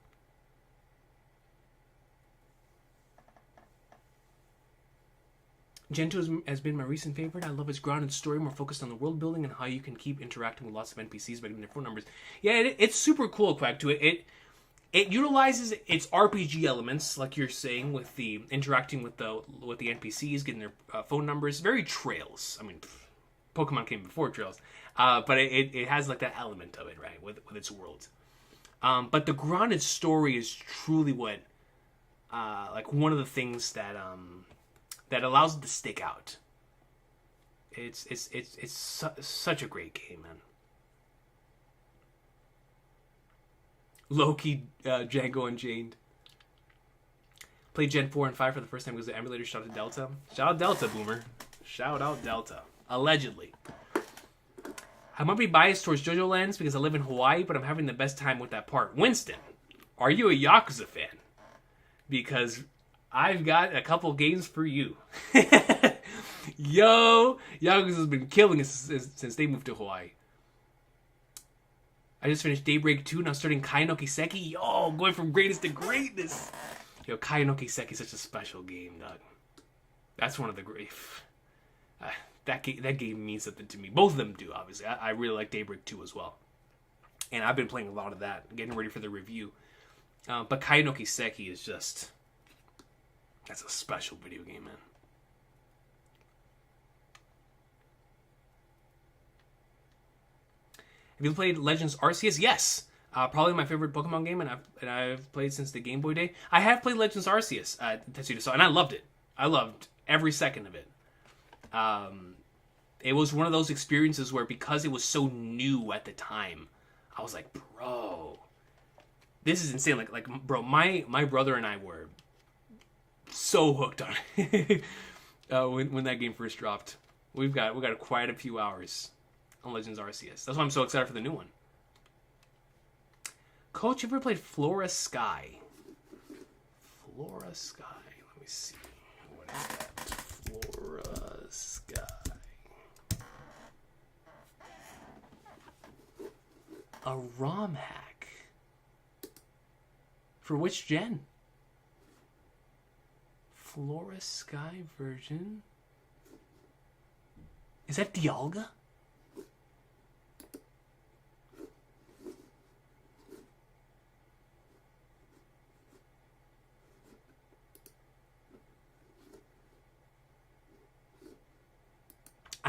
Gen 2 has been my recent favorite. I love its grounded story, more focused on the world building and how you can keep interacting with lots of NPCs by getting their phone numbers. Yeah, it's super cool, Quack, to it. It utilizes its RPG elements, like you're saying, with the interacting with the NPCs, getting their phone numbers. Very Trails. I mean, Pokemon came before Trails, but it has like that element of it, right, with its world. But the grounded story is truly what, like one of the things that allows it to stick out. It's such a great game, man. Loki, Django Unchained. Played Gen 4 and 5 for the first time because the emulator. Shout out to Delta. Shout out Delta, Boomer. Shout out Delta. Allegedly. I might be biased towards JoJo Lands because I live in Hawaii, but I'm having the best time with that part. Winston, are you a Yakuza fan? Because I've got a couple games for you. Yo, Yakuza's been killing us since they moved to Hawaii. I just finished Daybreak 2, now starting Kai no Kiseki. Yo, going from greatest to greatness. Yo, Kai no Kiseki is such a special game, dog. That's one of the great... that game means something to me. Both of them do, obviously. I really like Daybreak 2 as well. And I've been playing a lot of that, getting ready for the review. But Kai no Kiseki is just... That's a special video game, man. Have you played Legends Arceus? Yes. Probably my favorite Pokemon game, and I've played since the Game Boy day. I have played Legends Arceus at Tetsuya Saw, and I loved it. I loved every second of it. It was one of those experiences where, because it was so new at the time, I was like, bro, this is insane. Like, bro, my brother and I were so hooked on it when that game first dropped. We got quite a few hours on Legends Arceus. That's why I'm so excited for the new one. Coach, you ever played Flora Sky? Flora Sky. Let me see. What is that? Flora Sky. A ROM hack. For which gen? Flora Sky version? Is that Dialga?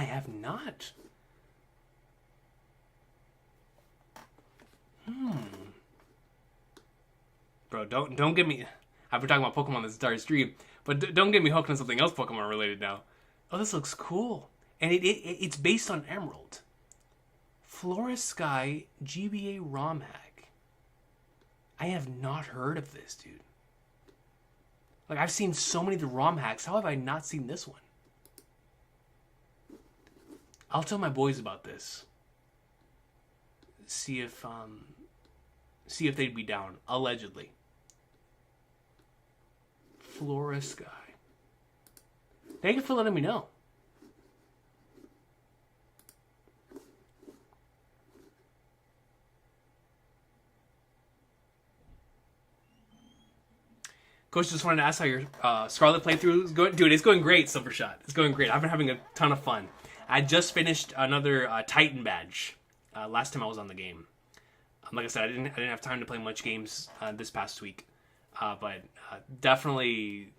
have not. Bro, don't get me... I've been talking about Pokemon this entire stream, but don't get me hooked on something else Pokemon related now. Oh, this looks cool. And it's based on Emerald. Flora Sky GBA ROM hack. I have not heard of this, dude. Like, I've seen so many of the ROM hacks. How have I not seen this one? I'll tell my boys about this. See if they'd be down. Allegedly. Flora Sky. Thank you for letting me know. Coach just wanted to ask how your Scarlet playthrough is going. Dude, it's going great, Silvershot. It's going great. I've been having a ton of fun. I just finished another Titan badge last time I was on the game. Like I said, I didn't have time to play much games this past week, but definitely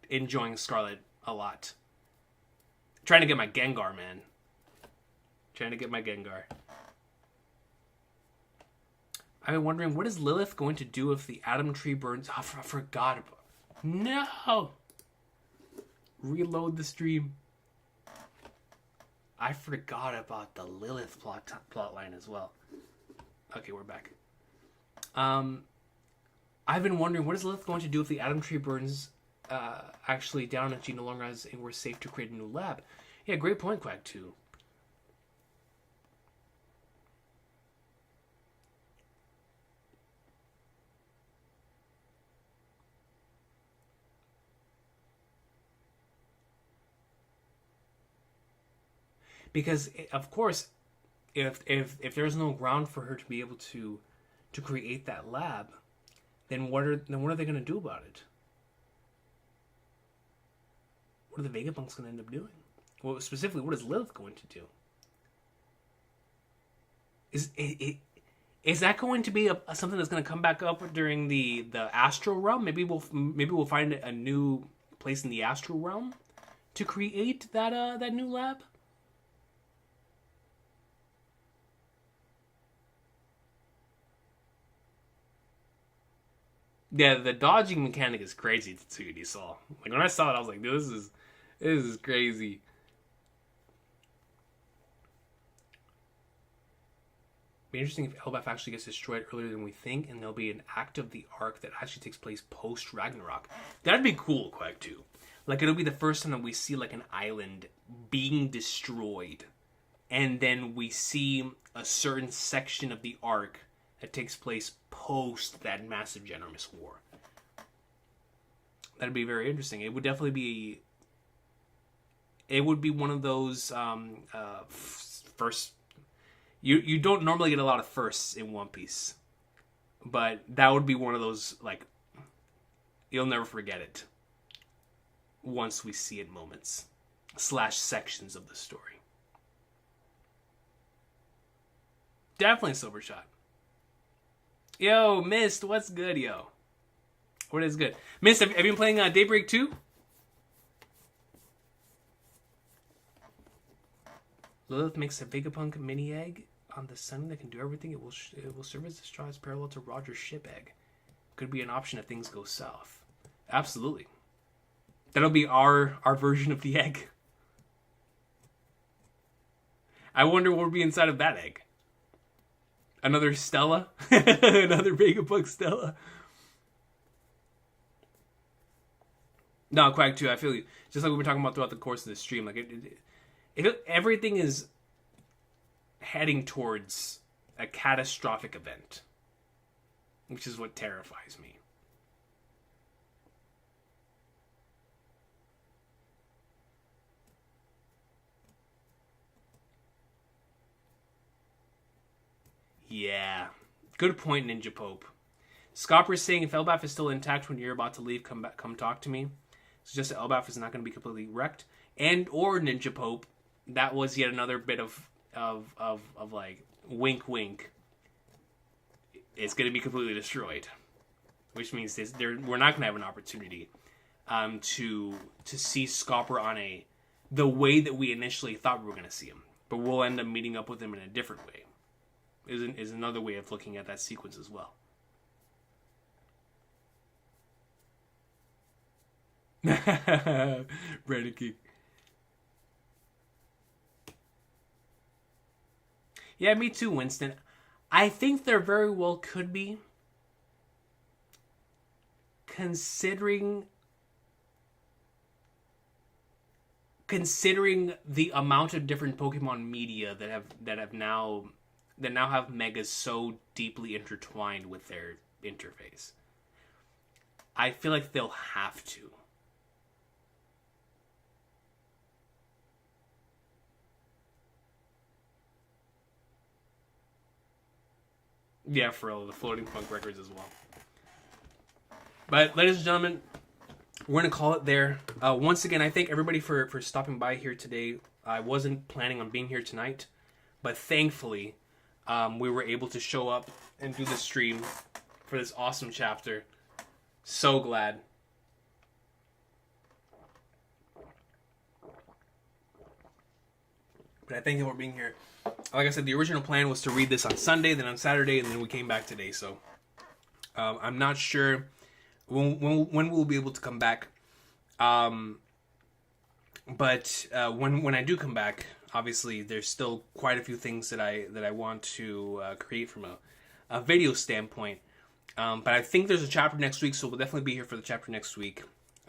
enjoying Scarlet a lot. Trying to get my Gengar, man. Trying to get my Gengar. I've been wondering, what is Lilith going to do if the Atom Tree burns? Oh, I forgot about... No! Reload the stream. I forgot about the Lilith plot line as well. Okay, we're back. I've been wondering, what is Lilith going to do if the Atom Tree burns actually down and she no longer has anywhere safe to create a new lab? Yeah, great point, Quack 2. Because, of course, if there's no ground for her to be able to create that lab, then what are they going to do about it? What are the Vegapunks going to end up doing? Well, specifically, what is Lilith going to do? Is that going to be something that's going to come back up during the Astral Realm? Maybe we'll find a new place in the Astral Realm to create that new lab. Yeah, the dodging mechanic is crazy too. You saw, like when I saw it, I was like, "Dude, this is crazy." Be interesting if Elbaf actually gets destroyed earlier than we think, and there'll be an act of the arc that actually takes place post Ragnarok. That'd be cool, Quack 2. Like it'll be the first time that we see like an island being destroyed, and then we see a certain section of the arc that takes place post that massive ginormous war. That'd be very interesting. It would definitely be... It would be one of those first... You don't normally get a lot of firsts in One Piece. But that would be one of those, like... You'll never forget it. Once we see it moments. / sections of the story. Definitely Silvershot. Yo, Mist, what's good, yo? What is good? Mist, have you been playing Daybreak 2? Lilith makes a Vegapunk mini egg on the sun that can do everything. It will serve as a straw as parallel to Roger's ship egg. Could be an option if things go south. Absolutely. That'll be our version of the egg. I wonder what would be inside of that egg. Another Stella? Another Vegapunk Stella? No, Quack 2, I feel you. Just like we were talking about throughout the course of the stream. Like everything is heading towards a catastrophic event. Which is what terrifies me. Yeah. Good point, Ninja Pope. Scopper is saying if Elbaf is still intact when you're about to leave, come talk to me. It's just that Elbaf is not going to be completely wrecked. And or Ninja Pope, that was yet another bit of like wink wink. It's going to be completely destroyed, which means we're not going to have an opportunity to see Scopper on a the way that we initially thought we were going to see him. But we'll end up meeting up with him in a different way. Is another way of looking at that sequence as well. Brandon King. Yeah, me too, Winston. I think there very well could be. Considering the amount of different Pokemon media that now have megas so deeply intertwined with their interface, I feel like they'll have to. Yeah, for all the Floating Punk records as well. But, ladies and gentlemen, we're going to call it there. Once again, I thank everybody for stopping by here today. I wasn't planning on being here tonight, but thankfully, we were able to show up and do the stream for this awesome chapter. So glad. But I thank you for being here. Like I said, the original plan was to read this on Sunday, then on Saturday, and then we came back today. So I'm not sure when we'll be able to come back. But when I do come back, obviously there's still quite a few things that I want to create from a video standpoint. But I think there's a chapter next week, so we'll definitely be here for the chapter next week.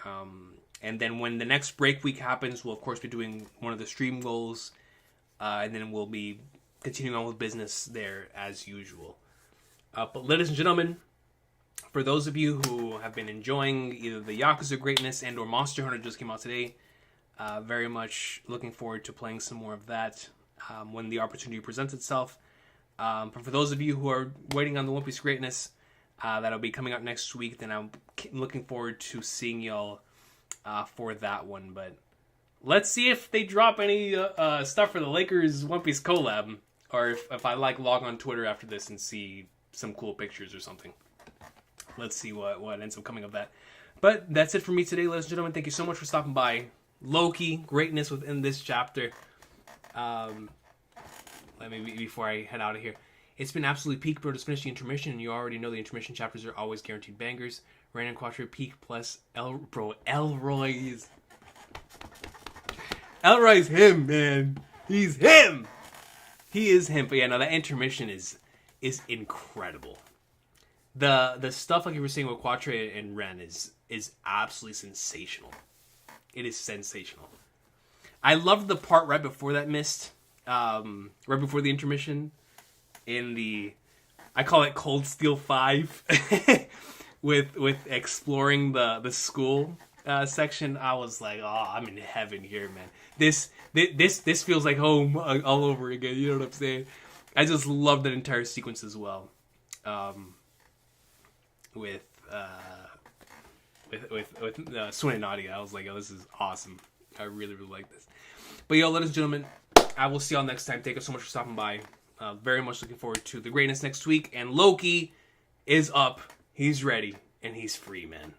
And then when the next break week happens, we'll of course be doing one of the stream goals. And then we'll be continuing on with business there as usual. But ladies and gentlemen, for those of you who have been enjoying either the Yakuza greatness and or Monster Hunter just came out today, very much looking forward to playing some more of that when the opportunity presents itself. But for those of you who are waiting on the One Piece greatness, that'll be coming out next week, then I'm looking forward to seeing y'all for that one. But let's see if they drop any stuff for the Lakers One Piece collab, or if I log on Twitter after this and see some cool pictures or something. Let's see what ends up coming of that. But that's it for me today, ladies and gentlemen. Thank you so much for stopping by. Loki, greatness within this chapter. Let me, before I head out of here. It's been absolutely peak, bro. Just finished the intermission, and you already know the intermission chapters are always guaranteed bangers. Random Quattro peak plus Elroy's. Elroy's him, man. He's him. He is him. But yeah, no, that intermission is incredible. The stuff like you were saying with Quattro and Ren is absolutely sensational. It is sensational. I loved the part right before that mist, right before the intermission, in the, I call it Cold Steel 5, with exploring the school section. I was like, oh, I'm in heaven here, man. This feels like home all over again. You know what I'm saying? I just love that entire sequence as well. With Swin and Nadia, I was like, oh, this is awesome. I really, really like this. But yo, ladies and gentlemen, I will see y'all next time. Thank you so much for stopping by. Very much looking forward to the greatness next week. And Loki is up. He's ready. And he's free, man.